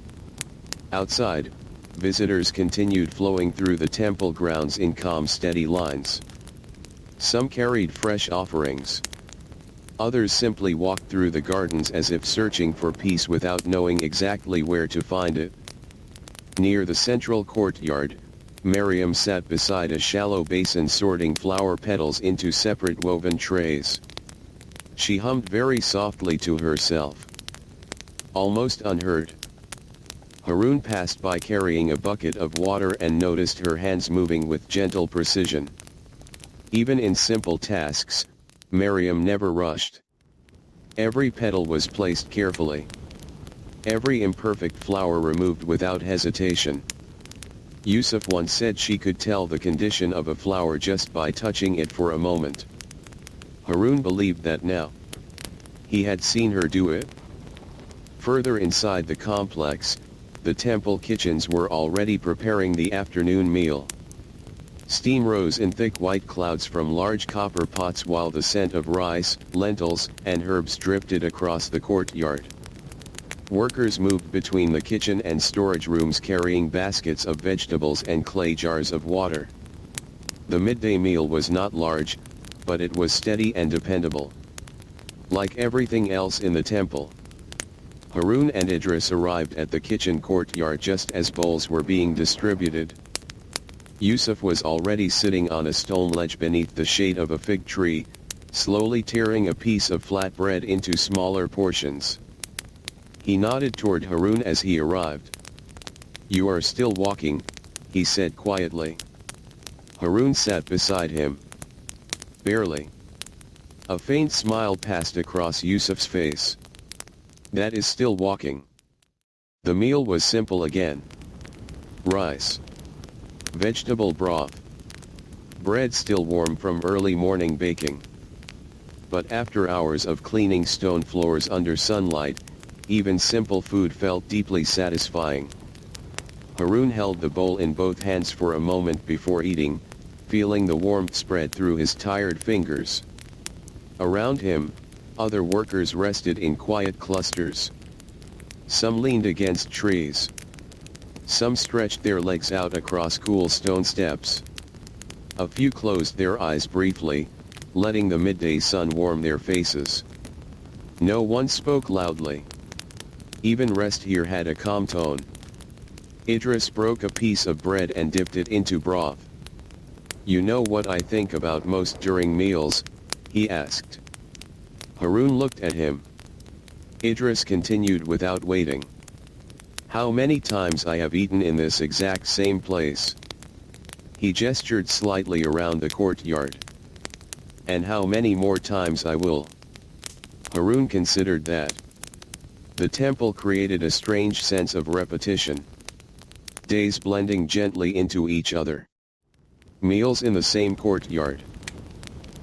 Outside, visitors continued flowing through the temple grounds in calm, steady lines. Some carried fresh offerings. Others simply walked through the gardens as if searching for peace without knowing exactly where to find it. Near the central courtyard, Miriam sat beside a shallow basin sorting flower petals into separate woven trays. She hummed very softly to herself. Almost unheard. Harun passed by carrying a bucket of water and noticed her hands moving with gentle precision. Even in simple tasks, Miriam never rushed. Every petal was placed carefully. Every imperfect flower removed without hesitation. Yusuf once said she could tell the condition of a flower just by touching it for a moment. Harun believed that now. He had seen her do it. Further inside the complex, the temple kitchens were already preparing the afternoon meal. Steam rose in thick white clouds from large copper pots while the scent of rice, lentils, and herbs drifted across the courtyard. Workers moved between the kitchen and storage rooms carrying baskets of vegetables and clay jars of water. The midday meal was not large, but it was steady and dependable. Like everything else in the temple. Harun and Idris arrived at the kitchen courtyard just as bowls were being distributed. Yusuf was already sitting on a stone ledge beneath the shade of a fig tree, slowly tearing a piece of flat bread into smaller portions. He nodded toward Harun as he arrived. "You are still walking," he said quietly. Harun sat beside him. "Barely." A faint smile passed across Yusuf's face. "That is still walking." The meal was simple again. Rice. Vegetable broth. Bread still warm from early morning baking. But after hours of cleaning stone floors under sunlight, even simple food felt deeply satisfying. Harun held the bowl in both hands for a moment before eating, feeling the warmth spread through his tired fingers. Around him, other workers rested in quiet clusters. Some leaned against trees. Some stretched their legs out across cool stone steps. A few closed their eyes briefly, letting the midday sun warm their faces. No one spoke loudly. Even rest here had a calm tone. Idris broke a piece of bread and dipped it into broth. "You know what I think about most during meals?" he asked. Harun looked at him. Idris continued without waiting. "How many times I have eaten in this exact same place." He gestured slightly around the courtyard. "And how many more times I will." Harun considered that. The temple created a strange sense of repetition. Days blending gently into each other. Meals in the same courtyard.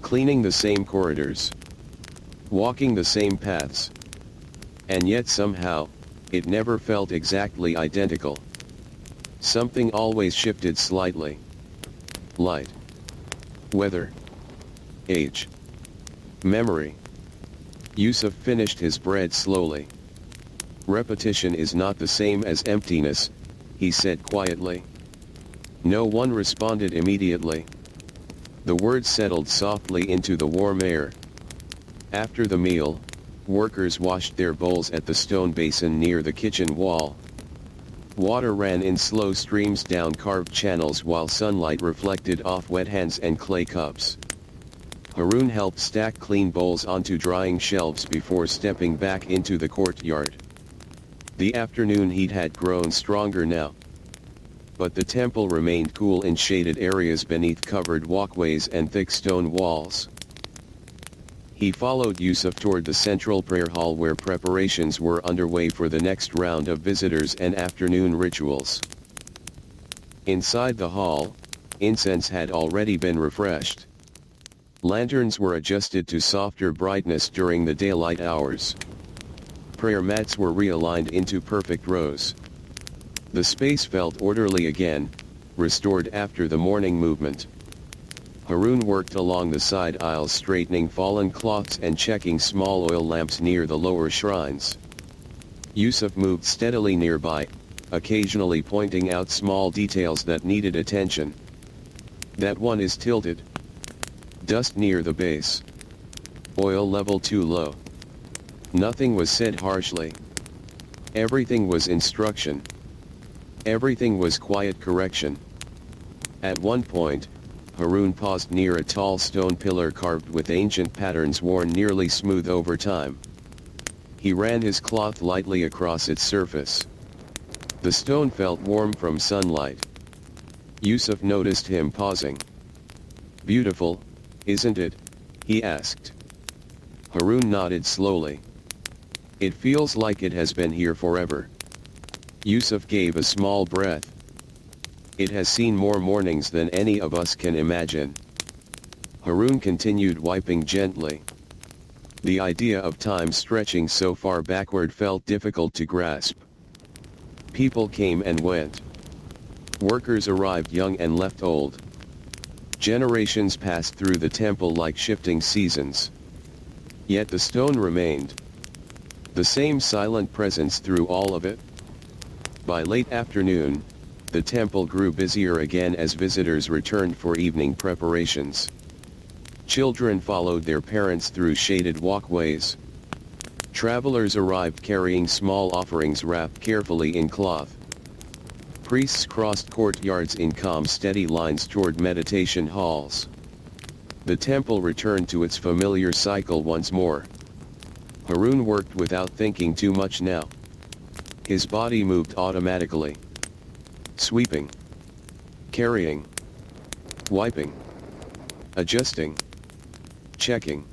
Cleaning the same corridors. Walking the same paths. And yet somehow, it never felt exactly identical. Something always shifted slightly. Light. Weather. Age. Memory. Yusuf finished his bread slowly. "Repetition is not the same as emptiness," he said quietly. No one responded immediately. The words settled softly into the warm air. After the meal, workers washed their bowls at the stone basin near the kitchen wall. Water ran in slow streams down carved channels while sunlight reflected off wet hands and clay cups. Harun helped stack clean bowls onto drying shelves before stepping back into the courtyard. The afternoon heat had grown stronger now. But the temple remained cool in shaded areas beneath covered walkways and thick stone walls. He followed Yusuf toward the central prayer hall where preparations were underway for the next round of visitors and afternoon rituals. Inside the hall, incense had already been refreshed. Lanterns were adjusted to softer brightness during the daylight hours. Prayer mats were realigned into perfect rows. The space felt orderly again, restored after the morning movement. Harun worked along the side aisles straightening fallen cloths and checking small oil lamps near the lower shrines. Yusuf moved steadily nearby, occasionally pointing out small details that needed attention. "That one is tilted. Dust near the base. Oil level too low." Nothing was said harshly. Everything was instruction. Everything was quiet correction. At one point, Harun paused near a tall stone pillar carved with ancient patterns worn nearly smooth over time. He ran his cloth lightly across its surface. The stone felt warm from sunlight. Yusuf noticed him pausing. "Beautiful, isn't it?" he asked. Harun nodded slowly. "It feels like it has been here forever." Yusuf gave a small breath. "It has seen more mornings than any of us can imagine." Harun continued wiping gently. The idea of time stretching so far backward felt difficult to grasp. People came and went. Workers arrived young and left old. Generations passed through the temple like shifting seasons. Yet the stone remained. The same silent presence through all of it. By late afternoon, the temple grew busier again as visitors returned for evening preparations. Children followed their parents through shaded walkways. Travelers arrived carrying small offerings wrapped carefully in cloth. Priests crossed courtyards in calm steady lines toward meditation halls. The temple returned to its familiar cycle once more. Harun worked without thinking too much now. His body moved automatically. Sweeping. Carrying. Wiping. Adjusting. Checking.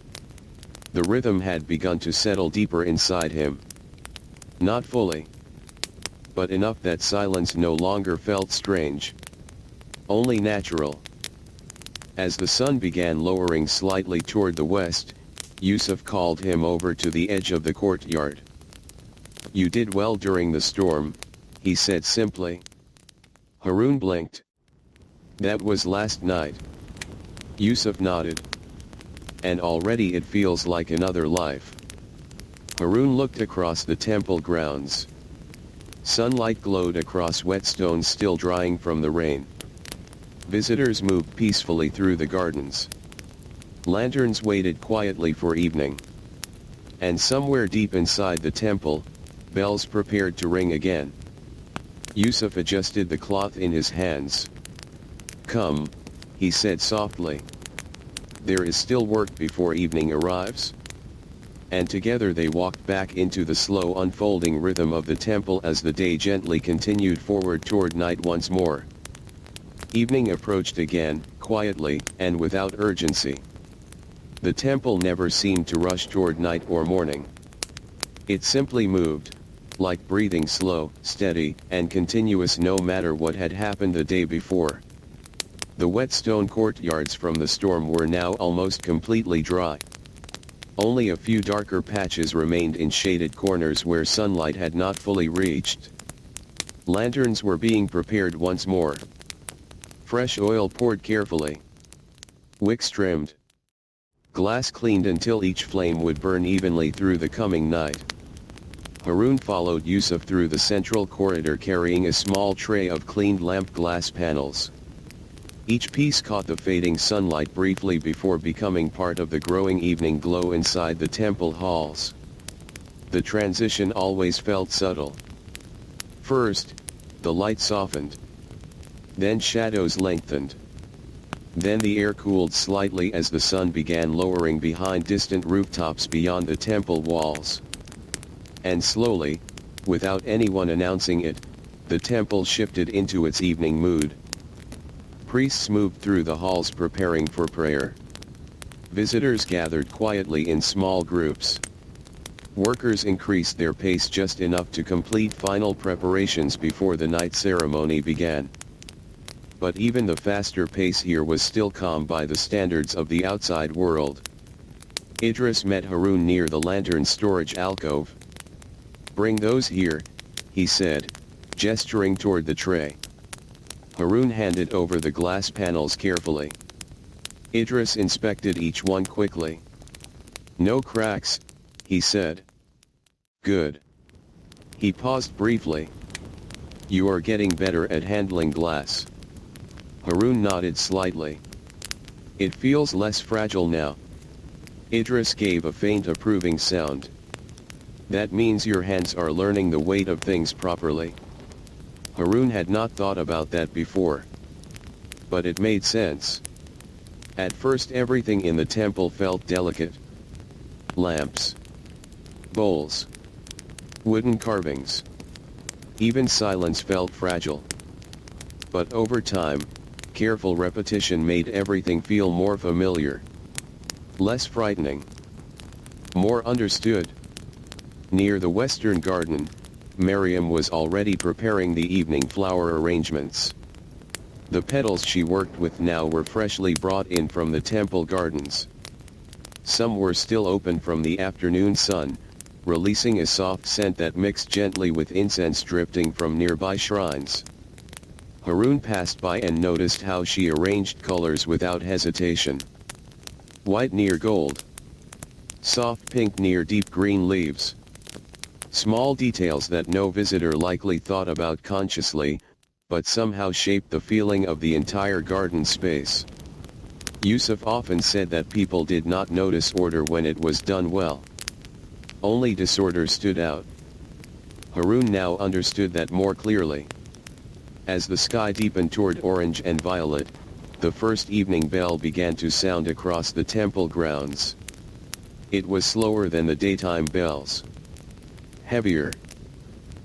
The rhythm had begun to settle deeper inside him. Not fully. But enough that silence no longer felt strange. Only natural. As the sun began lowering slightly toward the west, Yusuf called him over to the edge of the courtyard. "You did well during the storm," he said simply. Harun blinked. "That was last night." Yusuf nodded. "And already it feels like another life." Harun looked across the temple grounds. Sunlight glowed across wet stones still drying from the rain. Visitors moved peacefully through the gardens. Lanterns waited quietly for evening. And somewhere deep inside the temple, bells prepared to ring again. Yusuf adjusted the cloth in his hands. "Come," he said softly. "There is still work before evening arrives." And together they walked back into the slow unfolding rhythm of the temple as the day gently continued forward toward night once more. Evening approached again, quietly, and without urgency. The temple never seemed to rush toward night or morning. It simply moved, like breathing, slow, steady, and continuous no matter what had happened the day before. The wet stone courtyards from the storm were now almost completely dry. Only a few darker patches remained in shaded corners where sunlight had not fully reached. Lanterns were being prepared once more. Fresh oil poured carefully. Wicks trimmed. Glass cleaned until each flame would burn evenly through the coming night. Harun followed Yusuf through the central corridor carrying a small tray of cleaned lamp glass panels. Each piece caught the fading sunlight briefly before becoming part of the growing evening glow inside the temple halls. The transition always felt subtle. First, the light softened. Then shadows lengthened. Then the air cooled slightly as the sun began lowering behind distant rooftops beyond the temple walls. And slowly, without anyone announcing it, the temple shifted into its evening mood. Priests moved through the halls preparing for prayer. Visitors gathered quietly in small groups. Workers increased their pace just enough to complete final preparations before the night ceremony began. But even the faster pace here was still calm by the standards of the outside world. Idris met Harun near the lantern storage alcove. "Bring those here," he said, gesturing toward the tray. Harun handed over the glass panels carefully. Idris inspected each one quickly. "No cracks," he said. "Good." He paused briefly. "You are getting better at handling glass." Harun nodded slightly. "It feels less fragile now." Idris gave a faint approving sound. "That means your hands are learning the weight of things properly." Harun had not thought about that before. But it made sense. At first everything in the temple felt delicate. Lamps. Bowls. Wooden carvings. Even silence felt fragile. But over time, careful repetition made everything feel more familiar. Less frightening. More understood. Near the western garden, Miriam was already preparing the evening flower arrangements. The petals she worked with now were freshly brought in from the temple gardens. Some were still open from the afternoon sun, releasing a soft scent that mixed gently with incense drifting from nearby shrines. Harun passed by and noticed how she arranged colors without hesitation. White near gold. Soft pink near deep green leaves. Small details that no visitor likely thought about consciously, but somehow shaped the feeling of the entire garden space. Yusuf often said that people did not notice order when it was done well. Only disorder stood out. Harun now understood that more clearly. As the sky deepened toward orange and violet, the first evening bell began to sound across the temple grounds. It was slower than the daytime bells. Heavier.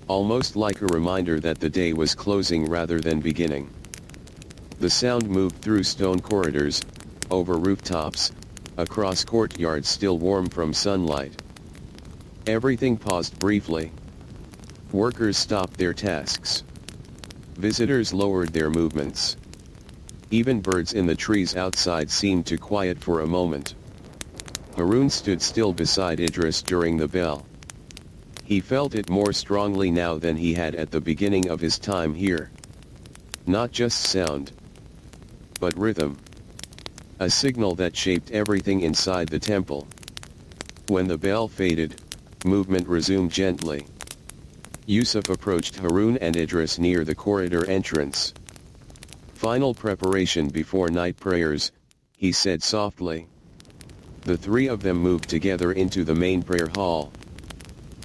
Almost like a reminder that the day was closing rather than beginning. The sound moved through stone corridors, over rooftops, across courtyards still warm from sunlight. Everything paused briefly. Workers stopped their tasks. Visitors lowered their movements. Even birds in the trees outside seemed to quiet for a moment. Harun stood still beside Idris during the bell. He felt it more strongly now than he had at the beginning of his time here. Not just sound, but rhythm. A signal that shaped everything inside the temple. When the bell faded, movement resumed gently. Yusuf approached Harun and Idris near the corridor entrance. "Final preparation before night prayers," he said softly. The three of them moved together into the main prayer hall.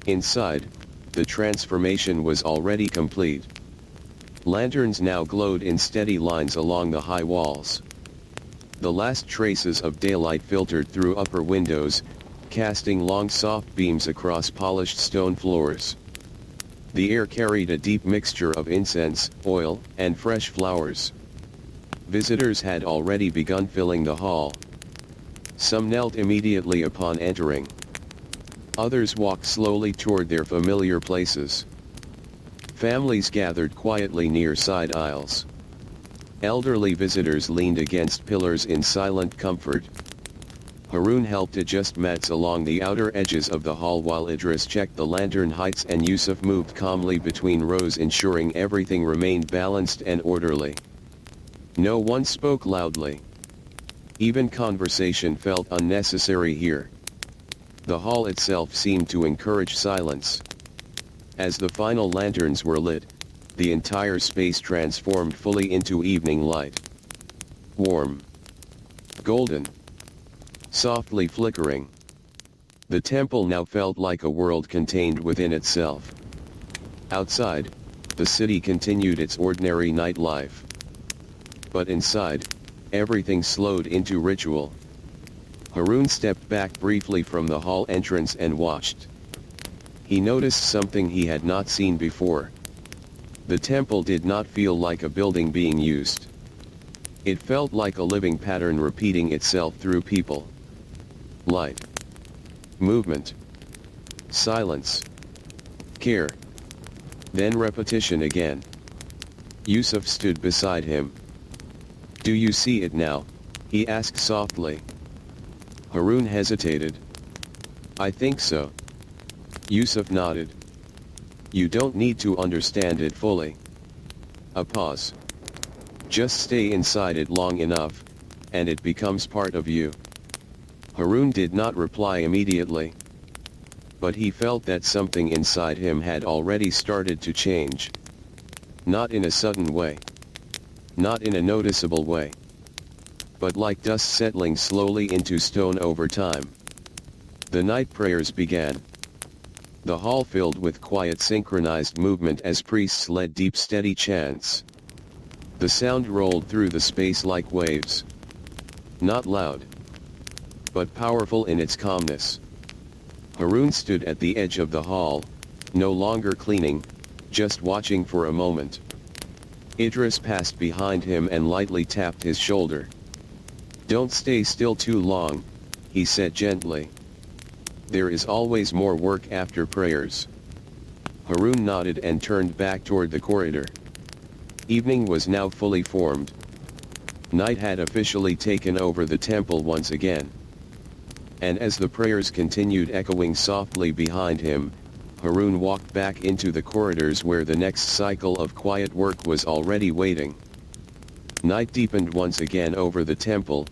Inside, the transformation was already complete. Lanterns now glowed in steady lines along the high walls. The last traces of daylight filtered through upper windows, casting long soft beams across polished stone floors. The air carried a deep mixture of incense, oil, and fresh flowers. Visitors had already begun filling the hall. Some knelt immediately upon entering. Others walked slowly toward their familiar places. Families gathered quietly near side aisles. Elderly visitors leaned against pillars in silent comfort. Harun helped adjust mats along the outer edges of the hall while Idris checked the lantern heights and Yusuf moved calmly between rows, ensuring everything remained balanced and orderly. No one spoke loudly. Even conversation felt unnecessary here. The hall itself seemed to encourage silence. As the final lanterns were lit, the entire space transformed fully into evening light. Warm, golden, softly flickering. The temple now felt like a world contained within itself. Outside, the city continued its ordinary nightlife. But inside, everything slowed into ritual. Harun stepped back briefly from the hall entrance and watched. He noticed something he had not seen before. The temple did not feel like a building being used. It felt like a living pattern repeating itself through people. Light, movement, silence, care, then repetition again. Yusuf stood beside him. "Do you see it now?" he asked softly. Harun hesitated. "I think so." Yusuf nodded. "You don't need to understand it fully." A pause. "Just stay inside it long enough, and it becomes part of you." Harun did not reply immediately. But he felt that something inside him had already started to change. Not in a sudden way. Not in a noticeable way. But like dust settling slowly into stone over time. The night prayers began. The hall filled with quiet synchronized movement as priests led deep steady chants. The sound rolled through the space like waves. Not loud, but powerful in its calmness. Harun stood at the edge of the hall, no longer cleaning, just watching for a moment. Idris passed behind him and lightly tapped his shoulder. "Don't stay still too long," he said gently. "There is always more work after prayers." Harun nodded and turned back toward the corridor. Evening was now fully formed. Night had officially taken over the temple once again. And as the prayers continued echoing softly behind him, Harun walked back into the corridors where the next cycle of quiet work was already waiting. Night deepened once again over the temple,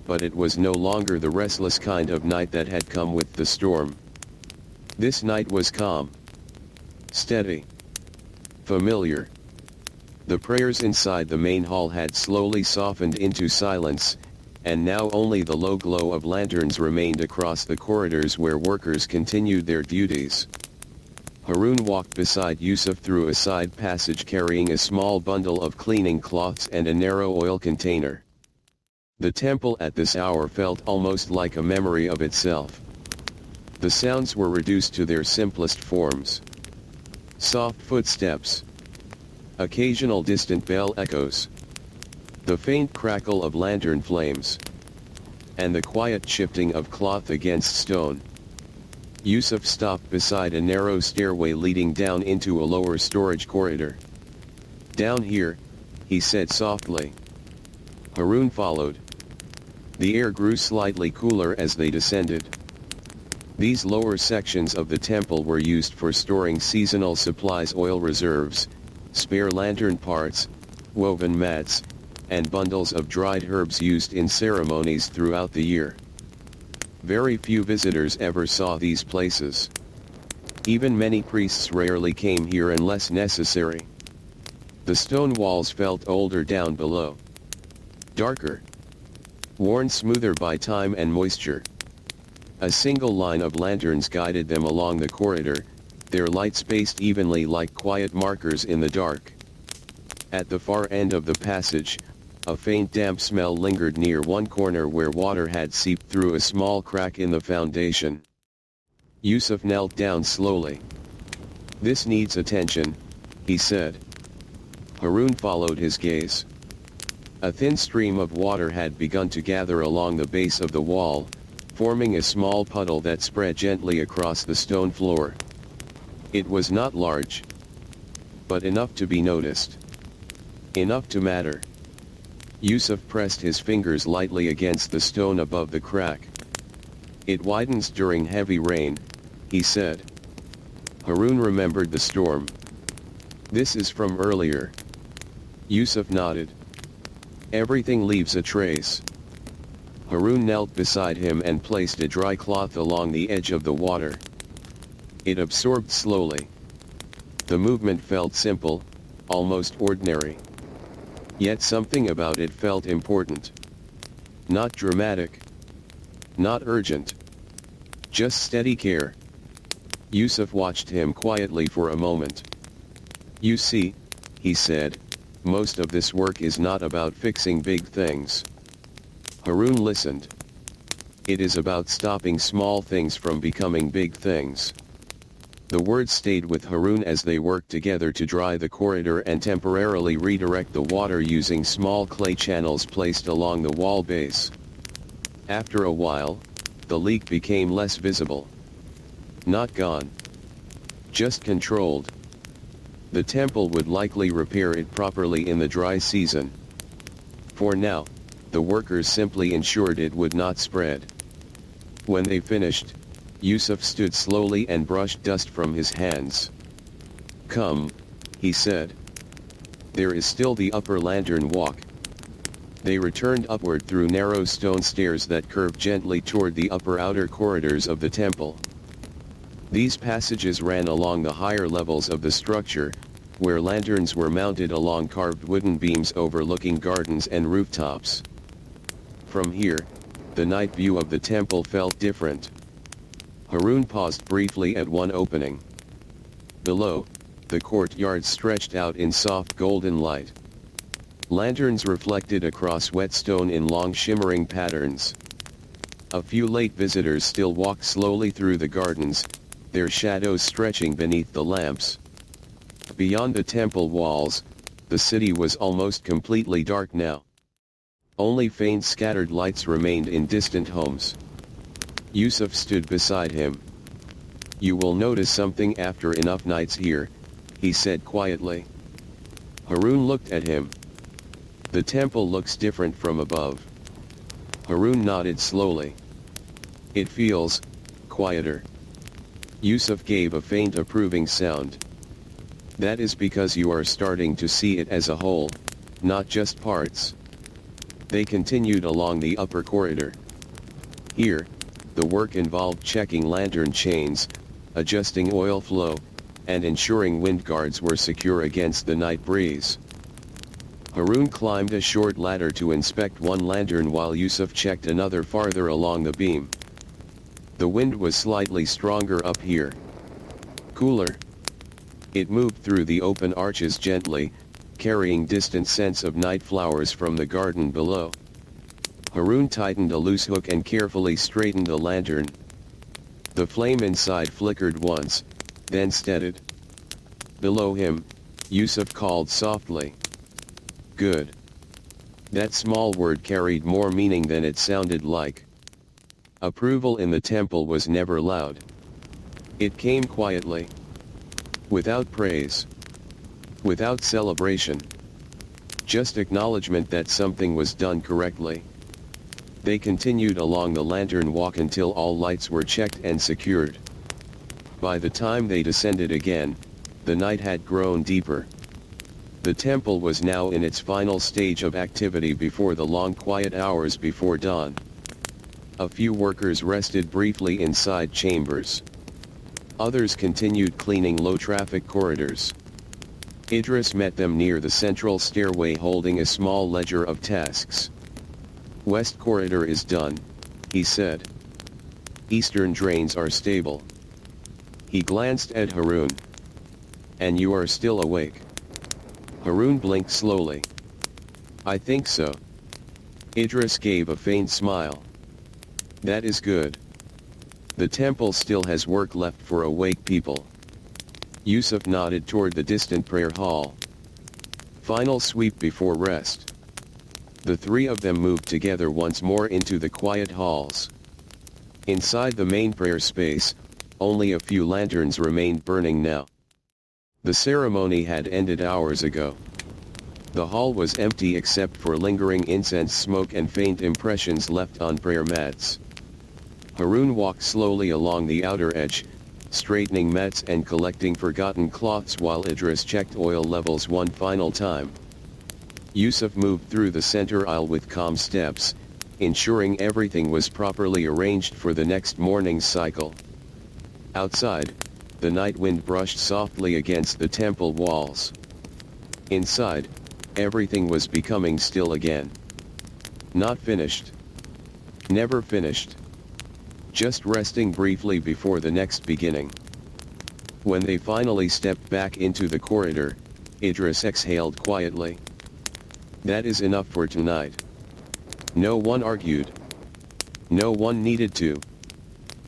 but it was no longer the restless kind of night that had come with the storm. This night was calm, steady, familiar. The prayers inside the main hall had slowly softened into silence, and now only the low glow of lanterns remained across the corridors where workers continued their duties. Harun walked beside Yusuf through a side passage carrying a small bundle of cleaning cloths and a narrow oil container. The temple at this hour felt almost like a memory of itself. The sounds were reduced to their simplest forms. Soft footsteps. Occasional distant bell echoes. The faint crackle of lantern flames. And the quiet shifting of cloth against stone. Yusuf stopped beside a narrow stairway leading down into a lower storage corridor. "Down here," he said softly. Harun followed. The air grew slightly cooler as they descended. These lower sections of the temple were used for storing seasonal supplies, oil reserves, spare lantern parts, woven mats, and bundles of dried herbs used in ceremonies throughout the year. Very few visitors ever saw these places. Even many priests rarely came here unless necessary. The stone walls felt older down below. Darker. Worn smoother by time and moisture. A single line of lanterns guided them along the corridor, their light spaced evenly like quiet markers in the dark. At the far end of the passage, a faint damp smell lingered near one corner where water had seeped through a small crack in the foundation. Yusuf knelt down slowly. "This needs attention," he said. Harun followed his gaze. A thin stream of water had begun to gather along the base of the wall, forming a small puddle that spread gently across the stone floor. It was not large, but enough to be noticed. Enough to matter. Yusuf pressed his fingers lightly against the stone above the crack. "It widens during heavy rain," he said. Harun remembered the storm. "This is from earlier." Yusuf nodded. "Everything leaves a trace." Harun knelt beside him and placed a dry cloth along the edge of the water. It absorbed slowly. The movement felt simple, almost ordinary. Yet something about it felt important. Not dramatic. Not urgent. Just steady care. Yusuf watched him quietly for a moment. "You see," he said, "most of this work is not about fixing big things." Harun listened. "It is about stopping small things from becoming big things." The words stayed with Harun as they worked together to dry the corridor and temporarily redirect the water using small clay channels placed along the wall base. After a while, the leak became less visible. Not gone. Just controlled. The temple would likely repair it properly in the dry season. For now, the workers simply ensured it would not spread. When they finished, Yusuf stood slowly and brushed dust from his hands. "Come," he said. "There is still the upper lantern walk." They returned upward through narrow stone stairs that curved gently toward the upper outer corridors of the temple. These passages ran along the higher levels of the structure, where lanterns were mounted along carved wooden beams overlooking gardens and rooftops. From here, the night view of the temple felt different. Harun paused briefly at one opening. Below, the courtyard stretched out in soft golden light. Lanterns reflected across wet stone in long shimmering patterns. A few late visitors still walked slowly through the gardens, their shadows stretching beneath the lamps. Beyond the temple walls, the city was almost completely dark now. Only faint scattered lights remained in distant homes. Yusuf stood beside him. "You will notice something after enough nights here," he said quietly. Harun looked at him. "The temple looks different from above." Harun nodded slowly. "It feels quieter." Yusuf gave a faint approving sound. "That is because you are starting to see it as a whole, not just parts." They continued along the upper corridor. Here, the work involved checking lantern chains, adjusting oil flow, and ensuring wind guards were secure against the night breeze. Harun climbed a short ladder to inspect one lantern while Yusuf checked another farther along the beam. The wind was slightly stronger up here. Cooler. It moved through the open arches gently, carrying distant scents of night flowers from the garden below. Harun tightened a loose hook and carefully straightened the lantern. The flame inside flickered once, then steadied. Below him, Yusuf called softly. "Good." That small word carried more meaning than it sounded like. Approval in the temple was never loud. It came quietly. Without praise. Without celebration. Just acknowledgement that something was done correctly. They continued along the lantern walk until all lights were checked and secured. By the time they descended again, the night had grown deeper. The temple was now in its final stage of activity before the long quiet hours before dawn. A few workers rested briefly inside chambers. Others continued cleaning low-traffic corridors. Idris met them near the central stairway holding a small ledger of tasks. "West corridor is done," he said. "Eastern drains are stable." He glanced at Harun. "And you are still awake." Harun blinked slowly. I think so. Idris gave a faint smile. That is good. The temple still has work left for awake people. Yusuf nodded toward the distant prayer hall. Final sweep before rest. The three of them moved together once more into the quiet halls. Inside the main prayer space, only a few lanterns remained burning now. The ceremony had ended hours ago. The hall was empty except for lingering incense smoke and faint impressions left on prayer mats. Harun walked slowly along the outer edge, straightening mats and collecting forgotten cloths while Idris checked oil levels one final time. Yusuf moved through the center aisle with calm steps, ensuring everything was properly arranged for the next morning's cycle. Outside, the night wind brushed softly against the temple walls. Inside, everything was becoming still again. Not finished. Never finished. Just resting briefly before the next beginning. When they finally stepped back into the corridor, Idris exhaled quietly. That is enough for tonight. No one argued. No one needed to.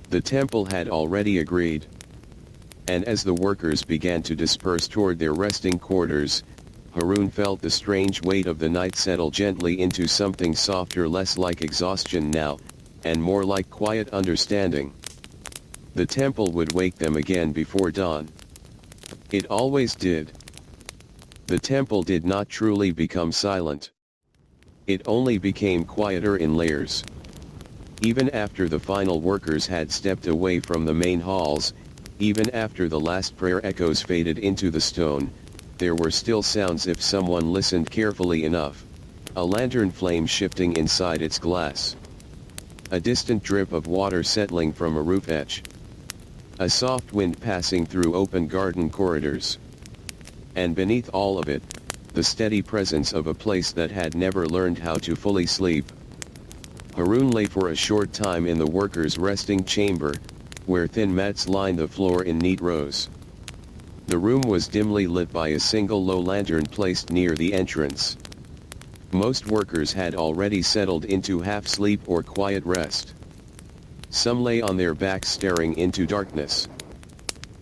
The temple had already agreed. And as the workers began to disperse toward their resting quarters, Harun felt the strange weight of the night settle gently into something softer, less like exhaustion now, and more like quiet understanding. The temple would wake them again before dawn. It always did. The temple did not truly become silent. It only became quieter in layers. Even after the final workers had stepped away from the main halls, even after the last prayer echoes faded into the stone, there were still sounds if someone listened carefully enough. A lantern flame shifting inside its glass. A distant drip of water settling from a roof edge. A soft wind passing through open garden corridors. And beneath all of it, the steady presence of a place that had never learned how to fully sleep. Harun lay for a short time in the workers' resting chamber, where thin mats lined the floor in neat rows. The room was dimly lit by a single low lantern placed near the entrance. Most workers had already settled into half-sleep or quiet rest. Some lay on their backs staring into darkness.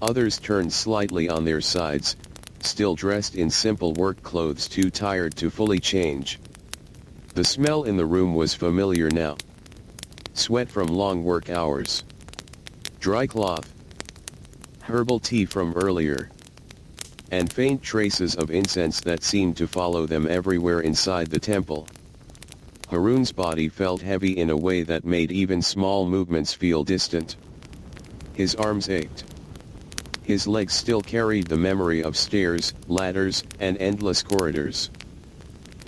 Others turned slightly on their sides, still dressed in simple work clothes, too tired to fully change. The smell in the room was familiar now. Sweat from long work hours. Dry cloth. Herbal tea from earlier. And faint traces of incense that seemed to follow them everywhere inside the temple. Harun's body felt heavy in a way that made even small movements feel distant. His arms ached. His legs still carried the memory of stairs, ladders, and endless corridors.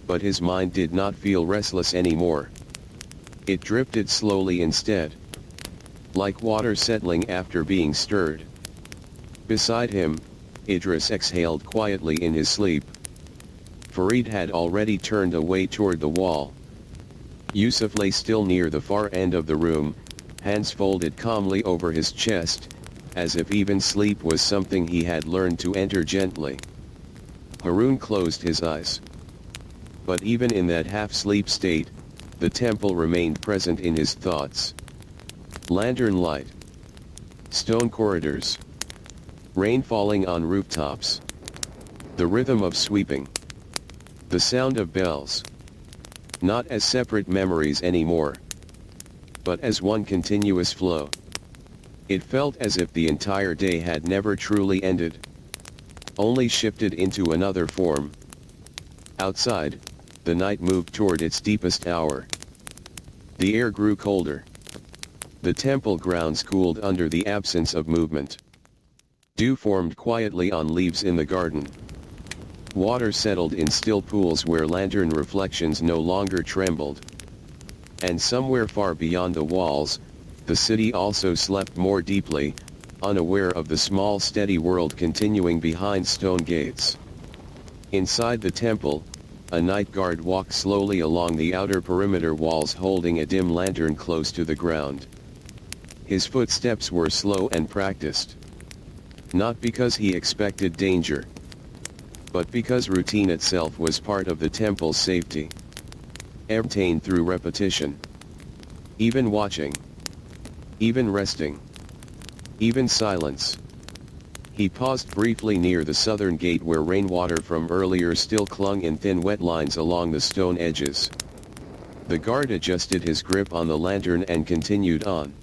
But his mind did not feel restless anymore. It drifted slowly instead. Like water settling after being stirred. Beside him, Idris exhaled quietly in his sleep. Farid had already turned away toward the wall. Yusuf lay still near the far end of the room, hands folded calmly over his chest, as if even sleep was something he had learned to enter gently. Harun closed his eyes. But even in that half-sleep state, the temple remained present in his thoughts. Lantern light. Stone corridors. Rain falling on rooftops. The rhythm of sweeping. The sound of bells. Not as separate memories anymore, but as one continuous flow. It felt as if the entire day had never truly ended, only shifted into another form. Outside, the night moved toward its deepest hour. The air grew colder. The temple grounds cooled under the absence of movement. Dew formed quietly on leaves in the garden. Water settled in still pools where lantern reflections no longer trembled. And somewhere far beyond the walls, the city also slept more deeply, unaware of the small steady world continuing behind stone gates. Inside the temple, a night guard walked slowly along the outer perimeter walls holding a dim lantern close to the ground. His footsteps were slow and practiced. Not because he expected danger, but because routine itself was part of the temple's safety. Obtained through repetition. Even watching. Even resting. Even silence. He paused briefly near the southern gate where rainwater from earlier still clung in thin wet lines along the stone edges. The guard adjusted his grip on the lantern and continued on.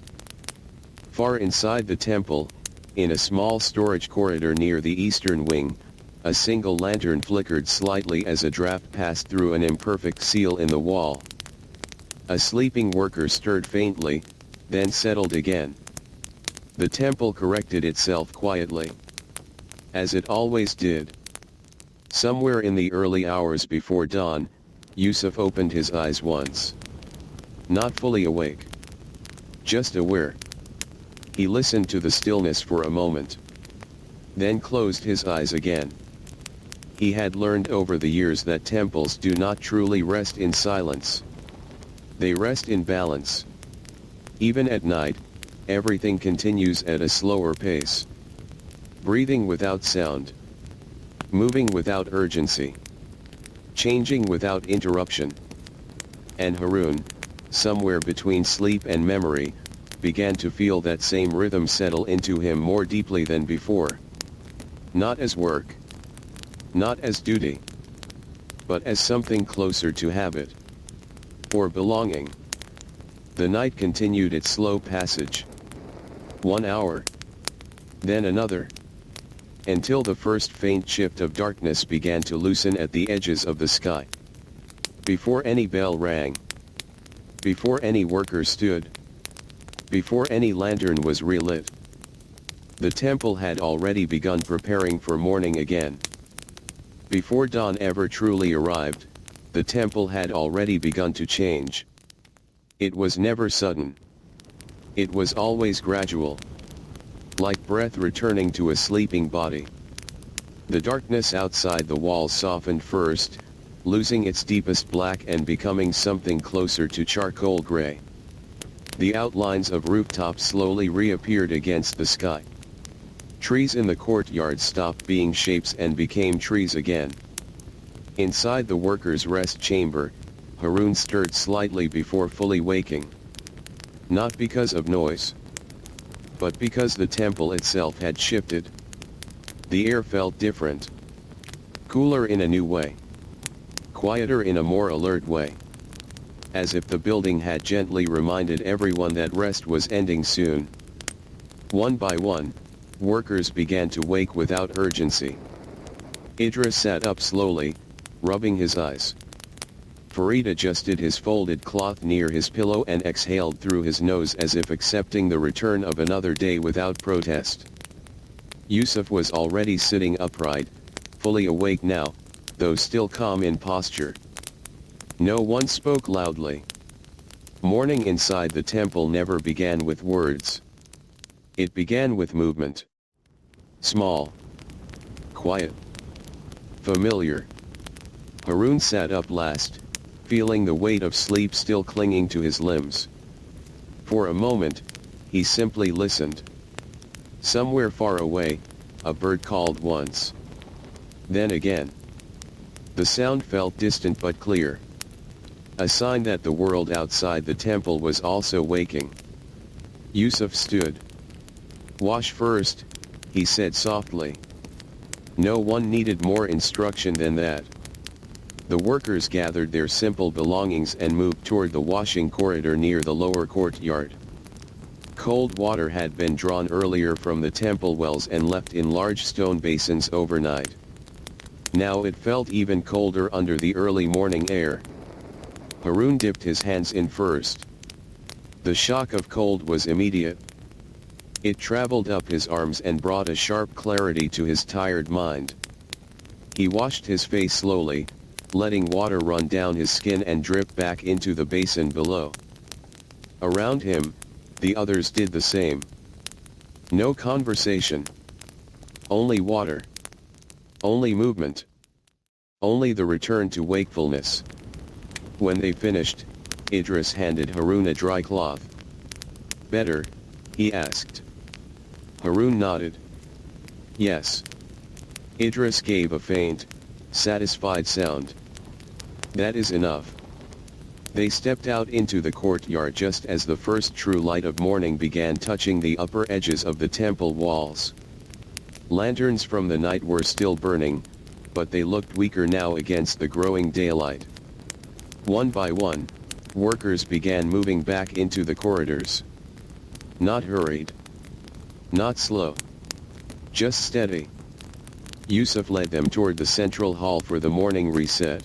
Far inside the temple, in a small storage corridor near the eastern wing, a single lantern flickered slightly as a draft passed through an imperfect seal in the wall. A sleeping worker stirred faintly, then settled again. The temple corrected itself quietly. As it always did. Somewhere in the early hours before dawn, Yusuf opened his eyes once. Not fully awake. Just aware. He listened to the stillness for a moment. Then closed his eyes again. He had learned over the years that temples do not truly rest in silence. They rest in balance. Even at night, everything continues at a slower pace. Breathing without sound. Moving without urgency. Changing without interruption. And Harun, somewhere between sleep and memory, began to feel that same rhythm settle into him more deeply than before. Not as work. Not as duty. But as something closer to habit. Or belonging. The night continued its slow passage. 1 hour. Then another. Until the first faint shift of darkness began to loosen at the edges of the sky. Before any bell rang. Before any worker stood. Before any lantern was relit. The temple had already begun preparing for morning again. Before dawn ever truly arrived, the temple had already begun to change. It was never sudden. It was always gradual. Like breath returning to a sleeping body. The darkness outside the walls softened first, losing its deepest black and becoming something closer to charcoal gray. The outlines of rooftops slowly reappeared against the sky. Trees in the courtyard stopped being shapes and became trees again. Inside the workers' rest chamber, Harun stirred slightly before fully waking. Not because of noise. But because the temple itself had shifted. The air felt different. Cooler in a new way. Quieter in a more alert way. As if the building had gently reminded everyone that rest was ending soon. One by one, workers began to wake without urgency. Idris sat up slowly, rubbing his eyes. Farid adjusted his folded cloth near his pillow and exhaled through his nose as if accepting the return of another day without protest. Yusuf was already sitting upright, fully awake now, though still calm in posture. No one spoke loudly. Morning inside the temple never began with words. It began with movement. Small. Quiet. Familiar. Harun sat up last, feeling the weight of sleep still clinging to his limbs. For a moment, he simply listened. Somewhere far away, a bird called once. Then again. The sound felt distant but clear. A sign that the world outside the temple was also waking. Yusuf stood. Wash first, he said softly. No one needed more instruction than that. The workers gathered their simple belongings and moved toward the washing corridor near the lower courtyard. Cold water had been drawn earlier from the temple wells and left in large stone basins overnight. Now it felt even colder under the early morning air. Harun dipped his hands in first. The shock of cold was immediate. It traveled up his arms and brought a sharp clarity to his tired mind. He washed his face slowly, letting water run down his skin and drip back into the basin below. Around him, the others did the same. No conversation. Only water. Only movement. Only the return to wakefulness. When they finished, Idris handed Harun a dry cloth. Better? He asked. Harun nodded. Yes. Idris gave a faint, satisfied sound. That is enough. They stepped out into the courtyard just as the first true light of morning began touching the upper edges of the temple walls. Lanterns from the night were still burning, but they looked weaker now against the growing daylight. One by one, workers began moving back into the corridors. Not hurried. Not slow. Just steady. Yusuf led them toward the central hall for the morning reset.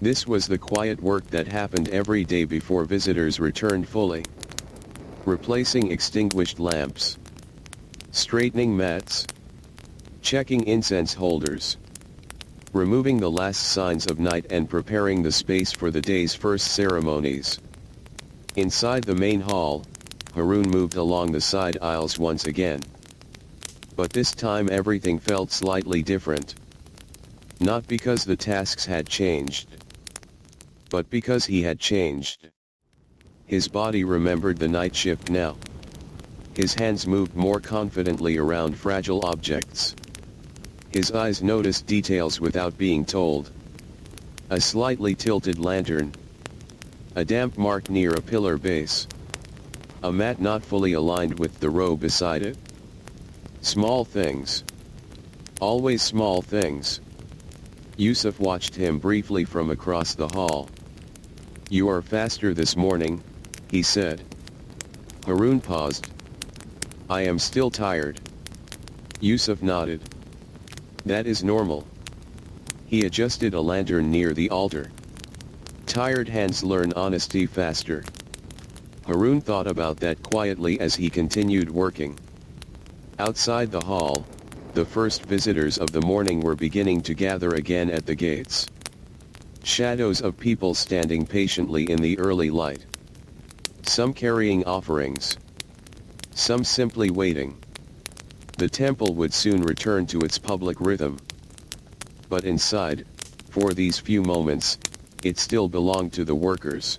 This was the quiet work that happened every day before visitors returned fully. Replacing extinguished lamps. Straightening mats. Checking incense holders. Removing the last signs of night and preparing the space for the day's first ceremonies. Inside the main hall, Harun moved along the side aisles once again. But this time everything felt slightly different. Not because the tasks had changed, but because he had changed. His body remembered the night shift now. His hands moved more confidently around fragile objects. His eyes noticed details without being told. A slightly tilted lantern. A damp mark near a pillar base. A mat not fully aligned with the row beside it. Small things. Always small things. Yusuf watched him briefly from across the hall. "You are faster this morning," he said. Harun paused. "I am still tired." Yusuf nodded. "That is normal." He adjusted a lantern near the altar. Tired hands learn honesty faster. Harun thought about that quietly as he continued working. Outside the hall, the first visitors of the morning were beginning to gather again at the gates. Shadows of people standing patiently in the early light. Some carrying offerings. Some simply waiting. The temple would soon return to its public rhythm. But inside, for these few moments, it still belonged to the workers.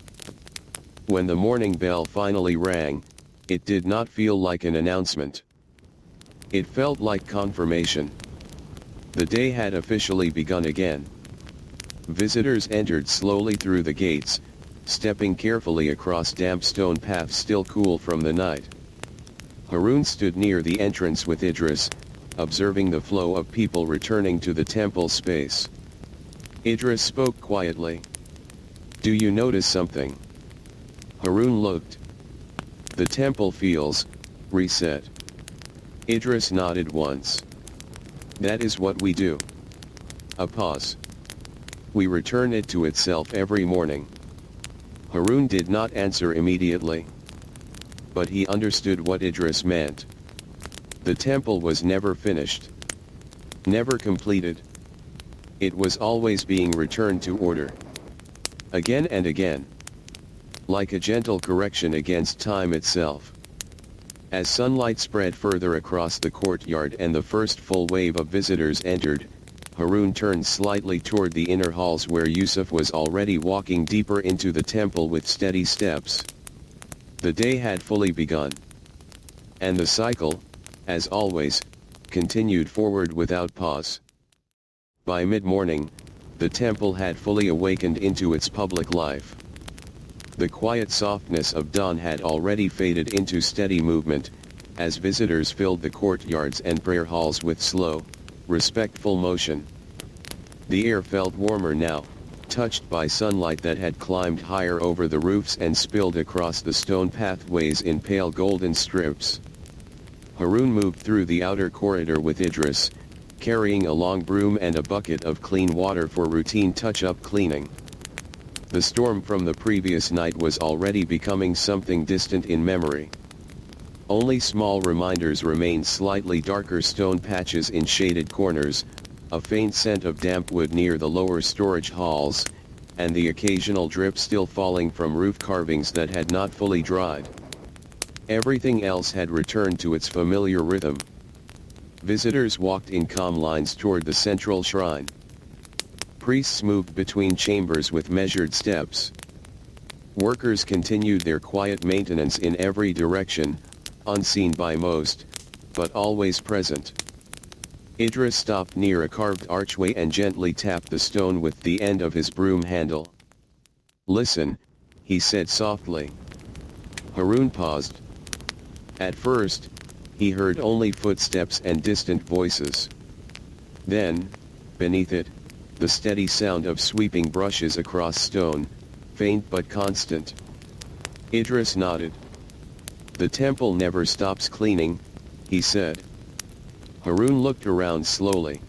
When the morning bell finally rang, it did not feel like an announcement. It felt like confirmation. The day had officially begun again. Visitors entered slowly through the gates, stepping carefully across damp stone paths still cool from the night. Harun stood near the entrance with Idris, observing the flow of people returning to the temple space. Idris spoke quietly. "Do you notice something?" Harun looked. "The temple feels reset." Idris nodded once. "That is what we do." A pause. "We return it to itself every morning." Harun did not answer immediately. But he understood what Idris meant. The temple was never finished. Never completed. It was always being returned to order. Again and again. Like a gentle correction against time itself. As sunlight spread further across the courtyard and the first full wave of visitors entered, Harun turned slightly toward the inner halls where Yusuf was already walking deeper into the temple with steady steps. The day had fully begun. And the cycle, as always, continued forward without pause. By mid-morning, the temple had fully awakened into its public life. The quiet softness of dawn had already faded into steady movement, as visitors filled the courtyards and prayer halls with slow, respectful motion. The air felt warmer now, touched by sunlight that had climbed higher over the roofs and spilled across the stone pathways in pale golden strips. Harun moved through the outer corridor with Idris, carrying a long broom and a bucket of clean water for routine touch-up cleaning. The storm from the previous night was already becoming something distant in memory. Only small reminders remained: slightly darker stone patches in shaded corners, a faint scent of damp wood near the lower storage halls, and the occasional drip still falling from roof carvings that had not fully dried. Everything else had returned to its familiar rhythm. Visitors walked in calm lines toward the central shrine. Priests moved between chambers with measured steps. Workers continued their quiet maintenance in every direction, unseen by most, but always present. Idris stopped near a carved archway and gently tapped the stone with the end of his broom handle. "Listen," he said softly. Harun paused. At first, he heard only footsteps and distant voices. Then, beneath it, the steady sound of sweeping brushes across stone, faint but constant. Idris nodded. "The temple never stops cleaning," he said. Harun looked around slowly.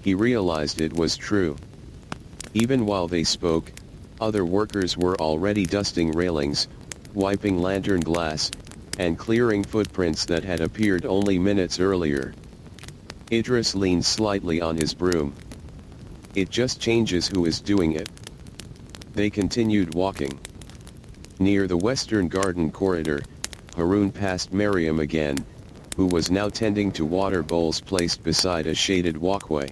He realized it was true. Even while they spoke, other workers were already dusting railings, wiping lantern glass, and clearing footprints that had appeared only minutes earlier. Idris leaned slightly on his broom. "It just changes who is doing it." They continued walking. Near the western garden corridor, Harun passed Miriam again, who was now tending to water bowls placed beside a shaded walkway.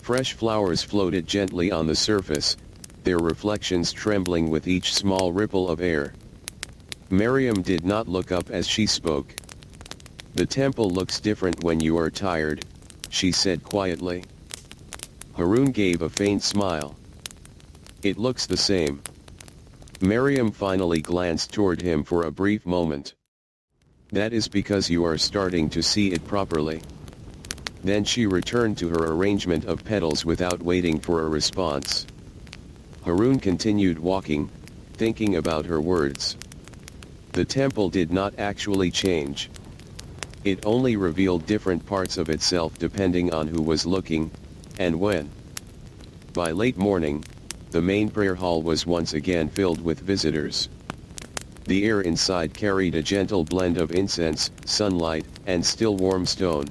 Fresh flowers floated gently on the surface, their reflections trembling with each small ripple of air. Miriam did not look up as she spoke. "The temple looks different when you are tired," she said quietly. Harun gave a faint smile. "It looks the same." Miriam finally glanced toward him for a brief moment. "That is because you are starting to see it properly." Then she returned to her arrangement of petals without waiting for a response. Harun continued walking, thinking about her words. The temple did not actually change. It only revealed different parts of itself depending on who was looking, and when. By late morning, the main prayer hall was once again filled with visitors. The air inside carried a gentle blend of incense, sunlight, and still warm stone.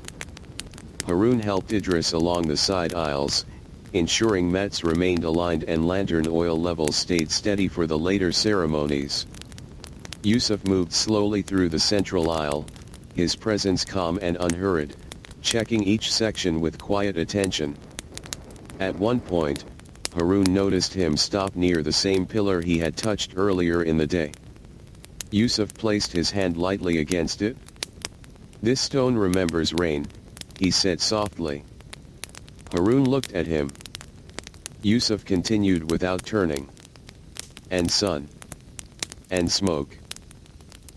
Harun helped Idris along the side aisles, ensuring mats remained aligned and lantern oil levels stayed steady for the later ceremonies. Yusuf moved slowly through the central aisle, his presence calm and unhurried, checking each section with quiet attention. At one point, Harun noticed him stop near the same pillar he had touched earlier in the day. Yusuf placed his hand lightly against it. "This stone remembers rain," he said softly. Harun looked at him. Yusuf continued without turning. "And sun. And smoke.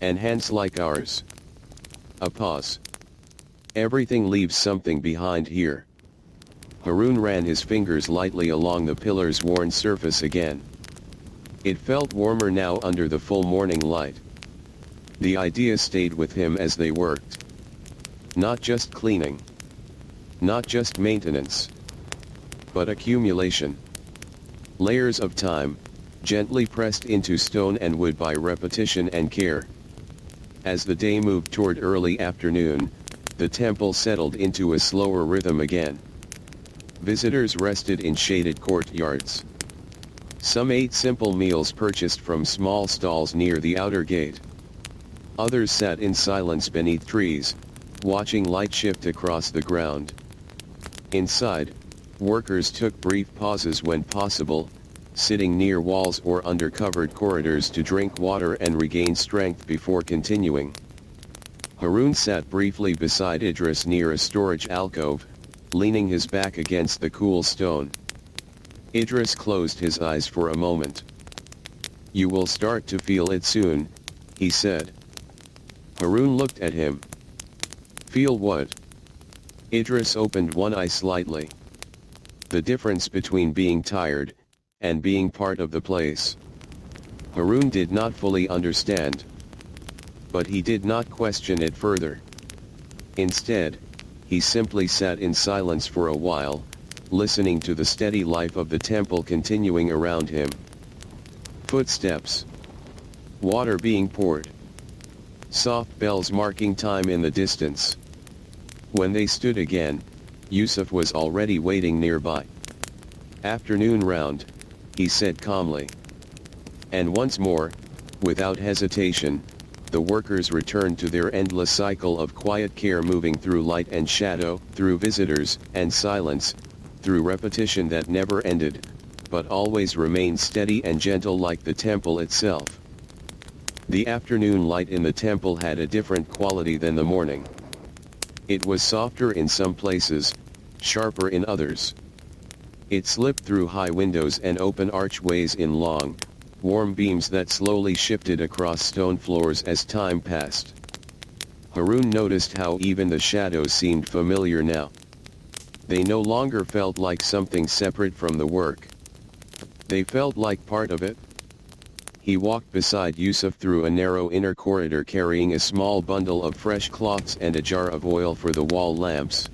And hands like ours." A pause. "Everything leaves something behind here." Harun ran his fingers lightly along the pillar's worn surface again. It felt warmer now under the full morning light. The idea stayed with him as they worked. Not just cleaning. Not just maintenance. But accumulation. Layers of time, gently pressed into stone and wood by repetition and care. As the day moved toward early afternoon, the temple settled into a slower rhythm again. Visitors rested in shaded courtyards. Some ate simple meals purchased from small stalls near the outer gate. Others sat in silence beneath trees, watching light shift across the ground. Inside, workers took brief pauses when possible, sitting near walls or under covered corridors to drink water and regain strength before continuing. Harun sat briefly beside Idris near a storage alcove, leaning his back against the cool stone. Idris closed his eyes for a moment. "You will start to feel it soon," he said. Harun looked at him. "Feel what?" Idris opened one eye slightly. "The difference between being tired and being part of the place." Harun did not fully understand. But he did not question it further. Instead, he simply sat in silence for a while, listening to the steady life of the temple continuing around him. Footsteps. Water being poured. Soft bells marking time in the distance. When they stood again, Yusuf was already waiting nearby. "Afternoon round," he said calmly. And once more, without hesitation, the workers returned to their endless cycle of quiet care, moving through light and shadow, through visitors and silence, through repetition that never ended, but always remained steady and gentle like the temple itself. The afternoon light in the temple had a different quality than the morning. It was softer in some places, sharper in others. It slipped through high windows and open archways in long, warm beams that slowly shifted across stone floors as time passed. Harun noticed how even the shadows seemed familiar now. They no longer felt like something separate from the work. They felt like part of it. He walked beside Yusuf through a narrow inner corridor carrying a small bundle of fresh cloths and a jar of oil for the wall lamps.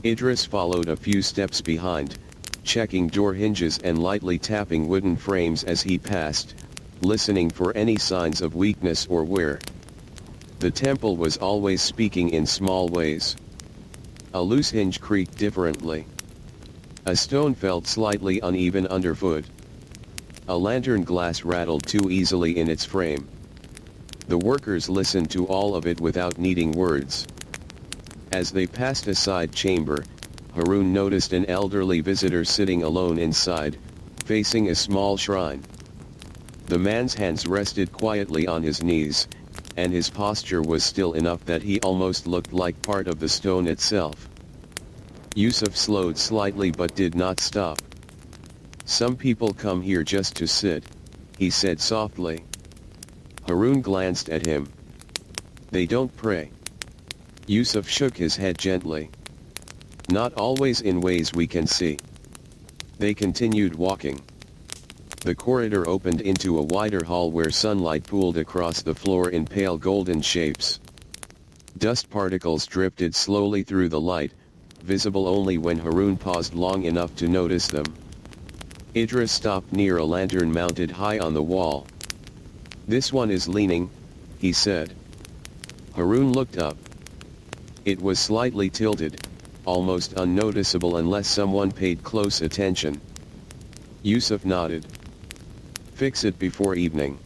Idris followed a few steps behind, checking door hinges and lightly tapping wooden frames as he passed, listening for any signs of weakness or wear. The temple was always speaking in small ways. A loose hinge creaked differently. A stone felt slightly uneven underfoot. A lantern glass rattled too easily in its frame. The workers listened to all of it without needing words. As they passed a side chamber, Harun noticed an elderly visitor sitting alone inside, facing a small shrine. The man's hands rested quietly on his knees, and his posture was still enough that he almost looked like part of the stone itself. Yusuf slowed slightly but did not stop. "Some people come here just to sit," he said softly. Harun glanced at him. "They don't pray." Yusuf shook his head gently. "Not always in ways we can see." They continued walking. The corridor opened into a wider hall where sunlight pooled across the floor in pale golden shapes. Dust particles drifted slowly through the light, visible only when Harun paused long enough to notice them. Idris stopped near a lantern mounted high on the wall. "This one is leaning," he said. Harun looked up. It was slightly tilted, almost unnoticeable unless someone paid close attention. Yusuf nodded. "Fix it before evening."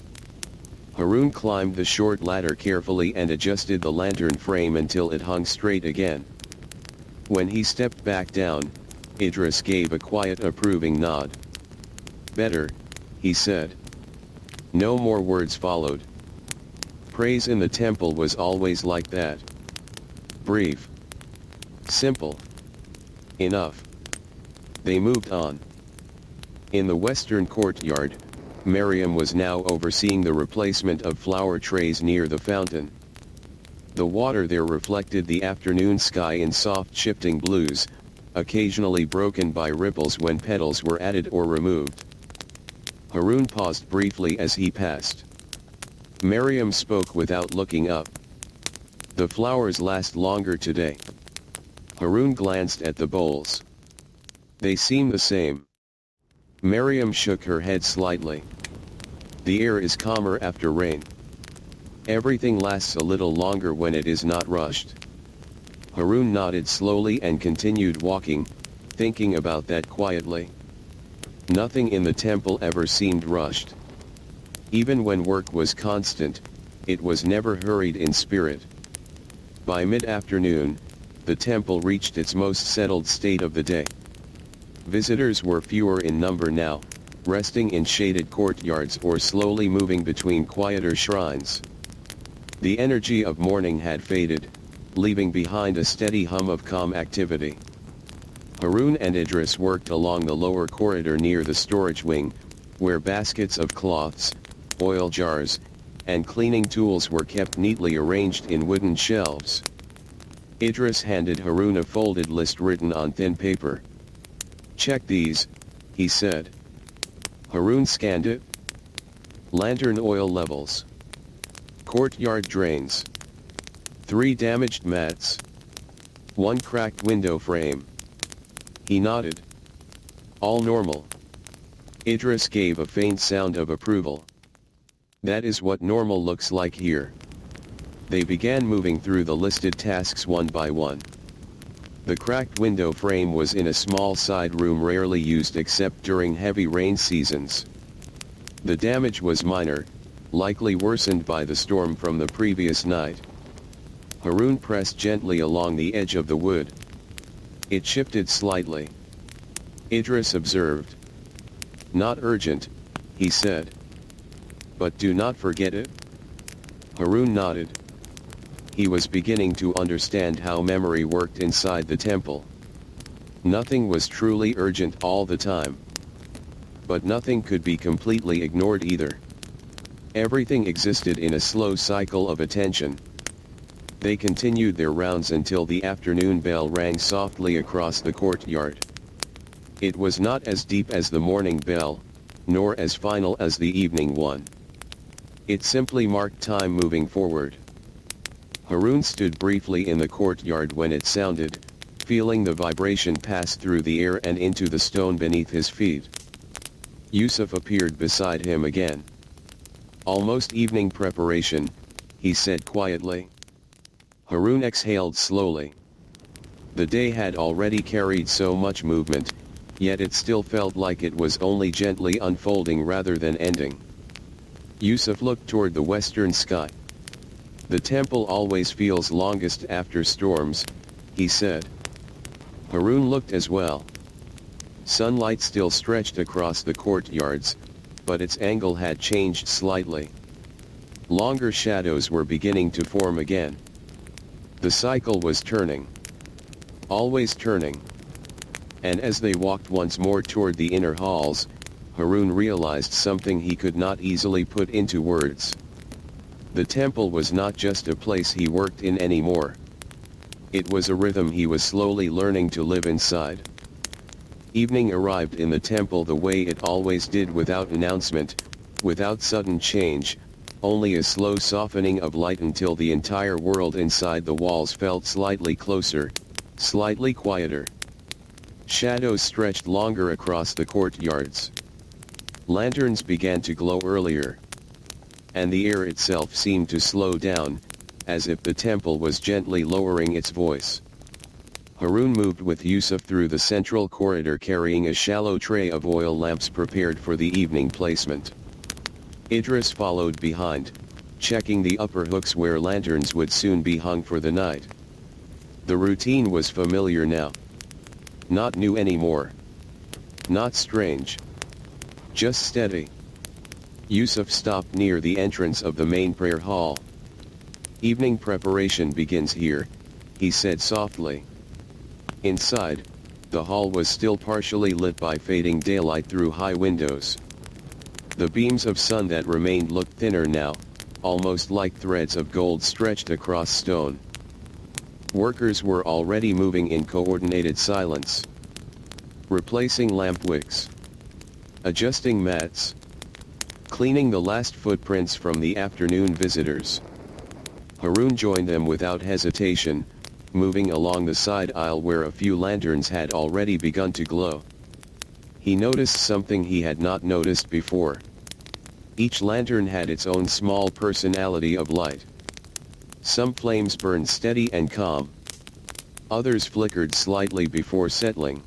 Harun climbed the short ladder carefully and adjusted the lantern frame until it hung straight again. When he stepped back down, Idris gave a quiet approving nod. "Better," he said. No more words followed. Praise in the temple was always like that. Brief. Simple. Enough. They moved on. In the western courtyard, Miriam was now overseeing the replacement of flower trays near the fountain. The water there reflected the afternoon sky in soft shifting blues, occasionally broken by ripples when petals were added or removed. Harun paused briefly as he passed. Miriam spoke without looking up. "The flowers last longer today." Harun glanced at the bowls. "They seem the same." Miriam shook her head slightly. "The air is calmer after rain. Everything lasts a little longer when it is not rushed." Harun nodded slowly and continued walking, thinking about that quietly. Nothing in the temple ever seemed rushed. Even when work was constant, it was never hurried in spirit. By mid-afternoon, the temple reached its most settled state of the day. Visitors were fewer in number now, resting in shaded courtyards or slowly moving between quieter shrines. The energy of morning had faded, leaving behind a steady hum of calm activity. Harun and Idris worked along the lower corridor near the storage wing, where baskets of cloths, oil jars, and cleaning tools were kept neatly arranged in wooden shelves. Idris handed Harun a folded list written on thin paper. "Check these," he said. Harun scanned it. Lantern oil levels. Courtyard drains. 3 damaged mats. 1 cracked window frame. He nodded. "All normal." Idris gave a faint sound of approval. "That is what normal looks like here." They began moving through the listed tasks one by one. The cracked window frame was in a small side room rarely used except during heavy rain seasons. The damage was minor, likely worsened by the storm from the previous night. Harun pressed gently along the edge of the wood. It shifted slightly. Idris observed. "Not urgent," he said. "But do not forget it." Harun nodded. he was beginning to understand how memory worked inside the temple. Nothing was truly urgent all the time. But nothing could be completely ignored either. Everything existed in a slow cycle of attention. They continued their rounds until the afternoon bell rang softly across the courtyard. It was not as deep as the morning bell, nor as final as the evening one. It simply marked time moving forward. Haroun stood briefly in the courtyard when it sounded, feeling the vibration pass through the air and into the stone beneath his feet. Yusuf appeared beside him again. "Almost evening preparation," he said quietly. Haroun exhaled slowly. The day had already carried so much movement, yet it still felt like it was only gently unfolding rather than ending. Yusuf looked toward the western sky. "The temple always feels longest after storms," he said. Haroun looked as well. Sunlight still stretched across the courtyards, but its angle had changed slightly. Longer shadows were beginning to form again. The cycle was turning. Always turning. And as they walked once more toward the inner halls, Haroun realized something he could not easily put into words. The temple was not just a place he worked in anymore. It was a rhythm he was slowly learning to live inside. Evening arrived in the temple the way it always did, without announcement, without sudden change, only a slow softening of light until the entire world inside the walls felt slightly closer, slightly quieter. Shadows stretched longer across the courtyards. Lanterns began to glow earlier. And the air itself seemed to slow down, as if the temple was gently lowering its voice. Haroun moved with Yusuf through the central corridor carrying a shallow tray of oil lamps prepared for the evening placement. Idris followed behind, checking the upper hooks where lanterns would soon be hung for the night. The routine was familiar now. Not new anymore. Not strange. Just steady. Yusuf stopped near the entrance of the main prayer hall. "Evening preparation begins here," he said softly. Inside, the hall was still partially lit by fading daylight through high windows. The beams of sun that remained looked thinner now, almost like threads of gold stretched across stone. Workers were already moving in coordinated silence. Replacing lamp wicks. Adjusting mats. Cleaning the last footprints from the afternoon visitors. Haroun joined them without hesitation, moving along the side aisle where a few lanterns had already begun to glow. He noticed something he had not noticed before. Each lantern had its own small personality of light. Some flames burned steady and calm. Others flickered slightly before settling.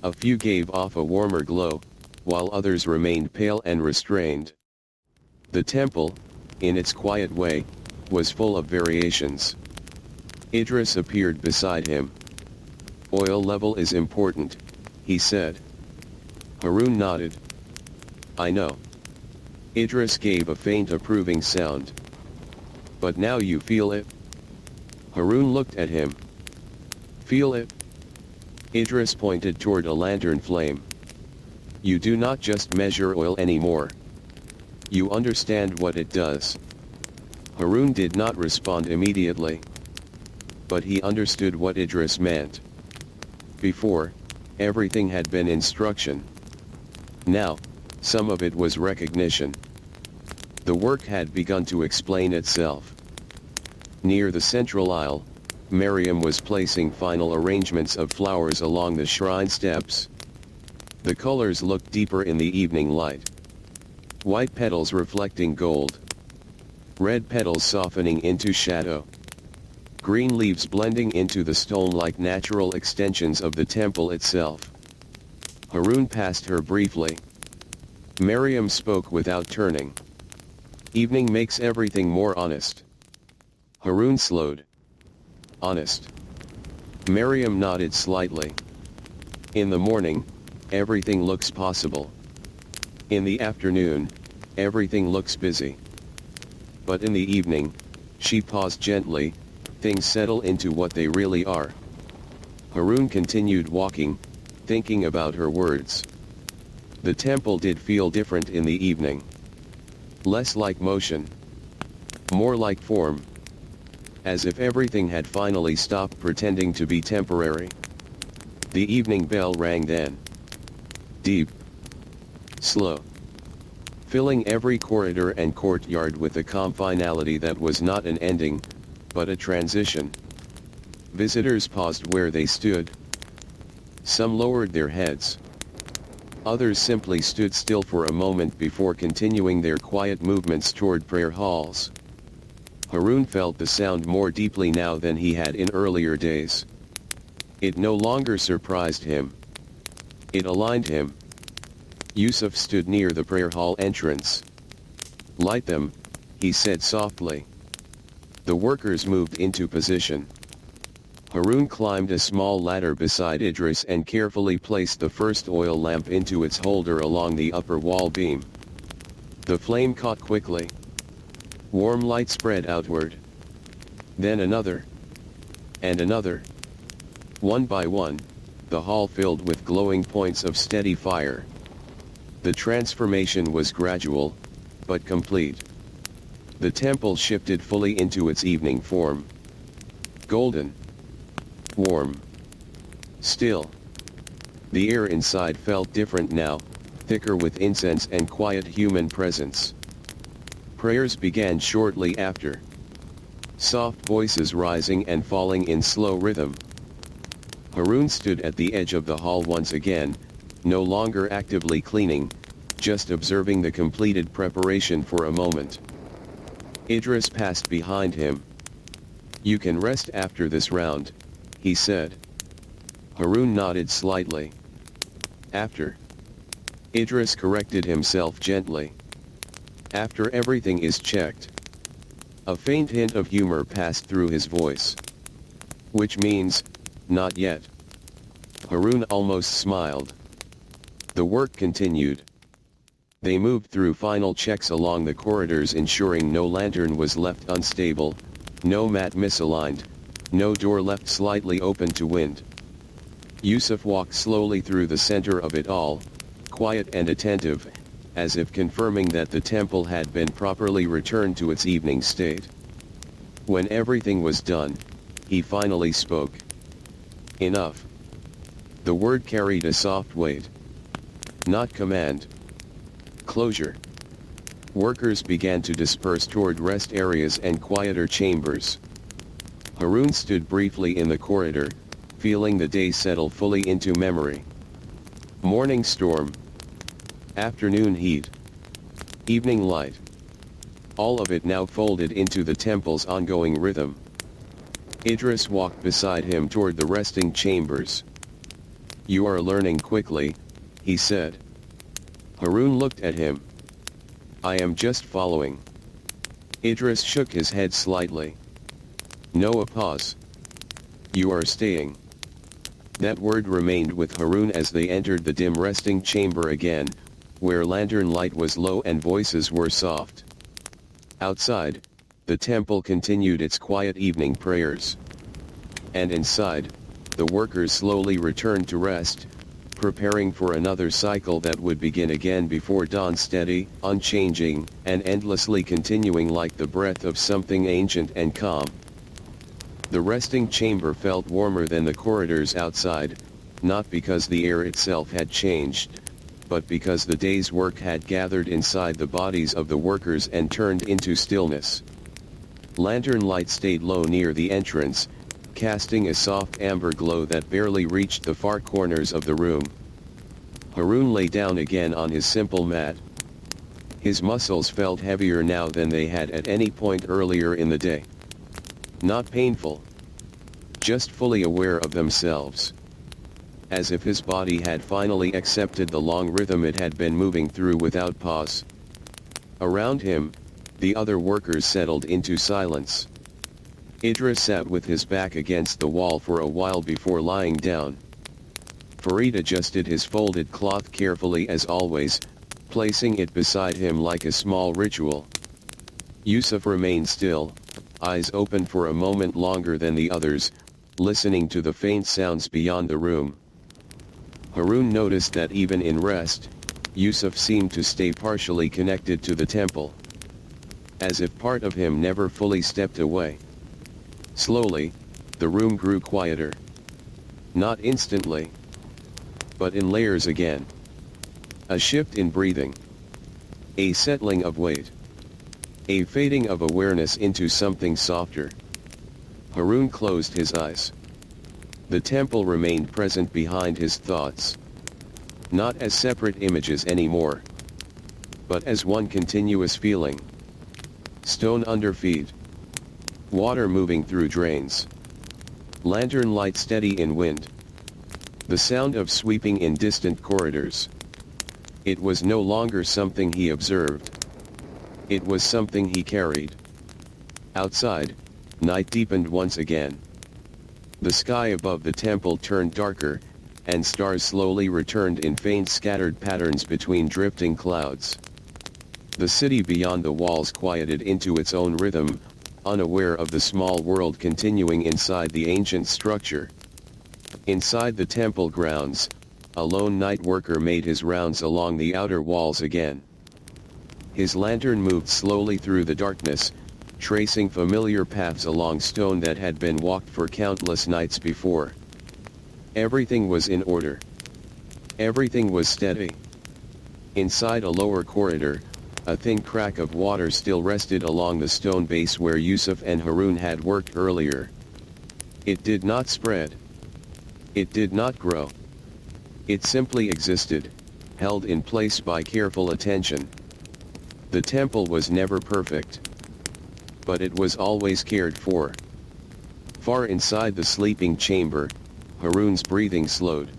A few gave off a warmer glow, while others remained pale and restrained. The temple, in its quiet way, was full of variations. Idris appeared beside him. "Oil level is important," he said. Haroun nodded. "I know." Idris gave a faint approving sound. "But now you feel it?" Haroun looked at him. "Feel it?" Idris pointed toward a lantern flame. "You do not just measure oil anymore. You understand what it does." Haroun did not respond immediately. But he understood what Idris meant. Before, everything had been instruction. Now, some of it was recognition. The work had begun to explain itself. Near the central aisle, Miriam was placing final arrangements of flowers along the shrine steps. The colors looked deeper in the evening light. White petals reflecting gold. Red petals softening into shadow. Green leaves blending into the stone like natural extensions of the temple itself. Haroun passed her briefly. Miriam spoke without turning. "Evening makes everything more honest." Haroun slowed. "Honest?" Miriam nodded slightly. "In the morning, everything looks possible. In the afternoon, everything looks busy. But in the evening, She paused gently, things settle into what they really are. Haroon continued walking, thinking about her words. The temple did feel different in the evening. Less like motion. More like form. As if everything had finally stopped pretending to be temporary. The evening bell rang then. Deep. Slow. Filling every corridor and courtyard with a calm finality that was not an ending, but a transition. Visitors paused where they stood. Some lowered their heads. Others simply stood still for a moment before continuing their quiet movements toward prayer halls. Haroon felt the sound more deeply now than he had in earlier days. It no longer surprised him. It aligned him. Yusuf stood near the prayer hall entrance. "Light them," he said softly. The workers moved into position. Haroon climbed a small ladder beside Idris and carefully placed the first oil lamp into its holder along the upper wall beam. The flame caught quickly. Warm light spread outward. Then another. And another. One by one, the hall filled with glowing points of steady fire. The transformation was gradual, but complete. The temple shifted fully into its evening form. Golden. Warm. Still. The air inside felt different now, thicker with incense and quiet human presence. Prayers began shortly after. Soft voices rising and falling in slow rhythm. Haroon stood at the edge of the hall once again, no longer actively cleaning, just observing the completed preparation for a moment. Idris passed behind him. "You can rest after this round," he said. Haroon nodded slightly. "After?" Idris corrected himself gently. "After everything is checked." A faint hint of humor passed through his voice. "Which means, not yet." Haroon almost smiled. The work continued. They moved through final checks along the corridors, ensuring no lantern was left unstable, no mat misaligned, no door left slightly open to wind. Yusuf walked slowly through the center of it all, quiet and attentive, as if confirming that the temple had been properly returned to its evening state. When everything was done, he finally spoke. "Enough." The word carried a soft weight. Not command. Closure. Workers began to disperse toward rest areas and quieter chambers. Haroon stood briefly in the corridor, feeling the day settle fully into memory. Morning storm. Afternoon heat. Evening light. All of it now folded into the temple's ongoing rhythm. Idris walked beside him toward the resting chambers. "You are learning quickly," he said. Haroon looked at him. "I am just following." Idris shook his head slightly. "No, a pause. You are staying." That word remained with Haroon as they entered the dim resting chamber again, where lantern light was low and voices were soft. Outside, the temple continued its quiet evening prayers. And inside, the workers slowly returned to rest, preparing for another cycle that would begin again before dawn, steady, unchanging, and endlessly continuing like the breath of something ancient and calm. The resting chamber felt warmer than the corridors outside, not because the air itself had changed, but because the day's work had gathered inside the bodies of the workers and turned into stillness. Lantern light stayed low near the entrance, casting a soft amber glow that barely reached the far corners of the room. Haroon lay down again on his simple mat. His muscles felt heavier now than they had at any point earlier in the day. Not painful. Just fully aware of themselves. As if his body had finally accepted the long rhythm it had been moving through without pause. Around him, the other workers settled into silence. Idris sat with his back against the wall for a while before lying down. Farid adjusted his folded cloth carefully as always, placing it beside him like a small ritual. Yusuf remained still, eyes open for a moment longer than the others, listening to the faint sounds beyond the room. Harun noticed that even in rest, Yusuf seemed to stay partially connected to the temple, as if part of him never fully stepped away. Slowly, the room grew quieter. Not instantly, but in layers again. A shift in breathing. A settling of weight. A fading of awareness into something softer. Harun closed his eyes. The temple remained present behind his thoughts. Not as separate images anymore, but as one continuous feeling. Stone under feet. Water moving through drains. Lantern light steady in wind. The sound of sweeping in distant corridors. It was no longer something he observed. It was something he carried. Outside, night deepened once again. The sky above the temple turned darker, and stars slowly returned in faint scattered patterns between drifting clouds. The city beyond the walls quieted into its own rhythm, unaware of the small world continuing inside the ancient structure. Inside the temple grounds, a lone night worker made his rounds along the outer walls again. His lantern moved slowly through the darkness, tracing familiar paths along stone that had been walked for countless nights before. Everything was in order. Everything was steady. Inside a lower corridor, a thin crack of water still rested along the stone base where Yusuf and Harun had worked earlier. It did not spread. It did not grow. It simply existed, held in place by careful attention. The temple was never perfect, but it was always cared for. Far inside the sleeping chamber, Harun's breathing slowed.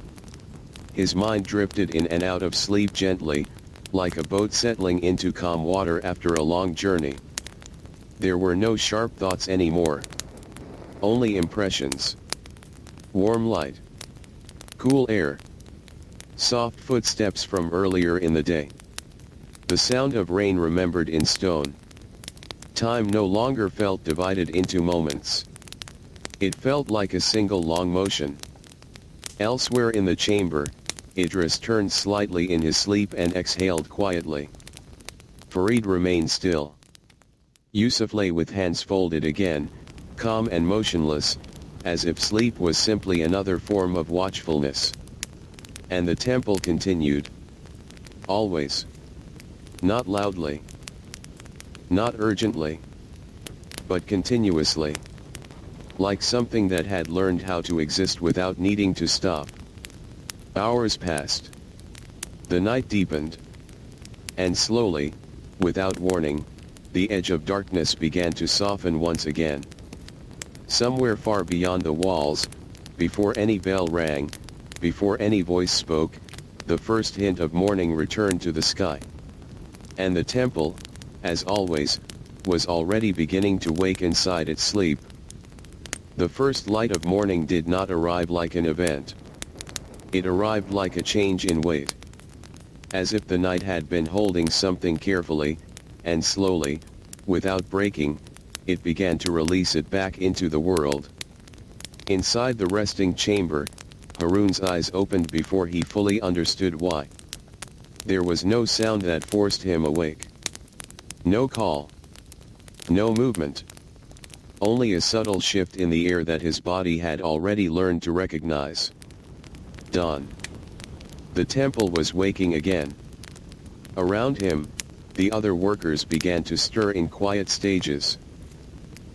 His mind drifted in and out of sleep gently, like a boat settling into calm water after a long journey. There were no sharp thoughts anymore. Only impressions. Warm light. Cool air. Soft footsteps from earlier in the day. The sound of rain remembered in stone. Time no longer felt divided into moments. It felt like a single long motion. Elsewhere in the chamber, Idris turned slightly in his sleep and exhaled quietly. Farid remained still. Yusuf lay with hands folded again, calm and motionless, as if sleep was simply another form of watchfulness. And the temple continued. Always. Not loudly. Not urgently. But continuously. Like something that had learned how to exist without needing to stop. Hours passed. The night deepened. And slowly, without warning, the edge of darkness began to soften once again. Somewhere far beyond the walls, before any bell rang, before any voice spoke, the first hint of morning returned to the sky. And the temple, as always, was already beginning to wake inside its sleep. The first light of morning did not arrive like an event. It arrived like a change in weight. As if the night had been holding something carefully, and slowly, without breaking, it began to release it back into the world. Inside the resting chamber, Harun's eyes opened before he fully understood why. There was no sound that forced him awake. No call. No movement. Only a subtle shift in the air that his body had already learned to recognize. Dawn. The temple was waking again. Around him, the other workers began to stir in quiet stages.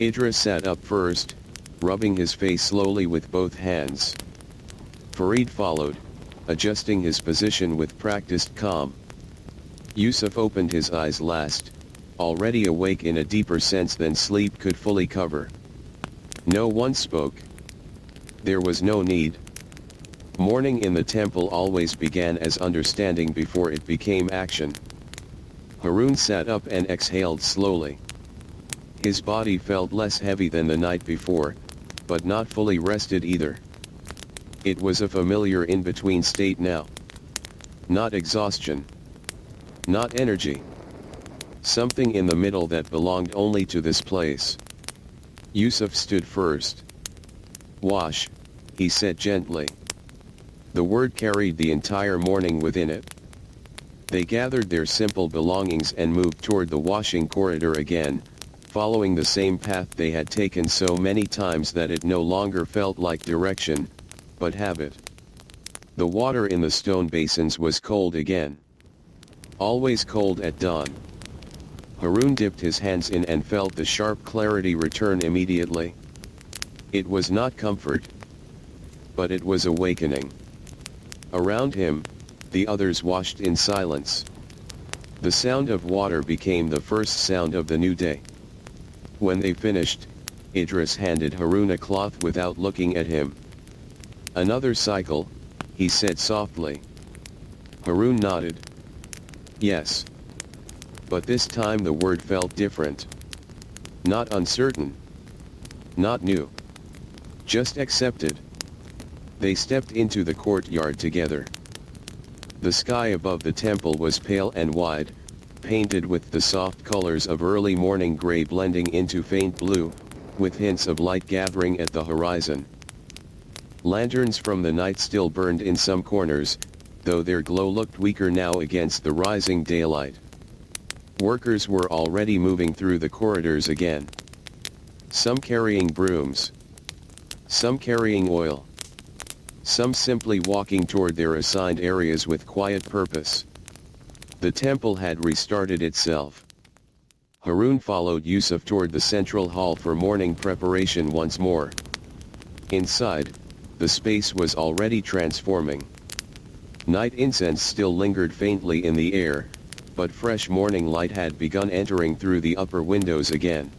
Idris sat up first, rubbing his face slowly with both hands. Farid followed, adjusting his position with practiced calm. Yusuf opened his eyes last, already awake in a deeper sense than sleep could fully cover. No one spoke. There was no need. Morning in the temple always began as understanding before it became action. Harun sat up and exhaled slowly. His body felt less heavy than the night before, but not fully rested either. It was a familiar in-between state now. Not exhaustion. Not energy. Something in the middle that belonged only to this place. Yusuf stood first. "Wash," he said gently. The word carried the entire morning within it. They gathered their simple belongings and moved toward the washing corridor again, following the same path they had taken so many times that it no longer felt like direction, but habit. The water in the stone basins was cold again. Always cold at dawn. Haroun dipped his hands in and felt the sharp clarity return immediately. It was not comfort, but it was awakening. Around him, the others washed in silence. The sound of water became the first sound of the new day. When they finished, Idris handed Haroun a cloth without looking at him. "Another cycle," he said softly. Haroun nodded. "Yes." But this time the word felt different. Not uncertain. Not new. Just accepted. They stepped into the courtyard together. The sky above the temple was pale and wide, painted with the soft colors of early morning gray blending into faint blue, with hints of light gathering at the horizon. Lanterns from the night still burned in some corners, though their glow looked weaker now against the rising daylight. Workers were already moving through the corridors again. Some carrying brooms. Some carrying oil. Some simply walking toward their assigned areas with quiet purpose. The temple had restarted itself. Haroun followed Yusuf toward the central hall for morning preparation once more. Inside, the space was already transforming. Night incense still lingered faintly in the air, but fresh morning light had begun entering through the upper windows again.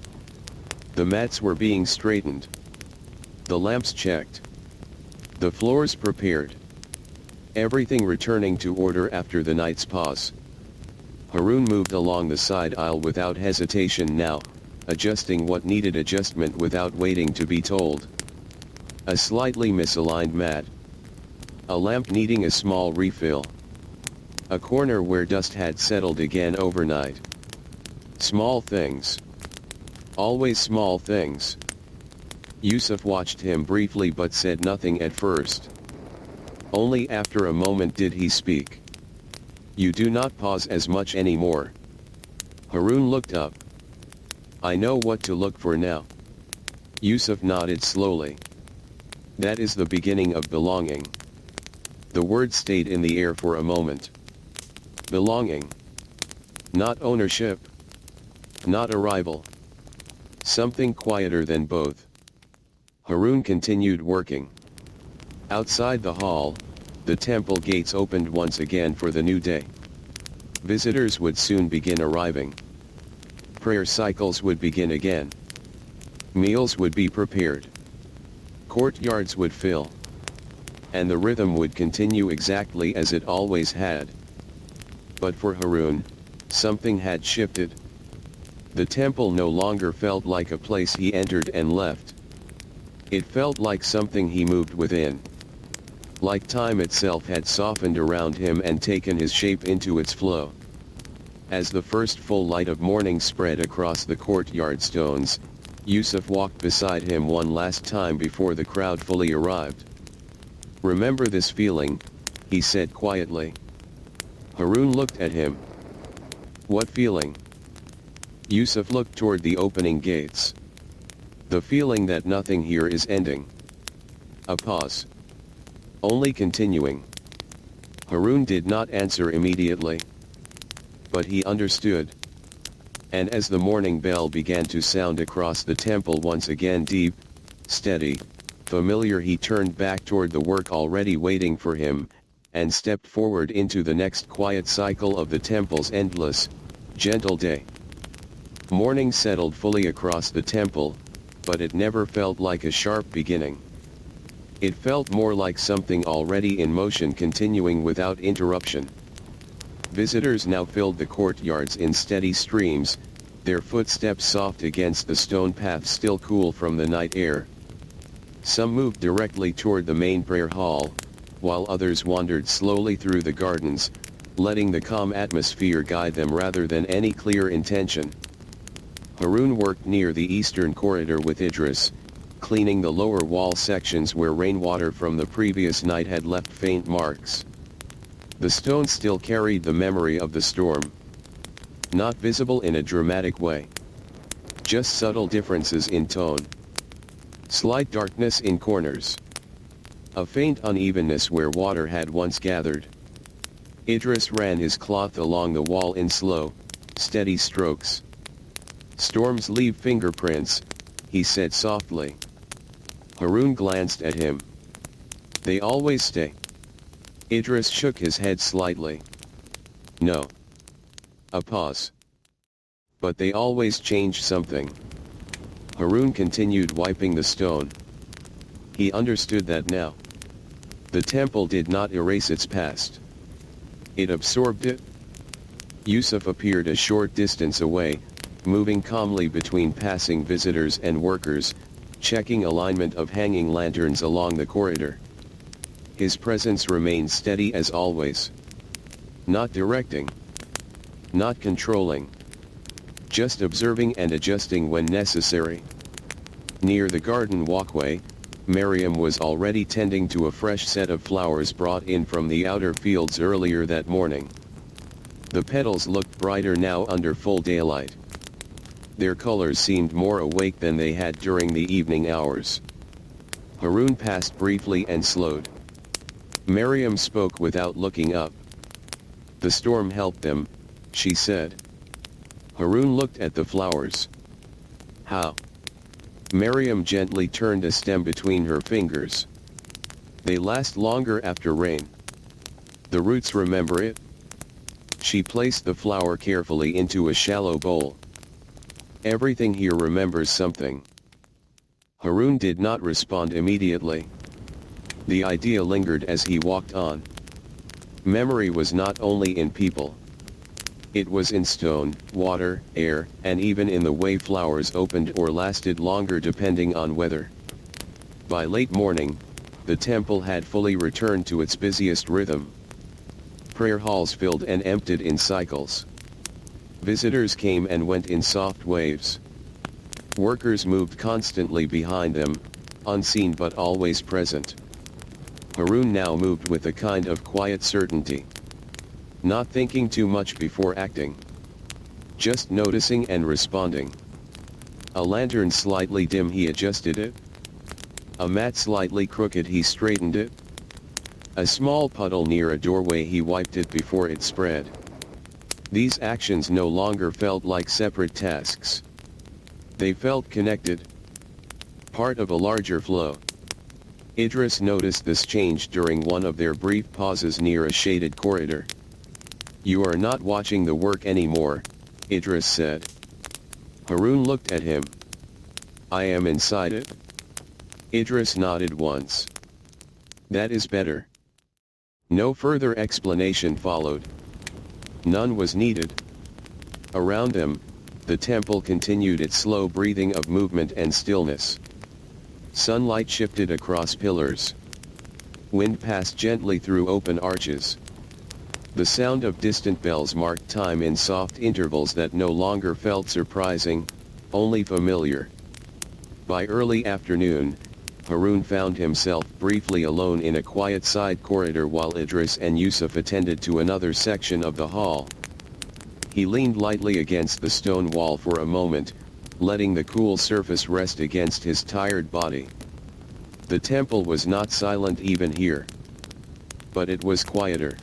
The mats were being straightened. The lamps checked. The floors prepared. Everything returning to order after the night's pause. Haroun moved along the side aisle without hesitation now, adjusting what needed adjustment without waiting to be told. A slightly misaligned mat. A lamp needing a small refill. A corner where dust had settled again overnight. Small things. Always small things. Yusuf watched him briefly but said nothing at first. Only after a moment did he speak. "You do not pause as much anymore." Haroun looked up. "I know what to look for now." Yusuf nodded slowly. "That is the beginning of belonging." The word stayed in the air for a moment. Belonging. Not ownership. Not arrival. Something quieter than both. Haroun continued working. Outside the hall, the temple gates opened once again for the new day. Visitors would soon begin arriving. Prayer cycles would begin again. Meals would be prepared. Courtyards would fill. And the rhythm would continue exactly as it always had. But for Haroun, something had shifted. The temple no longer felt like a place he entered and left. It felt like something he moved within. Like time itself had softened around him and taken his shape into its flow. As the first full light of morning spread across the courtyard stones, Yusuf walked beside him one last time before the crowd fully arrived. "Remember this feeling," he said quietly. Haroun looked at him. "What feeling?" Yusuf looked toward the opening gates. "The feeling that nothing here is ending." A pause. Only continuing. Haroun did not answer immediately. But he understood. And as the morning bell began to sound across the temple once again deep, steady, familiar, he turned back toward the work already waiting for him, and stepped forward into the next quiet cycle of the temple's endless, gentle day. Morning settled fully across the temple, but it never felt like a sharp beginning. It felt more like something already in motion continuing without interruption. Visitors now filled the courtyards in steady streams, their footsteps soft against the stone path still cool from the night air. Some moved directly toward the main prayer hall, while others wandered slowly through the gardens, letting the calm atmosphere guide them rather than any clear intention. Haroun worked near the eastern corridor with Idris, cleaning the lower wall sections where rainwater from the previous night had left faint marks. The stone still carried the memory of the storm. Not visible in a dramatic way. Just subtle differences in tone. Slight darkness in corners. A faint unevenness where water had once gathered. Idris ran his cloth along the wall in slow, steady strokes. "Storms leave fingerprints," he said softly. Haroun glanced at him. "They always stay." Idris shook his head slightly. "No." A pause. "But they always change something." Haroun continued wiping the stone. He understood that now. The temple did not erase its past. It absorbed it. Yusuf appeared a short distance away, moving calmly between passing visitors and workers, checking alignment of hanging lanterns along the corridor. His presence remained steady as always. Not directing. Not controlling. Just observing and adjusting when necessary. Near the garden walkway, Miriam was already tending to a fresh set of flowers brought in from the outer fields earlier that morning. The petals looked brighter now under full daylight. Their colors seemed more awake than they had during the evening hours. Haroun passed briefly and slowed. Miriam spoke without looking up. "The storm helped them," she said. Haroun looked at the flowers. "How?" Miriam gently turned a stem between her fingers. "They last longer after rain. The roots remember it." She placed the flower carefully into a shallow bowl. "Everything here remembers something." Haroun did not respond immediately. The idea lingered as he walked on. Memory was not only in people. It was in stone, water, air, and even in the way flowers opened or lasted longer depending on weather. By late morning, the temple had fully returned to its busiest rhythm. Prayer halls filled and emptied in cycles. Visitors came and went in soft waves. Workers moved constantly behind them, unseen but always present. Haroun now moved with a kind of quiet certainty. Not thinking too much before acting. Just noticing and responding. A lantern slightly dim, he adjusted it. A mat slightly crooked, he straightened it. A small puddle near a doorway, he wiped it before it spread. These actions no longer felt like separate tasks. They felt connected. Part of a larger flow. Idris noticed this change during one of their brief pauses near a shaded corridor. "You are not watching the work anymore," Idris said. Haroun looked at him. "I am inside it." Idris nodded once. "That is better." No further explanation followed. None was needed. Around them, the temple continued its slow breathing of movement and stillness. Sunlight shifted across pillars. Wind passed gently through open arches. The sound of distant bells marked time in soft intervals that no longer felt surprising, only familiar. By early afternoon, Haroun found himself briefly alone in a quiet side corridor while Idris and Yusuf attended to another section of the hall. He leaned lightly against the stone wall for a moment, letting the cool surface rest against his tired body. The temple was not silent even here. But it was quieter.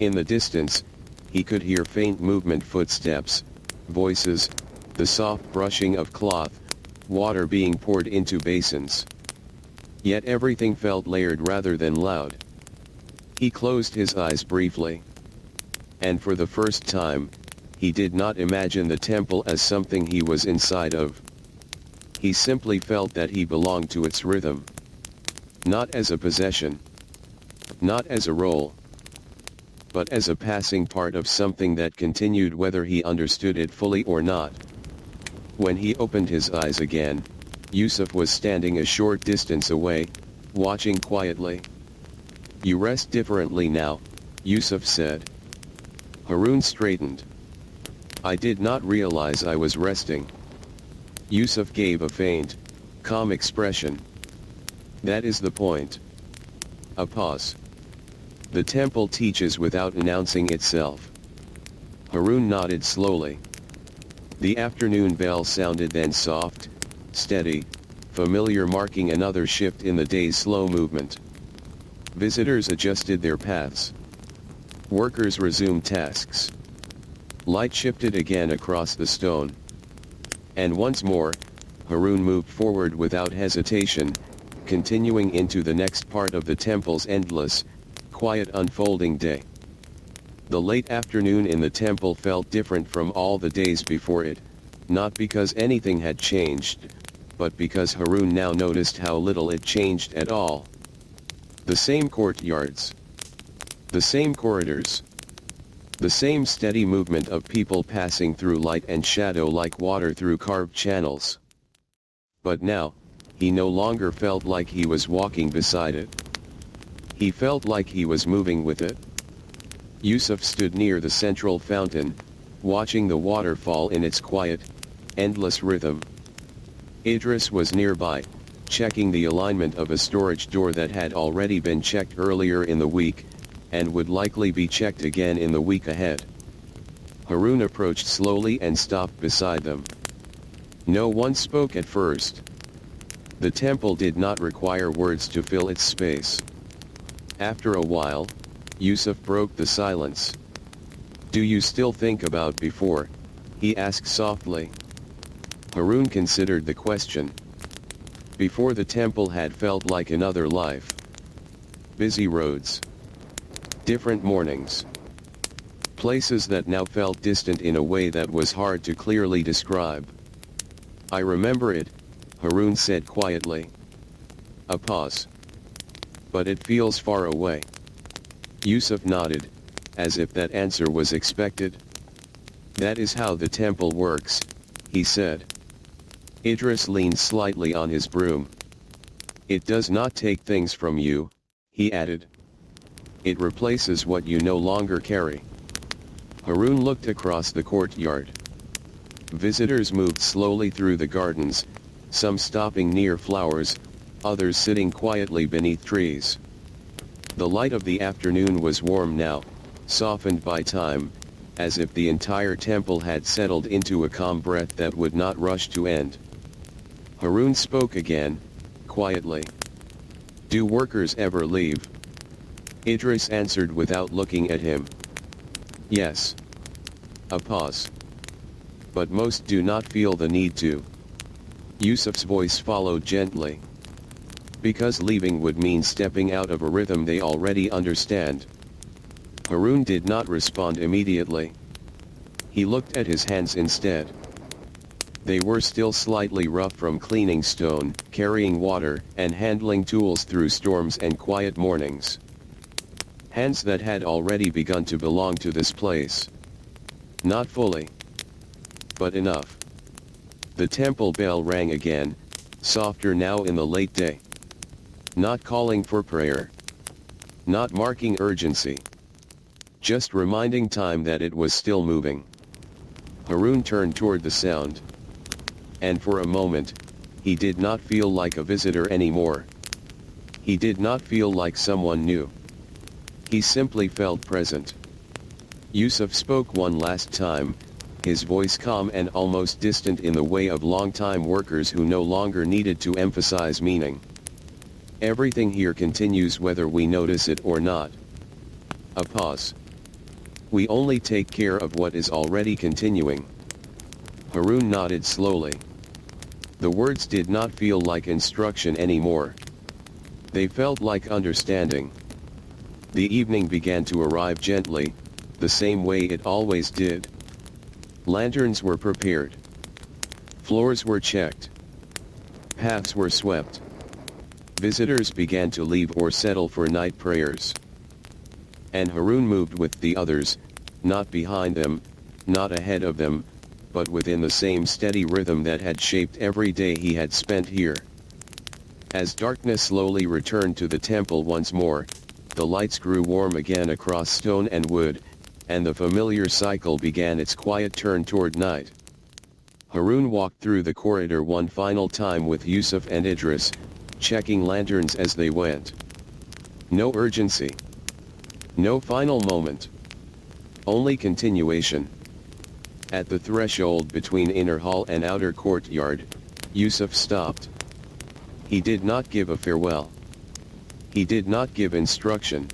In the distance, he could hear faint movement, footsteps, voices, the soft brushing of cloth, water being poured into basins. Yet everything felt layered rather than loud. He closed his eyes briefly. And for the first time, he did not imagine the temple as something he was inside of. He simply felt that he belonged to its rhythm. Not as a possession. Not as a role. But as a passing part of something that continued whether he understood it fully or not. When he opened his eyes again, Yusuf was standing a short distance away, watching quietly. "You rest differently now," Yusuf said. Haroun straightened. I did not realize I was resting. Yusuf gave a faint, calm expression. That is the point. A pause. The temple teaches without announcing itself. Harun nodded slowly. The afternoon bell sounded, then soft, steady, familiar, marking another shift in the day's slow movement. Visitors adjusted their paths. Workers resumed tasks. Light shifted again across the stone. And once more, Harun moved forward without hesitation, continuing into the next part of the temple's endless, quiet unfolding day. The late afternoon in the temple felt different from all the days before it, not because anything had changed, but because Harun now noticed how little it changed at all. The same courtyards. The same corridors. The same steady movement of people passing through light and shadow like water through carved channels. But now, he no longer felt like he was walking beside it. He felt like he was moving with it. Yusuf stood near the central fountain, watching the waterfall in its quiet, endless rhythm. Idris was nearby, checking the alignment of a storage door that had already been checked earlier in the week, and would likely be checked again in the week ahead. Harun approached slowly and stopped beside them. No one spoke at first. The temple did not require words to fill its space. After a while, Yusuf broke the silence. "Do you still think about before?" he asked softly. Harun considered the question. Before the temple had felt like another life. Busy roads. Different mornings. Places that now felt distant in a way that was hard to clearly describe. "I remember it," Harun said quietly. A pause. "But it feels far away." Yusuf nodded, as if that answer was expected. "That is how the temple works," he said. Idris leaned slightly on his broom. "It does not take things from you," he added. "It replaces what you no longer carry." Harun looked across the courtyard. Visitors moved slowly through the gardens, some stopping near flowers, others sitting quietly beneath trees. The light of the afternoon was warm now, softened by time, as if the entire temple had settled into a calm breath that would not rush to end. Harun spoke again, quietly. "Do workers ever leave?" Idris answered without looking at him. "Yes." A pause. "But most do not feel the need to." Yusuf's voice followed gently. "Because leaving would mean stepping out of a rhythm they already understand." Harun did not respond immediately. He looked at his hands instead. They were still slightly rough from cleaning stone, carrying water, and handling tools through storms and quiet mornings. Hands that had already begun to belong to this place. Not fully, but enough. The temple bell rang again, softer now in the late day. Not calling for prayer. Not marking urgency. Just reminding time that it was still moving. Harun turned toward the sound. And for a moment, he did not feel like a visitor anymore. He did not feel like someone new. He simply felt present. Yusuf spoke one last time, his voice calm and almost distant in the way of long-time workers who no longer needed to emphasize meaning. "Everything here continues whether we notice it or not." A pause. "We only take care of what is already continuing." Harun nodded slowly. The words did not feel like instruction anymore. They felt like understanding. The evening began to arrive gently, the same way it always did. Lanterns were prepared. Floors were checked. Paths were swept. Visitors began to leave or settle for night prayers. And Harun moved with the others, not behind them, not ahead of them, but within the same steady rhythm that had shaped every day he had spent here. As darkness slowly returned to the temple once more, the lights grew warm again across stone and wood, and the familiar cycle began its quiet turn toward night. Harun walked through the corridor one final time with Yusuf and Idris, checking lanterns as they went. No urgency. No final moment. Only continuation. At the threshold between inner hall and outer courtyard, Yusuf stopped. He did not give a farewell. He did not give instruction.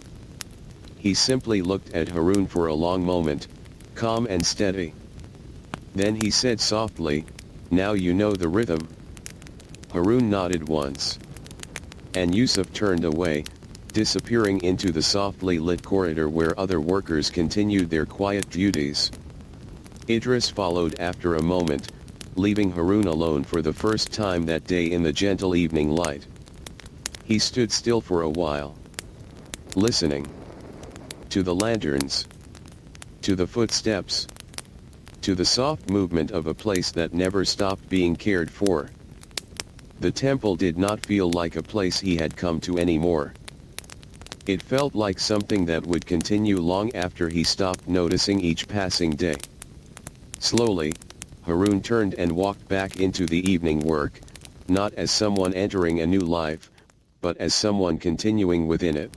He simply looked at Harun for a long moment, calm and steady. Then he said softly, "Now you know the rhythm." Harun nodded once. And Yusuf turned away, disappearing into the softly lit corridor where other workers continued their quiet duties. Idris followed after a moment, leaving Harun alone for the first time that day in the gentle evening light. He stood still for a while, listening. To the lanterns. To the footsteps. To the soft movement of a place that never stopped being cared for. The temple did not feel like a place he had come to anymore. It felt like something that would continue long after he stopped noticing each passing day. Slowly, Harun turned and walked back into the evening work, not as someone entering a new life, but as someone continuing within it.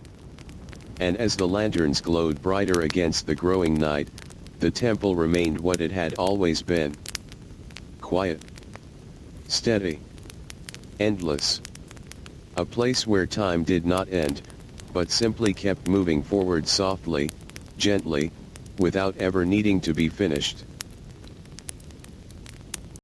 And as the lanterns glowed brighter against the growing night, the temple remained what it had always been. Quiet. Steady. Endless. A place where time did not end, but simply kept moving forward softly, gently, without ever needing to be finished.